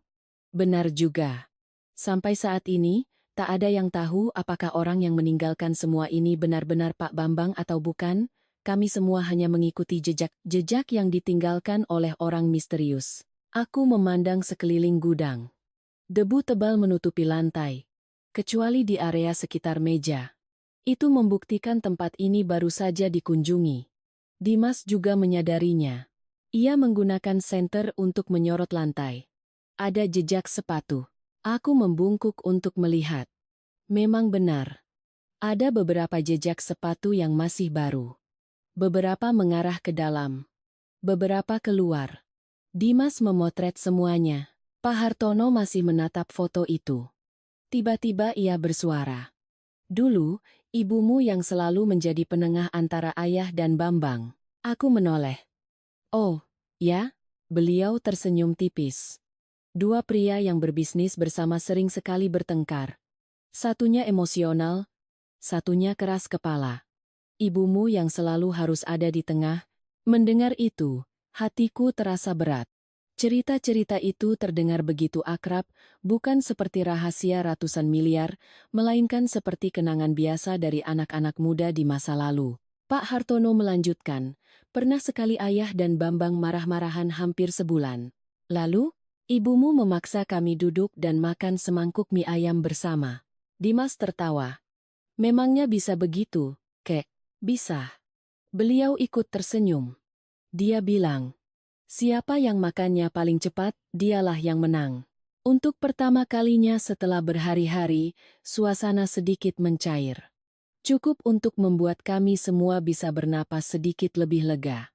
Benar juga. Sampai saat ini, tak ada yang tahu apakah orang yang meninggalkan semua ini benar-benar Pak Bambang atau bukan. Kami semua hanya mengikuti jejak yang ditinggalkan oleh orang misterius. Aku memandang sekeliling gudang. Debu tebal menutupi lantai, kecuali di area sekitar meja. Itu membuktikan tempat ini baru saja dikunjungi. Dimas juga menyadarinya. Ia menggunakan senter untuk menyorot lantai. Ada jejak sepatu. Aku membungkuk untuk melihat. Memang benar. Ada beberapa jejak sepatu yang masih baru. Beberapa mengarah ke dalam. Beberapa keluar. Dimas memotret semuanya. Pak Hartono masih menatap foto itu. Tiba-tiba ia bersuara. Dulu, ibumu yang selalu menjadi penengah antara ayah dan Bambang. Aku menoleh. Oh, ya? Beliau tersenyum tipis. Dua pria yang berbisnis bersama sering sekali bertengkar. Satunya emosional, satunya keras kepala. Ibumu yang selalu harus ada di tengah. Mendengar itu, hatiku terasa berat. Cerita-cerita itu terdengar begitu akrab, bukan seperti rahasia ratusan miliar, melainkan seperti kenangan biasa dari anak-anak muda di masa lalu. Pak Hartono melanjutkan, pernah sekali ayah dan Bambang marah-marahan hampir sebulan. Lalu, ibumu memaksa kami duduk dan makan semangkuk mie ayam bersama. Dimas tertawa. Memangnya bisa begitu, Kek? Bisa. Beliau ikut tersenyum. Dia bilang, siapa yang makannya paling cepat, dialah yang menang. Untuk pertama kalinya setelah berhari-hari, suasana sedikit mencair. Cukup untuk membuat kami semua bisa bernapas sedikit lebih lega.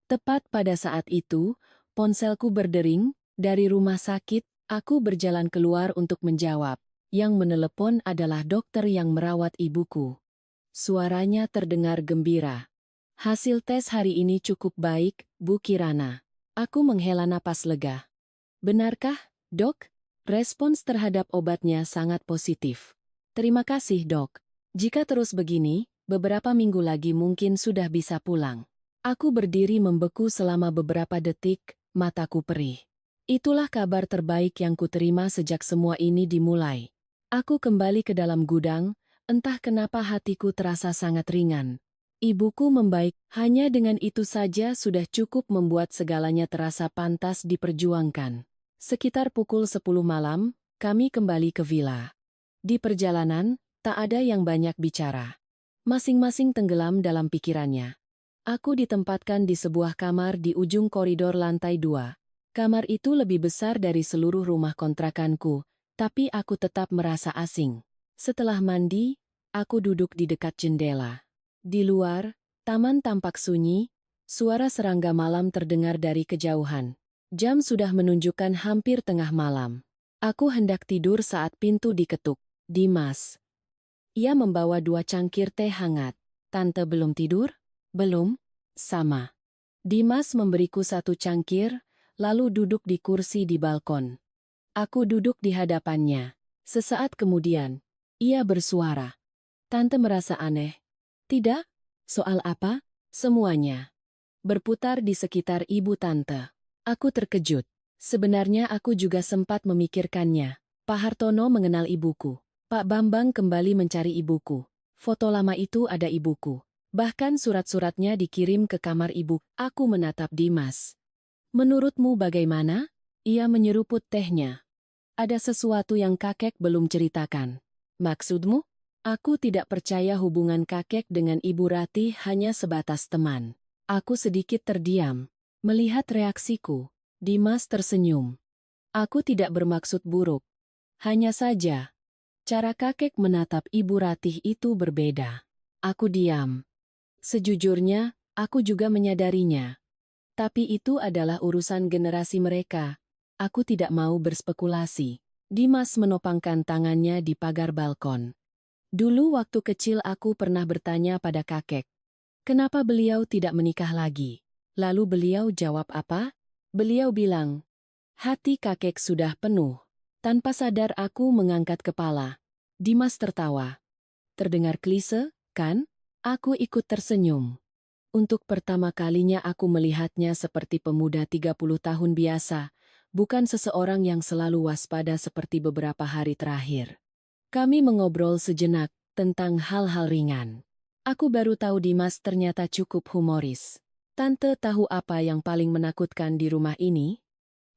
Tepat pada saat itu, ponselku berdering, dari rumah sakit, aku berjalan keluar untuk menjawab. Yang menelepon adalah dokter yang merawat ibuku. Suaranya terdengar gembira. Hasil tes hari ini cukup baik, Bu Kirana. Aku menghela napas lega. Benarkah, Dok? Respons terhadap obatnya sangat positif. Terima kasih, Dok. Jika terus begini, beberapa minggu lagi mungkin sudah bisa pulang. Aku berdiri membeku selama beberapa detik, mataku perih. Itulah kabar terbaik yang kuterima sejak semua ini dimulai. Aku kembali ke dalam gudang, entah kenapa hatiku terasa sangat ringan. Ibuku membaik, hanya dengan itu saja sudah cukup membuat segalanya terasa pantas diperjuangkan. Sekitar pukul 10 malam, kami kembali ke villa. Di perjalanan, tak ada yang banyak bicara. Masing-masing tenggelam dalam pikirannya. Aku ditempatkan di sebuah kamar di ujung koridor lantai 2. Kamar itu lebih besar dari seluruh rumah kontrakanku, tapi aku tetap merasa asing. Setelah mandi, aku duduk di dekat jendela. Di luar, taman tampak sunyi, suara serangga malam terdengar dari kejauhan. Jam sudah menunjukkan hampir tengah malam. Aku hendak tidur saat pintu diketuk. Dimas. Ia membawa 2 cangkir teh hangat. Tante belum tidur? Belum? Sama. Dimas memberiku 1 cangkir, lalu duduk di kursi di balkon. Aku duduk di hadapannya. Sesaat kemudian, ia bersuara. Tante merasa aneh. Tidak? Soal apa? Semuanya. Berputar di sekitar ibu tante. Aku terkejut. Sebenarnya aku juga sempat memikirkannya. Pak Hartono mengenal ibuku. Pak Bambang kembali mencari ibuku. Foto lama itu ada ibuku. Bahkan surat-suratnya dikirim ke kamar ibu. Aku menatap Dimas. Menurutmu bagaimana? Ia menyeruput tehnya. Ada sesuatu yang kakek belum ceritakan. Maksudmu? Aku tidak percaya hubungan kakek dengan Ibu Ratih hanya sebatas teman. Aku sedikit terdiam. Melihat reaksiku, Dimas tersenyum. Aku tidak bermaksud buruk. Hanya saja, cara kakek menatap Ibu Ratih itu berbeda. Aku diam. Sejujurnya, aku juga menyadarinya. Tapi itu adalah urusan generasi mereka. Aku tidak mau berspekulasi. Dimas menopangkan tangannya di pagar balkon. Dulu waktu kecil aku pernah bertanya pada kakek. Kenapa beliau tidak menikah lagi? Lalu beliau jawab apa? Beliau bilang, hati kakek sudah penuh. Tanpa sadar aku mengangkat kepala. Dimas tertawa. Terdengar klise, kan? Aku ikut tersenyum. Untuk pertama kalinya aku melihatnya seperti pemuda 30 tahun biasa, bukan seseorang yang selalu waspada seperti beberapa hari terakhir. Kami mengobrol sejenak tentang hal-hal ringan. Aku baru tahu Dimas ternyata cukup humoris. Tante tahu apa yang paling menakutkan di rumah ini?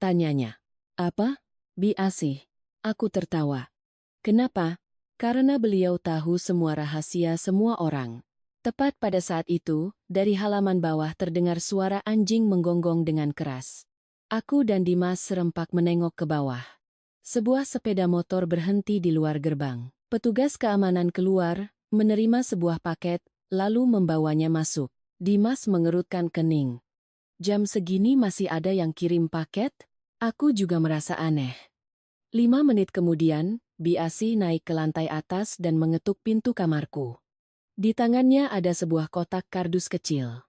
Tanyanya. Apa? Bi Asih. Aku tertawa. Kenapa? Karena beliau tahu semua rahasia semua orang. Tepat pada saat itu, dari halaman bawah terdengar suara anjing menggonggong dengan keras. Aku dan Dimas serempak menengok ke bawah. Sebuah sepeda motor berhenti di luar gerbang. Petugas keamanan keluar, menerima sebuah paket, lalu membawanya masuk. Dimas mengerutkan kening. Jam segini masih ada yang kirim paket? Aku juga merasa aneh. 5 menit kemudian, Bi Asih naik ke lantai atas dan mengetuk pintu kamarku. Di tangannya ada sebuah kotak kardus kecil.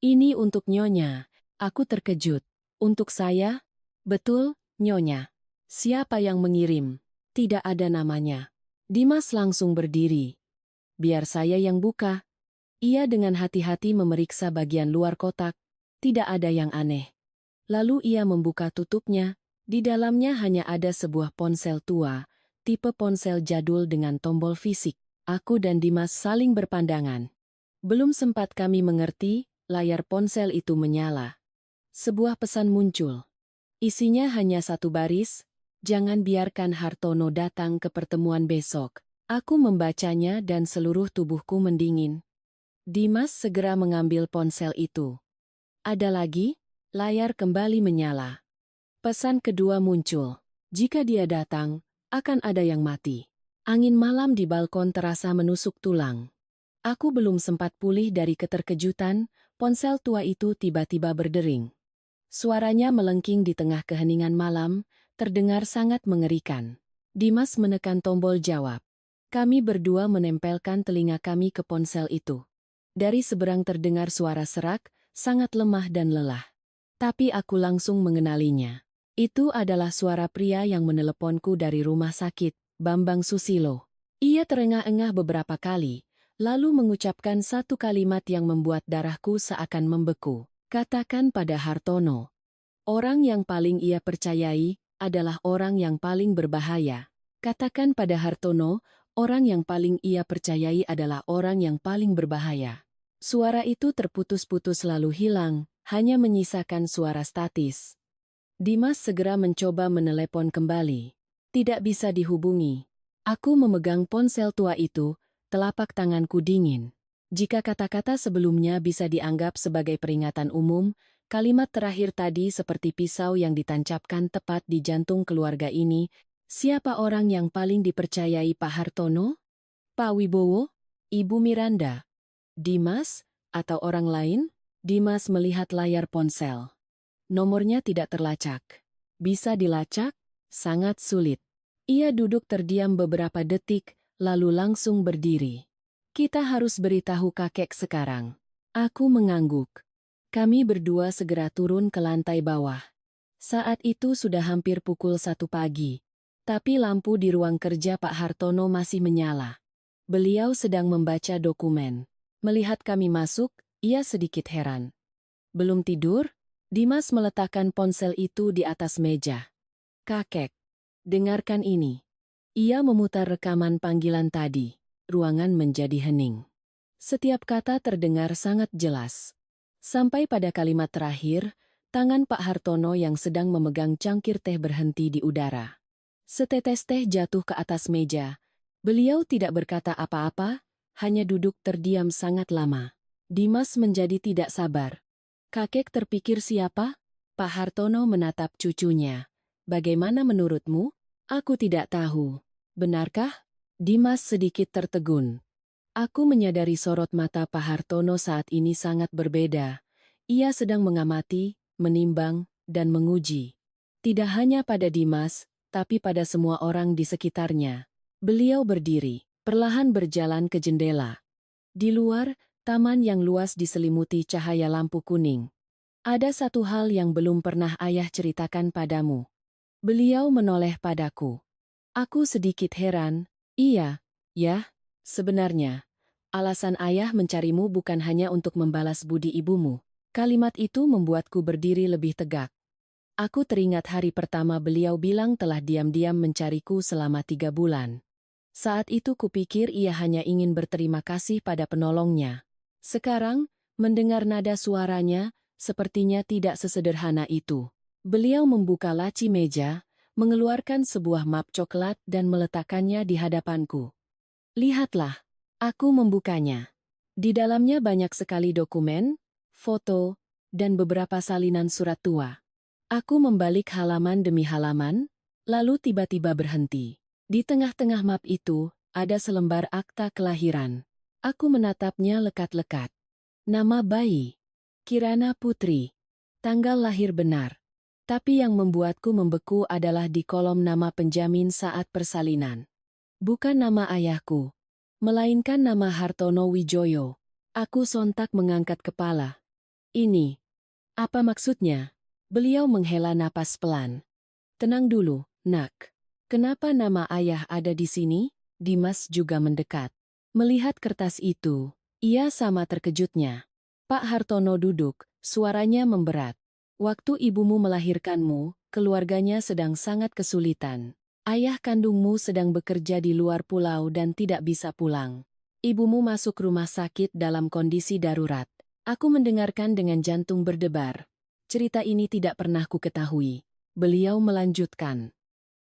Ini untuk Nyonya. Aku terkejut. Untuk saya? Betul, Nyonya. Siapa yang mengirim? Tidak ada namanya. Dimas langsung berdiri. Biar saya yang buka. Ia dengan hati-hati memeriksa bagian luar kotak. Tidak ada yang aneh. Lalu ia membuka tutupnya. Di dalamnya hanya ada sebuah ponsel tua, tipe ponsel jadul dengan tombol fisik. Aku dan Dimas saling berpandangan. Belum sempat kami mengerti, layar ponsel itu menyala. Sebuah pesan muncul. Isinya hanya satu baris, jangan biarkan Hartono datang ke pertemuan besok. Aku membacanya dan seluruh tubuhku mendingin. Dimas segera mengambil ponsel itu. Ada lagi, layar kembali menyala. Pesan kedua muncul. Jika dia datang, akan ada yang mati. Angin malam di balkon terasa menusuk tulang. Aku belum sempat pulih dari keterkejutan, ponsel tua itu tiba-tiba berdering. Suaranya melengking di tengah keheningan malam, terdengar sangat mengerikan. Dimas menekan tombol jawab. Kami berdua menempelkan telinga kami ke ponsel itu. Dari seberang terdengar suara serak, sangat lemah dan lelah. Tapi aku langsung mengenalinya. Itu adalah suara pria yang meneleponku dari rumah sakit, Bambang Susilo. Ia terengah-engah beberapa kali, lalu mengucapkan satu kalimat yang membuat darahku seakan membeku. Katakan pada Hartono. Orang yang paling ia percayai adalah orang yang paling berbahaya. Katakan pada Hartono, orang yang paling ia percayai adalah orang yang paling berbahaya. Suara itu terputus-putus lalu hilang, hanya menyisakan suara statis. Dimas segera mencoba menelepon kembali. Tidak bisa dihubungi. Aku memegang ponsel tua itu, telapak tanganku dingin. Jika kata-kata sebelumnya bisa dianggap sebagai peringatan umum, kalimat terakhir tadi seperti pisau yang ditancapkan tepat di jantung keluarga ini. Siapa orang yang paling dipercayai Pak Hartono? Pak Wibowo? Ibu Miranda? Dimas? Atau orang lain? Dimas melihat layar ponsel. Nomornya tidak terlacak. Bisa dilacak? Sangat sulit. Ia duduk terdiam beberapa detik, lalu langsung berdiri. Kita harus beritahu kakek sekarang. Aku mengangguk. Kami berdua segera turun ke lantai bawah. Saat itu sudah hampir pukul 1 pagi. Tapi lampu di ruang kerja Pak Hartono masih menyala. Beliau sedang membaca dokumen. Melihat kami masuk, ia sedikit heran. Belum tidur? Dimas meletakkan ponsel itu di atas meja. Kakek, dengarkan ini. Ia memutar rekaman panggilan tadi. Ruangan menjadi hening. Setiap kata terdengar sangat jelas. Sampai pada kalimat terakhir, tangan Pak Hartono yang sedang memegang cangkir teh berhenti di udara. Setetes teh jatuh ke atas meja. Beliau tidak berkata apa-apa, hanya duduk terdiam sangat lama. Dimas menjadi tidak sabar. Kakek terpikir siapa? Pak Hartono menatap cucunya. Bagaimana menurutmu? Aku tidak tahu. Benarkah? Dimas sedikit tertegun. Aku menyadari sorot mata Pak Hartono saat ini sangat berbeda. Ia sedang mengamati, menimbang, dan menguji. Tidak hanya pada Dimas, tapi pada semua orang di sekitarnya. Beliau berdiri, perlahan berjalan ke jendela. Di luar, taman yang luas diselimuti cahaya lampu kuning. Ada satu hal yang belum pernah ayah ceritakan padamu. Beliau menoleh padaku. Aku sedikit heran. Iya, ya, sebenarnya. Alasan ayah mencarimu bukan hanya untuk membalas budi ibumu. Kalimat itu membuatku berdiri lebih tegak. Aku teringat hari pertama beliau bilang telah diam-diam mencariku selama 3 bulan. Saat itu kupikir ia hanya ingin berterima kasih pada penolongnya. Sekarang, mendengar nada suaranya, sepertinya tidak sesederhana itu. Beliau membuka laci meja, mengeluarkan sebuah map coklat dan meletakkannya di hadapanku. Lihatlah, aku membukanya. Di dalamnya banyak sekali dokumen, foto, dan beberapa salinan surat tua. Aku membalik halaman demi halaman, lalu tiba-tiba berhenti. Di tengah-tengah map itu, ada selembar akta kelahiran. Aku menatapnya lekat-lekat. Nama bayi, Kirana Putri. Tanggal lahir benar. Tapi yang membuatku membeku adalah di kolom nama penjamin saat persalinan. Bukan nama ayahku, melainkan nama Hartono Wijoyo. Aku sontak mengangkat kepala. Ini, apa maksudnya? Beliau menghela napas pelan. Tenang dulu, nak. Kenapa nama ayah ada di sini? Dimas juga mendekat. Melihat kertas itu, ia sama terkejutnya. Pak Hartono duduk, suaranya memberat. Waktu ibumu melahirkanmu, keluarganya sedang sangat kesulitan. Ayah kandungmu sedang bekerja di luar pulau dan tidak bisa pulang. Ibumu masuk rumah sakit dalam kondisi darurat. Aku mendengarkan dengan jantung berdebar. Cerita ini tidak pernah ku ketahui. Beliau melanjutkan.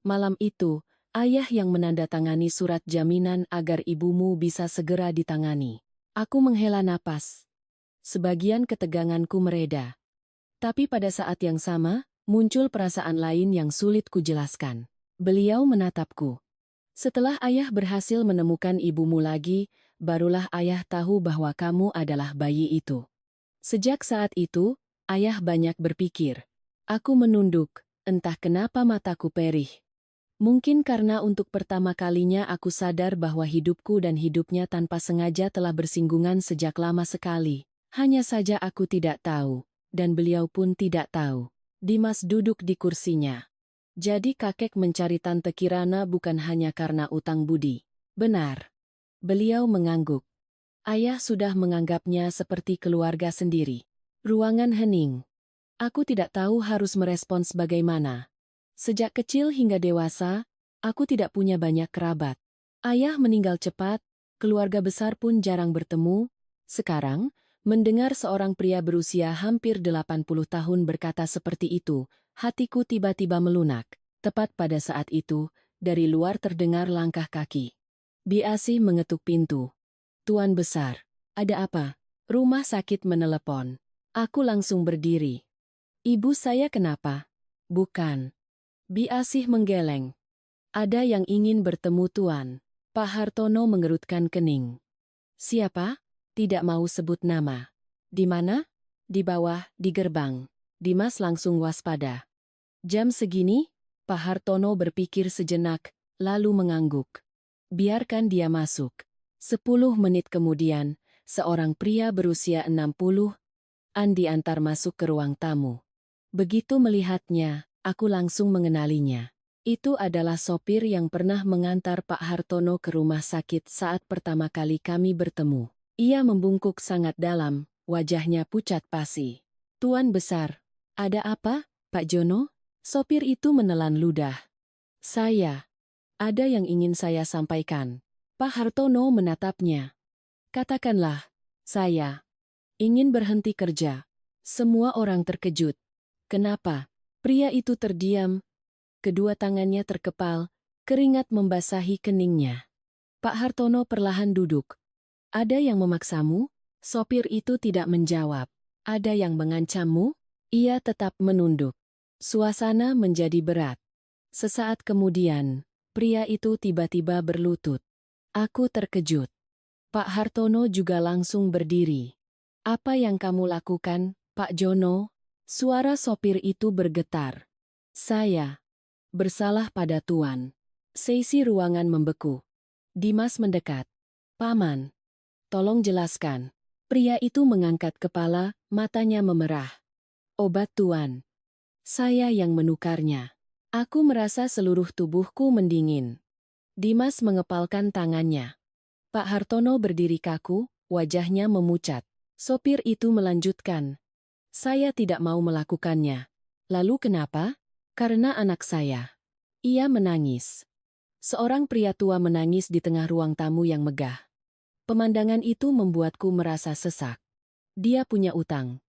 Malam itu, ayah yang menandatangani surat jaminan agar ibumu bisa segera ditangani. Aku menghela napas. Sebagian keteganganku mereda. Tapi pada saat yang sama, muncul perasaan lain yang sulit kujelaskan. Beliau menatapku. Setelah ayah berhasil menemukan ibumu lagi, barulah ayah tahu bahwa kamu adalah bayi itu. Sejak saat itu, ayah banyak berpikir. Aku menunduk, entah kenapa mataku perih. Mungkin karena untuk pertama kalinya aku sadar bahwa hidupku dan hidupnya tanpa sengaja telah bersinggungan sejak lama sekali. Hanya saja aku tidak tahu, dan beliau pun tidak tahu. Dimas duduk di kursinya. Jadi kakek mencari Tante Kirana bukan hanya karena utang budi. Benar. Beliau mengangguk. Ayah sudah menganggapnya seperti keluarga sendiri. Ruangan hening. Aku tidak tahu harus merespons bagaimana. Sejak kecil hingga dewasa, aku tidak punya banyak kerabat. Ayah meninggal cepat, keluarga besar pun jarang bertemu. Sekarang, mendengar seorang pria berusia hampir 80 tahun berkata seperti itu, hatiku tiba-tiba melunak. Tepat pada saat itu, dari luar terdengar langkah kaki. Biasih mengetuk pintu. Tuan besar, ada apa? Rumah sakit menelepon. Aku langsung berdiri. Ibu saya kenapa? Bukan. Biasih menggeleng. Ada yang ingin bertemu tuan. Pak Hartono mengerutkan kening. Siapa? Tidak mau sebut nama. Di mana? Di bawah, di gerbang. Dimas langsung waspada. Jam segini? Pak Hartono berpikir sejenak, lalu mengangguk. Biarkan dia masuk. 10 menit kemudian, seorang pria berusia 60-an diantar masuk ke ruang tamu. Begitu melihatnya, aku langsung mengenalinya. Itu adalah sopir yang pernah mengantar Pak Hartono ke rumah sakit saat pertama kali kami bertemu. Ia membungkuk sangat dalam, wajahnya pucat pasi. Tuan besar, ada apa, Pak Jono? Sopir itu menelan ludah. Ada yang ingin saya sampaikan. Pak Hartono menatapnya. Katakanlah, saya ingin berhenti kerja. Semua orang terkejut. Kenapa? Pria itu terdiam. Kedua tangannya terkepal, keringat membasahi keningnya. Pak Hartono perlahan duduk. Ada yang memaksamu? Sopir itu tidak menjawab. Ada yang mengancammu? Ia tetap menunduk. Suasana menjadi berat. Sesaat kemudian, pria itu tiba-tiba berlutut. Aku terkejut. Pak Hartono juga langsung berdiri. Apa yang kamu lakukan, Pak Jono? Suara sopir itu bergetar. Saya bersalah pada tuan. Seisi ruangan membeku. Dimas mendekat. Paman, tolong jelaskan. Pria itu mengangkat kepala, matanya memerah. Obat tuan. Saya yang menukarnya. Aku merasa seluruh tubuhku mendingin. Dimas mengepalkan tangannya. Pak Hartono berdiri kaku, wajahnya memucat. Sopir itu melanjutkan. Saya tidak mau melakukannya. Lalu kenapa? Karena anak saya. Ia menangis. Seorang pria tua menangis di tengah ruang tamu yang megah. Pemandangan itu membuatku merasa sesak. Dia punya utang.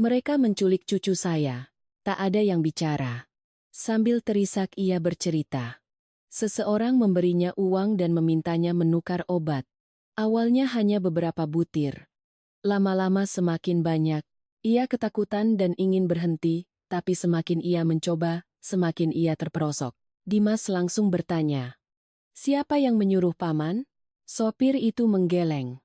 Mereka menculik cucu saya. Tak ada yang bicara. Sambil terisak ia bercerita. Seseorang memberinya uang dan memintanya menukar obat. Awalnya hanya beberapa butir. Lama-lama semakin banyak. Ia ketakutan dan ingin berhenti, tapi semakin ia mencoba, semakin ia terperosok. Dimas langsung bertanya. Siapa yang menyuruh paman? Sopir itu menggeleng.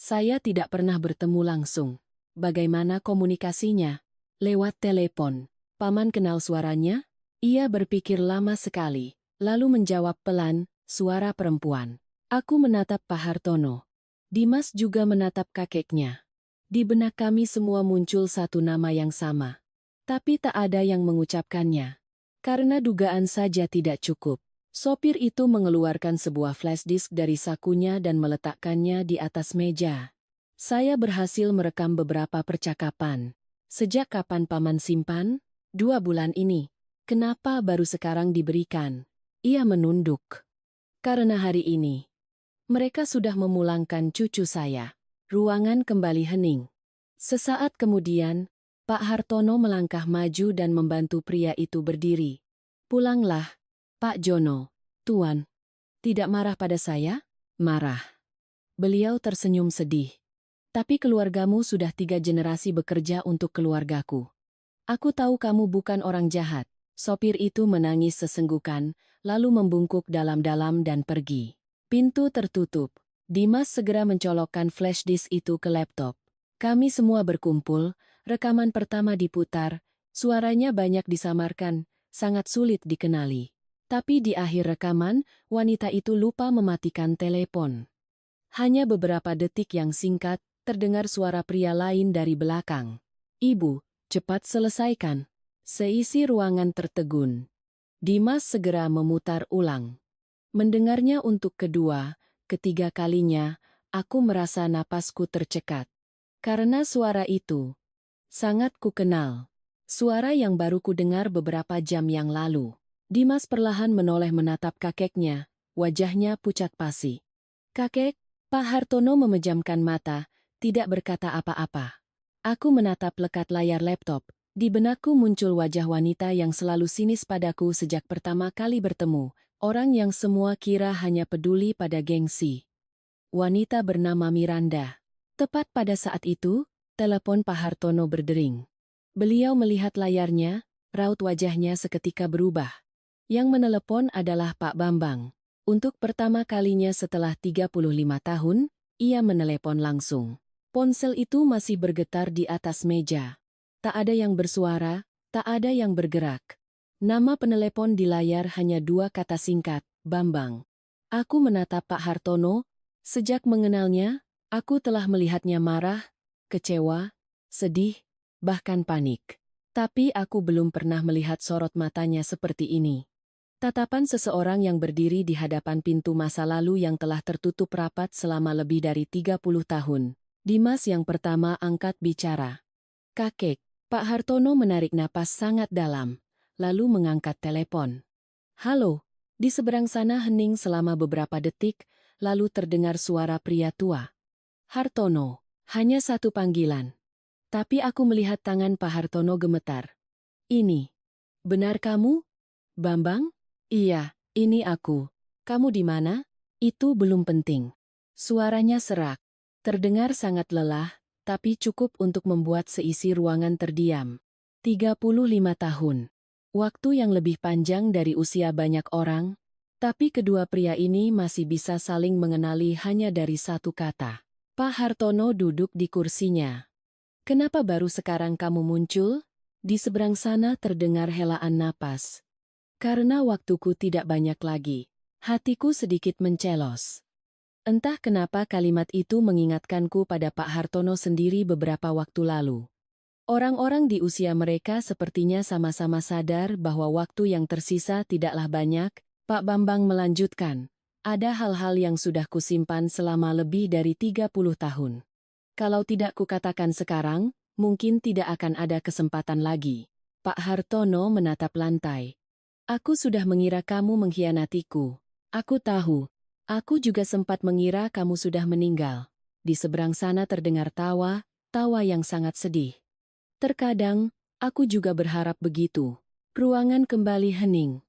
Saya tidak pernah bertemu langsung. Bagaimana komunikasinya? Lewat telepon. Paman kenal suaranya? Ia berpikir lama sekali, lalu menjawab pelan, suara perempuan. Aku menatap Pak Hartono. Dimas juga menatap kakeknya. Di benak kami semua muncul satu nama yang sama. Tapi tak ada yang mengucapkannya. Karena dugaan saja tidak cukup. Sopir itu mengeluarkan sebuah flash disk dari sakunya dan meletakkannya di atas meja. Saya berhasil merekam beberapa percakapan. Sejak kapan paman simpan? 2 bulan ini. Kenapa baru sekarang diberikan? Ia menunduk. Karena hari ini. Mereka sudah memulangkan cucu saya. Ruangan kembali hening. Sesaat kemudian, Pak Hartono melangkah maju dan membantu pria itu berdiri. Pulanglah, Pak Jono. Tuan, tidak marah pada saya? Marah. Beliau tersenyum sedih. Tapi keluargamu sudah 3 generasi bekerja untuk keluargaku. Aku tahu kamu bukan orang jahat. Sopir itu menangis sesenggukan, lalu membungkuk dalam-dalam dan pergi. Pintu tertutup. Dimas segera mencolokkan flash disk itu ke laptop. Kami semua berkumpul, rekaman pertama diputar, suaranya banyak disamarkan, sangat sulit dikenali. Tapi di akhir rekaman, wanita itu lupa mematikan telepon. Hanya beberapa detik yang singkat, terdengar suara pria lain dari belakang. Ibu, cepat selesaikan. Seisi ruangan tertegun. Dimas segera memutar ulang. Mendengarnya untuk kedua, ketiga kalinya, aku merasa napasku tercekat. Karena suara itu sangat kukenal. Suara yang baru kudengar beberapa jam yang lalu. Dimas perlahan menoleh menatap kakeknya, wajahnya pucat pasi. Kakek, Pak Hartono memejamkan mata, tidak berkata apa-apa. Aku menatap lekat layar laptop. Di benakku muncul wajah wanita yang selalu sinis padaku sejak pertama kali bertemu, orang yang semua kira hanya peduli pada gengsi. Wanita bernama Miranda. Tepat pada saat itu, telepon Pak Hartono berdering. Beliau melihat layarnya, raut wajahnya seketika berubah. Yang menelepon adalah Pak Bambang. Untuk pertama kalinya setelah 35 tahun, ia menelepon langsung. Ponsel itu masih bergetar di atas meja. Tak ada yang bersuara, tak ada yang bergerak. Nama penelepon di layar hanya 2 kata singkat, Bambang. Aku menatap Pak Hartono. Sejak mengenalnya, aku telah melihatnya marah, kecewa, sedih, bahkan panik. Tapi aku belum pernah melihat sorot matanya seperti ini. Tatapan seseorang yang berdiri di hadapan pintu masa lalu yang telah tertutup rapat selama lebih dari 30 tahun. Dimas yang pertama angkat bicara. Kakek. Pak Hartono menarik napas sangat dalam, lalu mengangkat telepon. Halo, di seberang sana hening selama beberapa detik, lalu terdengar suara pria tua. Hartono, hanya satu panggilan. Tapi aku melihat tangan Pak Hartono gemetar. Ini, benar kamu? Bambang? Iya, ini aku. Kamu di mana? Itu belum penting. Suaranya serak. Terdengar sangat lelah, tapi cukup untuk membuat seisi ruangan terdiam. 35 tahun. Waktu yang lebih panjang dari usia banyak orang, tapi kedua pria ini masih bisa saling mengenali hanya dari satu kata. Pak Hartono duduk di kursinya. Kenapa baru sekarang kamu muncul? Di seberang sana terdengar helaan napas. Karena waktuku tidak banyak lagi. Hatiku sedikit mencelos. Entah kenapa kalimat itu mengingatkanku pada Pak Hartono sendiri beberapa waktu lalu. Orang-orang di usia mereka sepertinya sama-sama sadar bahwa waktu yang tersisa tidaklah banyak. Pak Bambang melanjutkan, ada hal-hal yang sudah kusimpan selama lebih dari 30 tahun. Kalau tidak kukatakan sekarang, mungkin tidak akan ada kesempatan lagi. Pak Hartono menatap lantai. Aku sudah mengira kamu mengkhianatiku. Aku tahu. Aku juga sempat mengira kamu sudah meninggal. Di seberang sana terdengar tawa, tawa yang sangat sedih. Terkadang, aku juga berharap begitu. Ruangan kembali hening.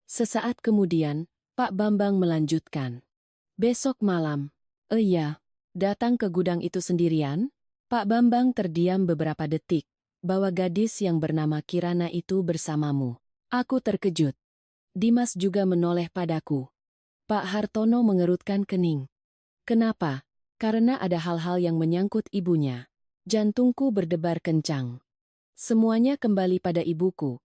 Sesaat kemudian, Pak Bambang melanjutkan. Besok malam. Iya. Datang ke gudang itu sendirian? Pak Bambang terdiam beberapa detik. Bawa gadis yang bernama Kirana itu bersamamu. Aku terkejut. Dimas juga menoleh padaku. Pak Hartono mengerutkan kening. Kenapa? Karena ada hal-hal yang menyangkut ibunya. Jantungku berdebar kencang. Semuanya kembali pada ibuku.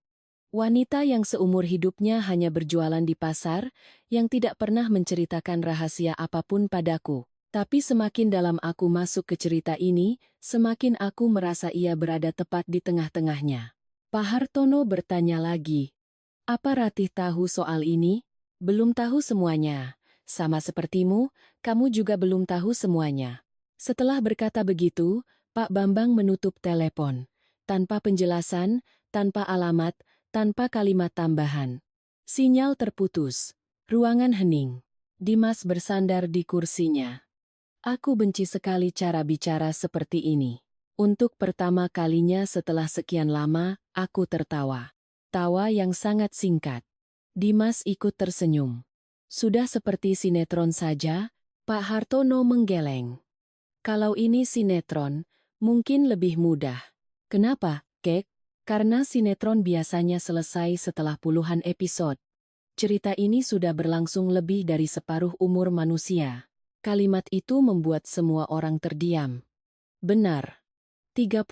Wanita yang seumur hidupnya hanya berjualan di pasar, yang tidak pernah menceritakan rahasia apapun padaku. Tapi semakin dalam aku masuk ke cerita ini, semakin aku merasa ia berada tepat di tengah-tengahnya. Pak Hartono bertanya lagi. Apa Ratih tahu soal ini? Belum tahu semuanya. Sama sepertimu, kamu juga belum tahu semuanya. Setelah berkata begitu, Pak Bambang menutup telepon. Tanpa penjelasan, tanpa alamat, tanpa kalimat tambahan. Sinyal terputus. Ruangan hening. Dimas bersandar di kursinya. Aku benci sekali cara bicara seperti ini. Untuk pertama kalinya setelah sekian lama, aku tertawa. Tawa yang sangat singkat. Dimas ikut tersenyum. Sudah seperti sinetron saja, Pak Hartono menggeleng. Kalau ini sinetron, mungkin lebih mudah. Kenapa, Kek? Karena sinetron biasanya selesai setelah puluhan episode. Cerita ini sudah berlangsung lebih dari separuh umur manusia. Kalimat itu membuat semua orang terdiam. Benar. 35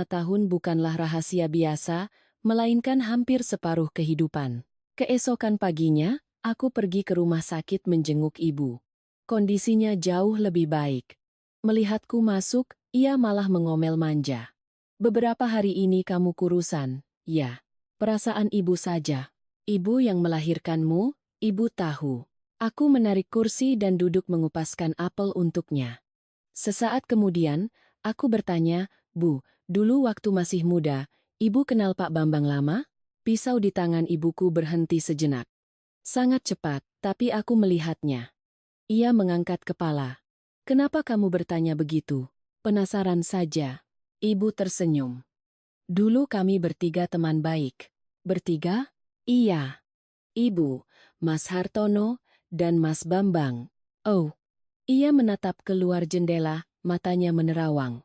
tahun bukanlah rahasia biasa, melainkan hampir separuh kehidupan. Keesokan paginya, aku pergi ke rumah sakit menjenguk ibu. Kondisinya jauh lebih baik. Melihatku masuk, ia malah mengomel manja. Beberapa hari ini kamu kurusan, ya. Perasaan ibu saja. Ibu yang melahirkanmu, ibu tahu. Aku menarik kursi dan duduk mengupaskan apel untuknya. Sesaat kemudian, aku bertanya, Bu, dulu waktu masih muda, ibu kenal Pak Bambang lama? Pisau di tangan ibuku berhenti sejenak. Sangat cepat, tapi aku melihatnya. Ia mengangkat kepala. Kenapa kamu bertanya begitu? Penasaran saja. Ibu tersenyum. Dulu kami bertiga teman baik. Bertiga? Iya. Ibu, Mas Hartono, dan Mas Bambang. Oh. Ia menatap keluar jendela, matanya menerawang.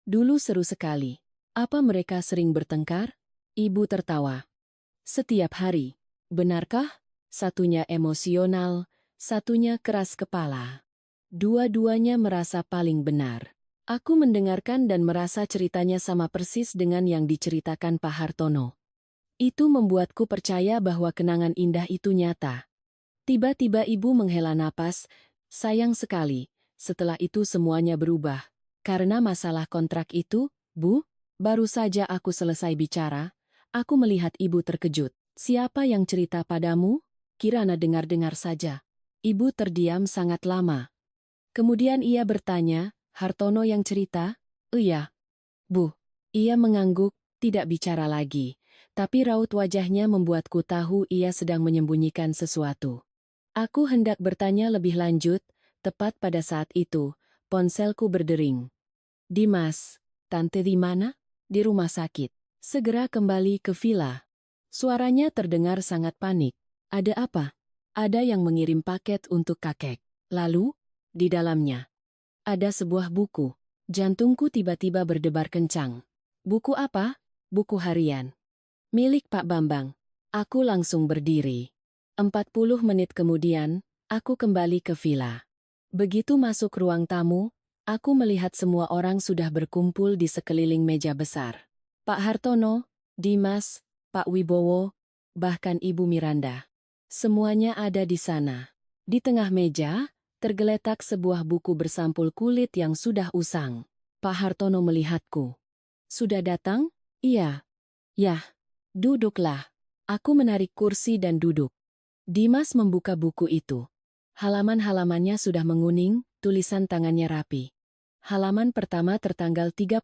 Dulu seru sekali. Apa mereka sering bertengkar? Ibu tertawa. Setiap hari. Benarkah? Satunya emosional, satunya keras kepala. Dua-duanya merasa paling benar. Aku mendengarkan dan merasa ceritanya sama persis dengan yang diceritakan Pak Hartono. Itu membuatku percaya bahwa kenangan indah itu nyata. Tiba-tiba ibu menghela napas. Sayang sekali, setelah itu semuanya berubah. Karena masalah kontrak itu, Bu, baru saja aku selesai bicara, aku melihat ibu terkejut. Siapa yang cerita padamu? Kirana dengar-dengar saja. Ibu terdiam sangat lama. Kemudian ia bertanya, Hartono yang cerita? Iya. Bu. Ia mengangguk, tidak bicara lagi. Tapi raut wajahnya membuatku tahu ia sedang menyembunyikan sesuatu. Aku hendak bertanya lebih lanjut, tepat pada saat itu, ponselku berdering. Dimas, tante di mana? Di rumah sakit. Segera kembali ke villa. Suaranya terdengar sangat panik. Ada apa? Ada yang mengirim paket untuk kakek. Lalu, di dalamnya, ada sebuah buku. Jantungku tiba-tiba berdebar kencang. Buku apa? Buku harian. Milik Pak Bambang. Aku langsung berdiri. 40 menit kemudian, aku kembali ke villa. Begitu masuk ruang tamu, aku melihat semua orang sudah berkumpul di sekeliling meja besar. Pak Hartono, Dimas, Pak Wibowo, bahkan Ibu Miranda. Semuanya ada di sana. Di tengah meja, tergeletak sebuah buku bersampul kulit yang sudah usang. Pak Hartono melihatku. Sudah datang? Iya. Yah, duduklah. Aku menarik kursi dan duduk. Dimas membuka buku itu. Halaman-halamannya sudah menguning, tulisan tangannya rapi. Halaman pertama tertanggal 35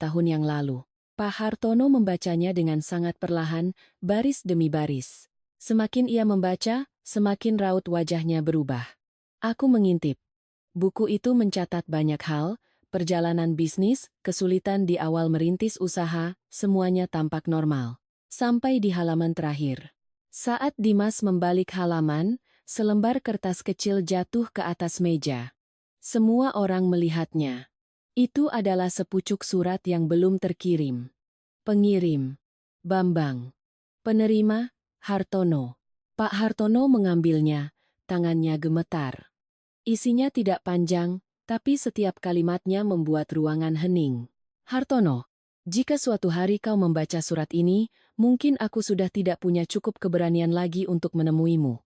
tahun yang lalu. Pak Hartono membacanya dengan sangat perlahan, baris demi baris. Semakin ia membaca, semakin raut wajahnya berubah. Aku mengintip. Buku itu mencatat banyak hal, perjalanan bisnis, kesulitan di awal merintis usaha, semuanya tampak normal. Sampai di halaman terakhir. Saat Dimas membalik halaman, selembar kertas kecil jatuh ke atas meja. Semua orang melihatnya. Itu adalah sepucuk surat yang belum terkirim. Pengirim: Bambang. Penerima: Hartono. Pak Hartono mengambilnya, tangannya gemetar. Isinya tidak panjang, tapi setiap kalimatnya membuat ruangan hening. Hartono, jika suatu hari kau membaca surat ini, mungkin aku sudah tidak punya cukup keberanian lagi untuk menemuimu.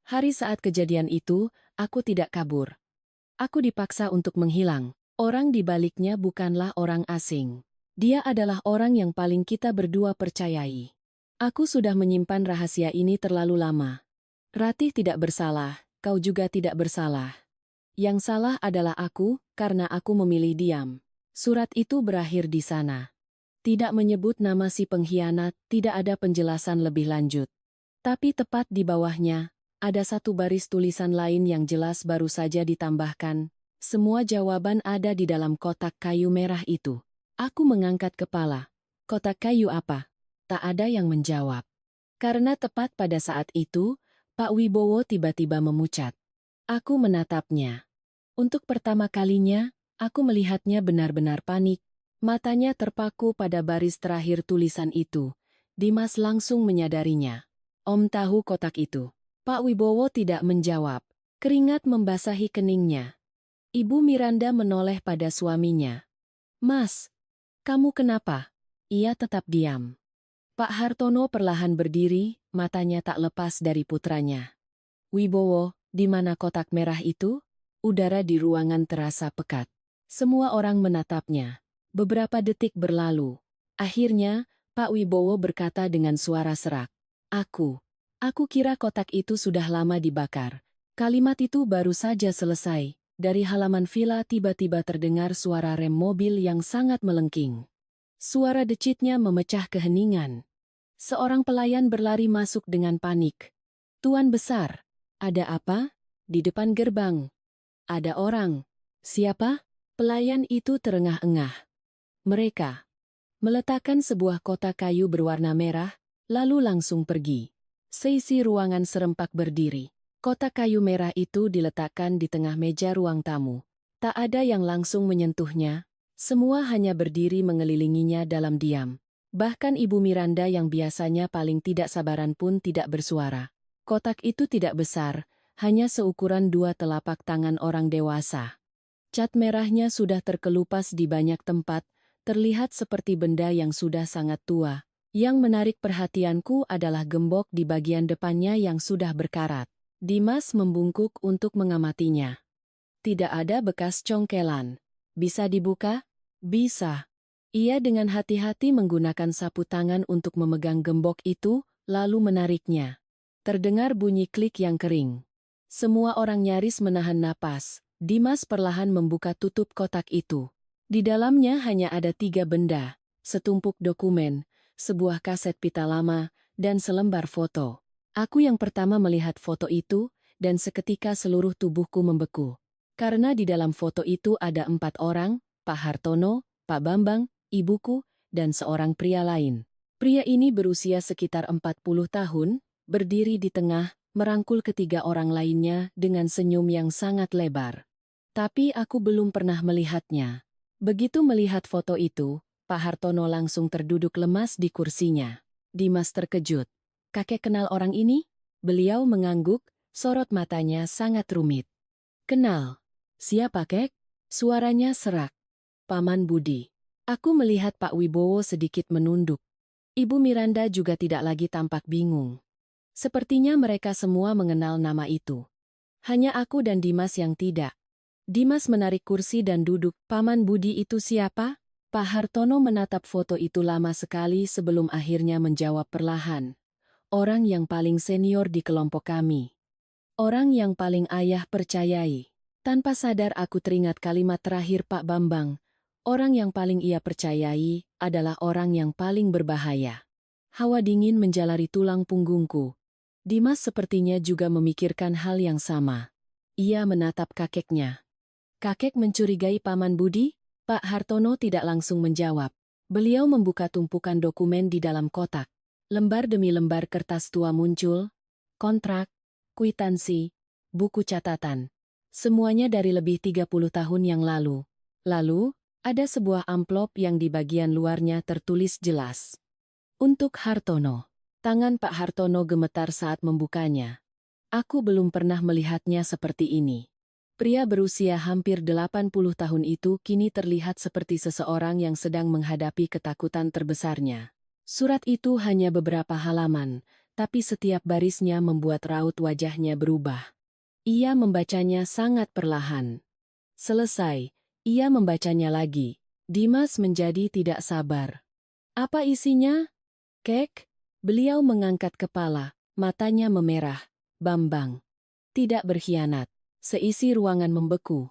Hari saat kejadian itu, aku tidak kabur. Aku dipaksa untuk menghilang. Orang di baliknya bukanlah orang asing. Dia adalah orang yang paling kita berdua percayai. Aku sudah menyimpan rahasia ini terlalu lama. Ratih tidak bersalah, kau juga tidak bersalah. Yang salah adalah aku, karena aku memilih diam. Surat itu berakhir di sana. Tidak menyebut nama si pengkhianat, tidak ada penjelasan lebih lanjut. Tapi tepat di bawahnya, ada satu baris tulisan lain yang jelas baru saja ditambahkan. Semua jawaban ada di dalam kotak kayu merah itu. Aku mengangkat kepala. Kotak kayu apa? Tak ada yang menjawab. Karena tepat pada saat itu, Pak Wibowo tiba-tiba memucat. Aku menatapnya. Untuk pertama kalinya, aku melihatnya benar-benar panik. Matanya terpaku pada baris terakhir tulisan itu. Dimas langsung menyadarinya. Om tahu kotak itu. Pak Wibowo tidak menjawab. Keringat membasahi keningnya. Ibu Miranda menoleh pada suaminya. Mas, kamu kenapa? Ia tetap diam. Pak Hartono perlahan berdiri, matanya tak lepas dari putranya. Wibowo, di mana kotak merah itu? Udara di ruangan terasa pekat. Semua orang menatapnya. Beberapa detik berlalu. Akhirnya, Pak Wibowo berkata dengan suara serak. Aku kira kotak itu sudah lama dibakar. Kalimat itu baru saja selesai. Dari halaman villa tiba-tiba terdengar suara rem mobil yang sangat melengking. Suara decitnya memecah keheningan. Seorang pelayan berlari masuk dengan panik. Tuan besar, ada apa? Di depan gerbang. Ada orang. Siapa? Pelayan itu terengah-engah. Mereka meletakkan sebuah kotak kayu berwarna merah, lalu langsung pergi. Seisi ruangan serempak berdiri. Kotak kayu merah itu diletakkan di tengah meja ruang tamu. Tak ada yang langsung menyentuhnya. Semua hanya berdiri mengelilinginya dalam diam. Bahkan Ibu Miranda yang biasanya paling tidak sabaran pun tidak bersuara. Kotak itu tidak besar, hanya seukuran dua telapak tangan orang dewasa. Cat merahnya sudah terkelupas di banyak tempat, terlihat seperti benda yang sudah sangat tua. Yang menarik perhatianku adalah gembok di bagian depannya yang sudah berkarat. Dimas membungkuk untuk mengamatinya. Tidak ada bekas congkelan. Bisa dibuka? Bisa. Ia dengan hati-hati menggunakan sapu tangan untuk memegang gembok itu, lalu menariknya. Terdengar bunyi klik yang kering. Semua orang nyaris menahan napas. Dimas perlahan membuka tutup kotak itu. Di dalamnya hanya ada 3 benda, setumpuk dokumen, sebuah kaset pita lama, dan selembar foto. Aku yang pertama melihat foto itu, dan seketika seluruh tubuhku membeku. Karena di dalam foto itu ada 4 orang, Pak Hartono, Pak Bambang, ibuku, dan seorang pria lain. Pria ini berusia sekitar 40 tahun, berdiri di tengah, merangkul ketiga orang lainnya dengan senyum yang sangat lebar. Tapi aku belum pernah melihatnya. Begitu melihat foto itu, Pak Hartono langsung terduduk lemas di kursinya. Dimas terkejut. Kakek kenal orang ini? Beliau mengangguk, sorot matanya sangat rumit. Kenal. Siapa kek? Suaranya serak. Paman Budi. Aku melihat Pak Wibowo sedikit menunduk. Ibu Miranda juga tidak lagi tampak bingung. Sepertinya mereka semua mengenal nama itu. Hanya aku dan Dimas yang tidak. Dimas menarik kursi dan duduk. Paman Budi itu siapa? Pak Hartono menatap foto itu lama sekali sebelum akhirnya menjawab perlahan. Orang yang paling senior di kelompok kami. Orang yang paling ayah percayai. Tanpa sadar aku teringat kalimat terakhir Pak Bambang. Orang yang paling ia percayai adalah orang yang paling berbahaya. Hawa dingin menjalari tulang punggungku. Dimas sepertinya juga memikirkan hal yang sama. Ia menatap kakeknya. Kakek mencurigai Paman Budi? Pak Hartono tidak langsung menjawab. Beliau membuka tumpukan dokumen di dalam kotak. Lembar demi lembar kertas tua muncul. Kontrak, kwitansi, buku catatan. Semuanya dari lebih 30 tahun yang lalu. Lalu, ada sebuah amplop yang di bagian luarnya tertulis jelas. Untuk Hartono. Tangan Pak Hartono gemetar saat membukanya. Aku belum pernah melihatnya seperti ini. Pria berusia hampir 80 tahun itu kini terlihat seperti seseorang yang sedang menghadapi ketakutan terbesarnya. Surat itu hanya beberapa halaman, tapi setiap barisnya membuat raut wajahnya berubah. Ia membacanya sangat perlahan. Selesai, ia membacanya lagi. Dimas menjadi tidak sabar. Apa isinya? Kek? Beliau mengangkat kepala, matanya memerah. Bambang. Tidak berkhianat. Seisi ruangan membeku.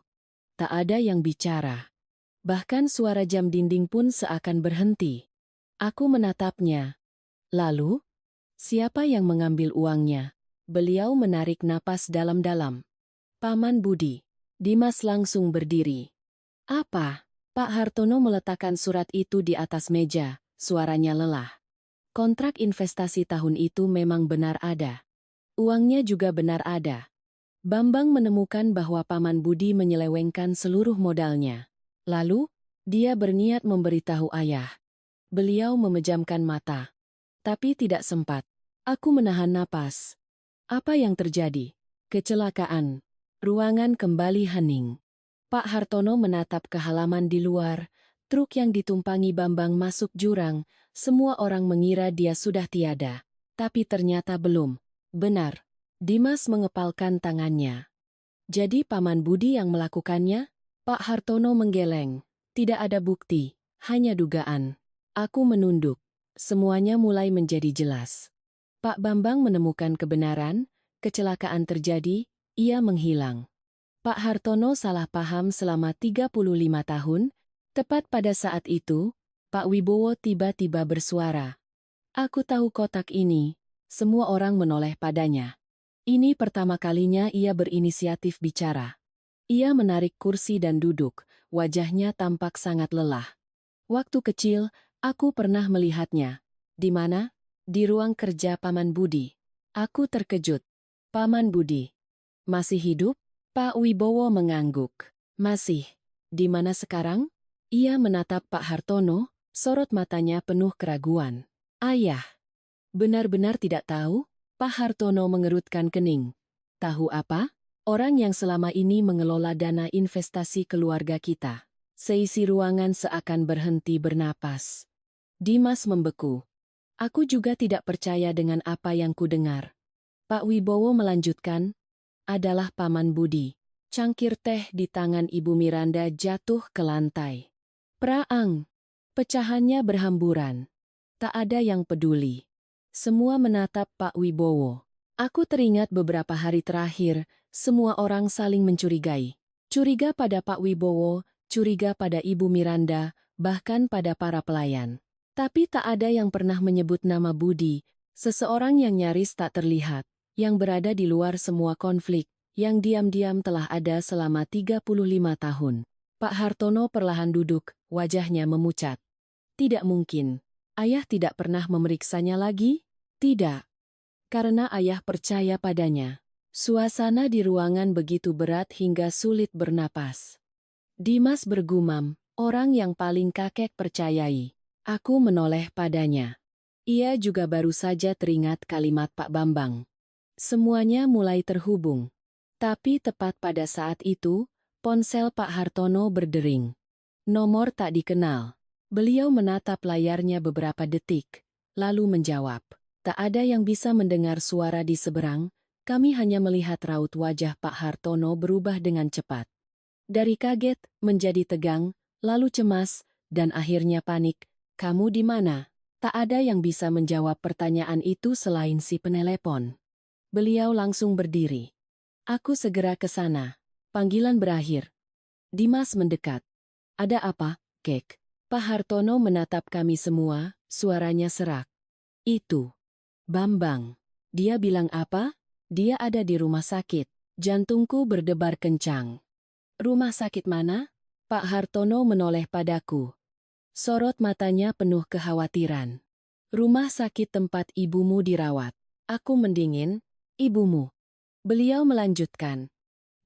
Tak ada yang bicara. Bahkan suara jam dinding pun seakan berhenti. Aku menatapnya. Lalu, siapa yang mengambil uangnya? Beliau menarik napas dalam-dalam. Paman Budi. Dimas langsung berdiri. Apa? Pak Hartono meletakkan surat itu di atas meja, suaranya lelah. Kontrak investasi tahun itu memang benar ada. Uangnya juga benar ada. Bambang menemukan bahwa Paman Budi menyelewengkan seluruh modalnya. Lalu, dia berniat memberitahu ayah. Beliau memejamkan mata. Tapi tidak sempat. Aku menahan napas. Apa yang terjadi? Kecelakaan. Ruangan kembali hening. Pak Hartono menatap ke halaman di luar. Truk yang ditumpangi Bambang masuk jurang. Semua orang mengira dia sudah tiada. Tapi ternyata belum. Benar. Dimas mengepalkan tangannya. Jadi Paman Budi yang melakukannya? Pak Hartono menggeleng. Tidak ada bukti, hanya dugaan. Aku menunduk. Semuanya mulai menjadi jelas. Pak Bambang menemukan kebenaran, kecelakaan terjadi, ia menghilang. Pak Hartono salah paham selama 35 tahun, tepat pada saat itu, Pak Wibowo tiba-tiba bersuara. Aku tahu kotak ini, semua orang menoleh padanya. Ini pertama kalinya ia berinisiatif bicara. Ia menarik kursi dan duduk, wajahnya tampak sangat lelah. Waktu kecil, aku pernah melihatnya. Di mana? Di ruang kerja Paman Budi. Aku terkejut. Paman Budi. Masih hidup? Pak Wibowo mengangguk. Masih. Di mana sekarang? Ia menatap Pak Hartono, sorot matanya penuh keraguan. Ayah. Benar-benar tidak tahu? Pak Hartono mengerutkan kening. Tahu apa? Orang yang selama ini mengelola dana investasi keluarga kita. Seisi ruangan seakan berhenti bernapas. Dimas membeku. Aku juga tidak percaya dengan apa yang kudengar. Pak Wibowo melanjutkan, adalah Paman Budi. Cangkir teh di tangan Ibu Miranda jatuh ke lantai. Praang. Pecahannya berhamburan. Tak ada yang peduli. Semua menatap Pak Wibowo. Aku teringat beberapa hari terakhir, semua orang saling mencurigai. Curiga pada Pak Wibowo, curiga pada Ibu Miranda, bahkan pada para pelayan. Tapi tak ada yang pernah menyebut nama Budi, seseorang yang nyaris tak terlihat, yang berada di luar semua konflik, yang diam-diam telah ada selama 35 tahun. Pak Hartono perlahan duduk, wajahnya memucat. Tidak mungkin. Ayah tidak pernah memeriksanya lagi? Tidak. Karena ayah percaya padanya. Suasana di ruangan begitu berat hingga sulit bernapas. Dimas bergumam, orang yang paling kakek percayai. Aku menoleh padanya. Ia juga baru saja teringat kalimat Pak Bambang. Semuanya mulai terhubung. Tapi tepat pada saat itu, ponsel Pak Hartono berdering. Nomor tak dikenal. Beliau menatap layarnya beberapa detik, lalu menjawab. Tak ada yang bisa mendengar suara di seberang, kami hanya melihat raut wajah Pak Hartono berubah dengan cepat. Dari kaget, menjadi tegang, lalu cemas, dan akhirnya panik. "Kamu di mana?" Tak ada yang bisa menjawab pertanyaan itu selain si penelepon. Beliau langsung berdiri. Aku segera ke sana. Panggilan berakhir. Dimas mendekat. "Ada apa, Kek?" Pak Hartono menatap kami semua, suaranya serak. "Itu Bambang." "Dia bilang apa?" "Dia ada di rumah sakit." Jantungku berdebar kencang. "Rumah sakit mana?" Pak Hartono menoleh padaku. Sorot matanya penuh kekhawatiran. "Rumah sakit tempat ibumu dirawat." Aku mendingin. "Ibumu?" Beliau melanjutkan.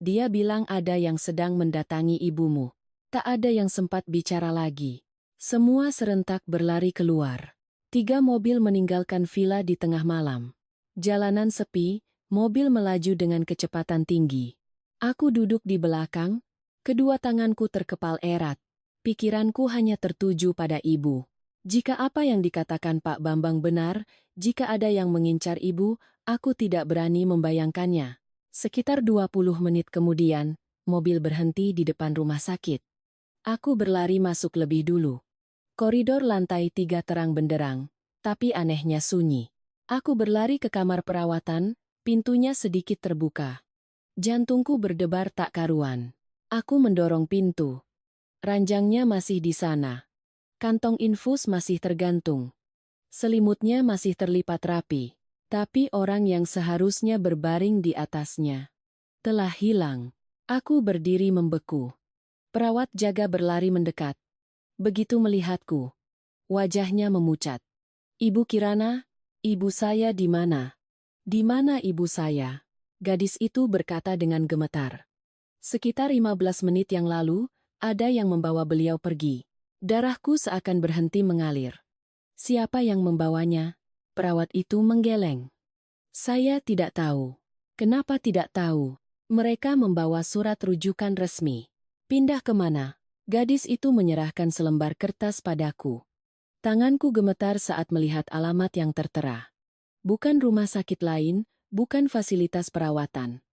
"Dia bilang ada yang sedang mendatangi ibumu." Tak ada yang sempat bicara lagi. Semua serentak berlari keluar. 3 mobil meninggalkan villa di tengah malam. Jalanan sepi, mobil melaju dengan kecepatan tinggi. Aku duduk di belakang, kedua tanganku terkepal erat. Pikiranku hanya tertuju pada ibu. Jika apa yang dikatakan Pak Bambang benar, jika ada yang mengincar ibu, aku tidak berani membayangkannya. Sekitar 20 menit kemudian, mobil berhenti di depan rumah sakit. Aku berlari masuk lebih dulu. Koridor lantai 3 terang benderang, tapi anehnya sunyi. Aku berlari ke kamar perawatan, pintunya sedikit terbuka. Jantungku berdebar tak karuan. Aku mendorong pintu. Ranjangnya masih di sana. Kantong infus masih tergantung. Selimutnya masih terlipat rapi. Tapi orang yang seharusnya berbaring di atasnya telah hilang. Aku berdiri membeku. Perawat jaga berlari mendekat. Begitu melihatku, wajahnya memucat. "Ibu Kirana, ibu saya di mana?" "Di mana ibu saya?" Gadis itu berkata dengan gemetar. "Sekitar 15 menit yang lalu, ada yang membawa beliau pergi." Darahku seakan berhenti mengalir. "Siapa yang membawanya?" Perawat itu menggeleng. "Saya tidak tahu." "Kenapa tidak tahu?" "Mereka membawa surat rujukan resmi." "Pindah kemana?" Gadis itu menyerahkan selembar kertas padaku. Tanganku gemetar saat melihat alamat yang tertera. Bukan rumah sakit lain, bukan fasilitas perawatan,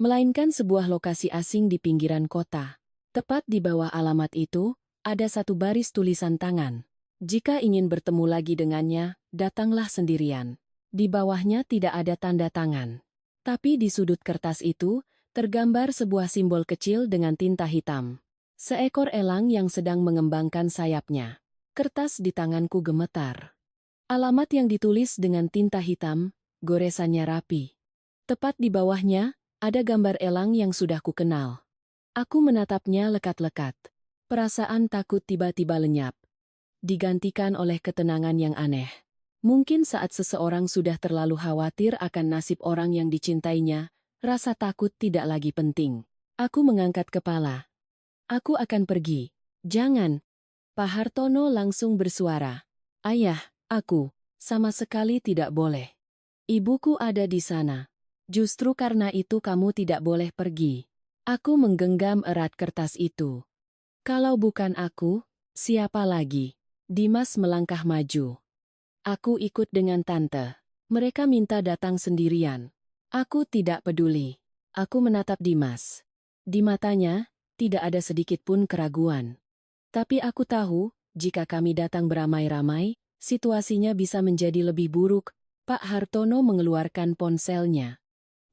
melainkan sebuah lokasi asing di pinggiran kota. Tepat di bawah alamat itu, ada satu baris tulisan tangan. "Jika ingin bertemu lagi dengannya, datanglah sendirian." Di bawahnya tidak ada tanda tangan. Tapi di sudut kertas itu, tergambar sebuah simbol kecil dengan tinta hitam. Seekor elang yang sedang mengembangkan sayapnya. Kertas di tanganku gemetar. Alamat yang ditulis dengan tinta hitam, goresannya rapi. Tepat di bawahnya, ada gambar elang yang sudah kukenal. Aku menatapnya lekat-lekat. Perasaan takut tiba-tiba lenyap. Digantikan oleh ketenangan yang aneh. Mungkin saat seseorang sudah terlalu khawatir akan nasib orang yang dicintainya, rasa takut tidak lagi penting. Aku mengangkat kepala. "Aku akan pergi." "Jangan." Pak Hartono langsung bersuara. "Ayah, aku sama sekali tidak boleh. Ibuku ada di sana. Justru karena itu kamu tidak boleh pergi." Aku menggenggam erat kertas itu. "Kalau bukan aku, siapa lagi?" Dimas melangkah maju. "Aku ikut dengan tante. Mereka minta datang sendirian." Aku tidak peduli. Aku menatap Dimas. Di matanya, tidak ada sedikit pun keraguan. Tapi aku tahu, jika kami datang beramai-ramai, situasinya bisa menjadi lebih buruk. Pak Hartono mengeluarkan ponselnya.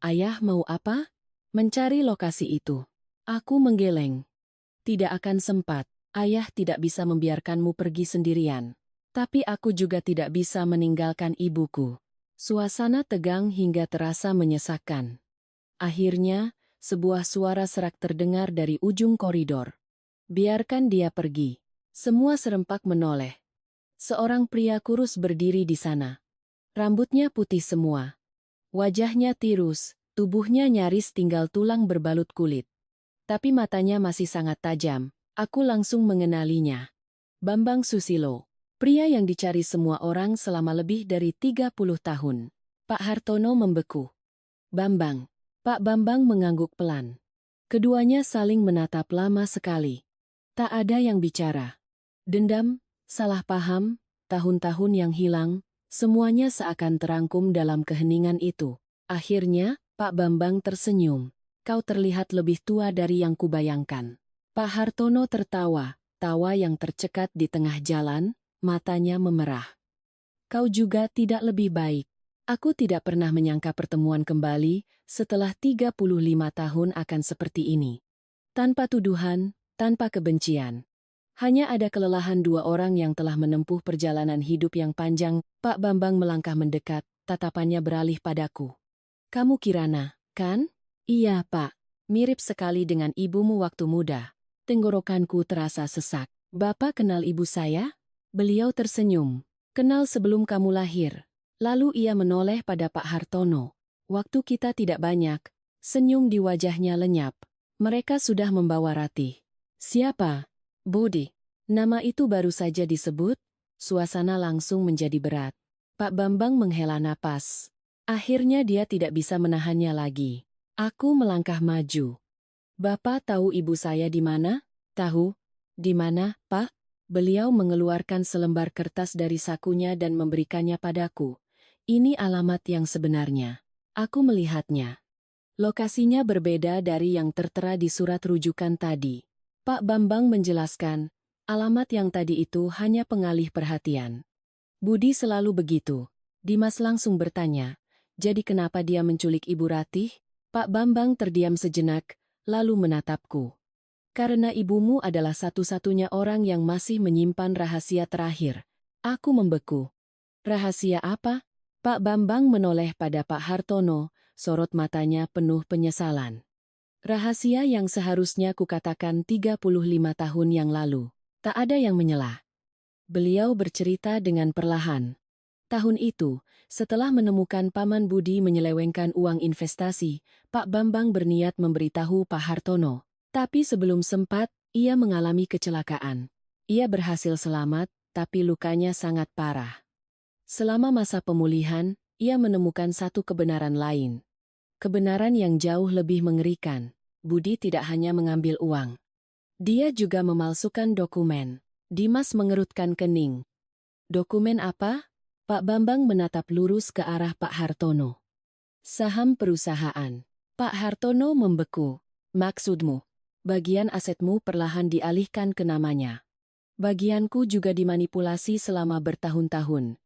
"Ayah mau apa?" "Mencari lokasi itu." Aku menggeleng. "Tidak akan sempat. Ayah tidak bisa membiarkanmu pergi sendirian. Tapi aku juga tidak bisa meninggalkan ibuku." Suasana tegang hingga terasa menyesakkan. Akhirnya, sebuah suara serak terdengar dari ujung koridor. "Biarkan dia pergi." Semua serempak menoleh. Seorang pria kurus berdiri di sana. Rambutnya putih semua. Wajahnya tirus, tubuhnya nyaris tinggal tulang berbalut kulit. Tapi matanya masih sangat tajam. Aku langsung mengenalinya. Bambang Susilo. Pria yang dicari semua orang selama lebih dari 30 tahun. Pak Hartono membeku. "Bambang." Pak Bambang mengangguk pelan. Keduanya saling menatap lama sekali. Tak ada yang bicara. Dendam, salah paham, tahun-tahun yang hilang, semuanya seakan terangkum dalam keheningan itu. Akhirnya, Pak Bambang tersenyum. "Kau terlihat lebih tua dari yang kubayangkan." Pak Hartono tertawa. tawa yang tercekat di tengah jalan, matanya memerah. Kau juga tidak lebih baik. Aku tidak pernah menyangka pertemuan kembali setelah 35 tahun akan seperti ini. Tanpa tuduhan, tanpa kebencian. Hanya ada kelelahan dua orang yang telah menempuh perjalanan hidup yang panjang. Pak Bambang melangkah mendekat, tatapannya beralih padaku. Kamu Kirana, kan? Iya, Pak. Mirip sekali dengan ibumu waktu muda. Tenggorokanku terasa sesak. Bapak kenal ibu saya? Beliau tersenyum. Kenal sebelum kamu lahir. Lalu ia menoleh pada Pak Hartono. Waktu kita tidak banyak. Senyum di wajahnya lenyap. Mereka sudah membawa Ratih. Siapa? Budi. Nama itu baru saja disebut, suasana langsung menjadi berat. Pak Bambang menghela napas. Akhirnya dia tidak bisa menahannya lagi. Aku melangkah maju. Bapak tahu ibu saya di mana? Tahu. Di mana, Pak? Beliau mengeluarkan selembar kertas dari sakunya dan memberikannya padaku. Ini alamat yang sebenarnya. Aku melihatnya. Lokasinya berbeda dari yang tertera di surat rujukan tadi. Pak Bambang menjelaskan, alamat yang tadi itu hanya pengalih perhatian. Budi selalu begitu. Dimas langsung bertanya, jadi kenapa dia menculik Ibu Ratih? Pak Bambang terdiam sejenak, lalu menatapku. Karena ibumu adalah satu-satunya orang yang masih menyimpan rahasia terakhir. Aku membeku. Rahasia apa? Pak Bambang menoleh pada Pak Hartono, sorot matanya penuh penyesalan. Rahasia yang seharusnya kukatakan 35 tahun yang lalu. Tak ada yang menyela. Beliau bercerita dengan perlahan. Tahun itu, setelah menemukan Paman Budi menyelewengkan uang investasi, Pak Bambang berniat memberitahu Pak Hartono. Tapi sebelum sempat, ia mengalami kecelakaan. Ia berhasil selamat, tapi lukanya sangat parah. Selama masa pemulihan, ia menemukan satu kebenaran lain. Kebenaran yang jauh lebih mengerikan. Budi tidak hanya mengambil uang. Dia juga memalsukan dokumen. Dimas mengerutkan kening. Dokumen apa? Pak Bambang menatap lurus ke arah Pak Hartono. Saham perusahaan. Pak Hartono membeku. Maksudmu? Bagian asetmu perlahan dialihkan ke namanya. Bagianku juga dimanipulasi selama bertahun-tahun.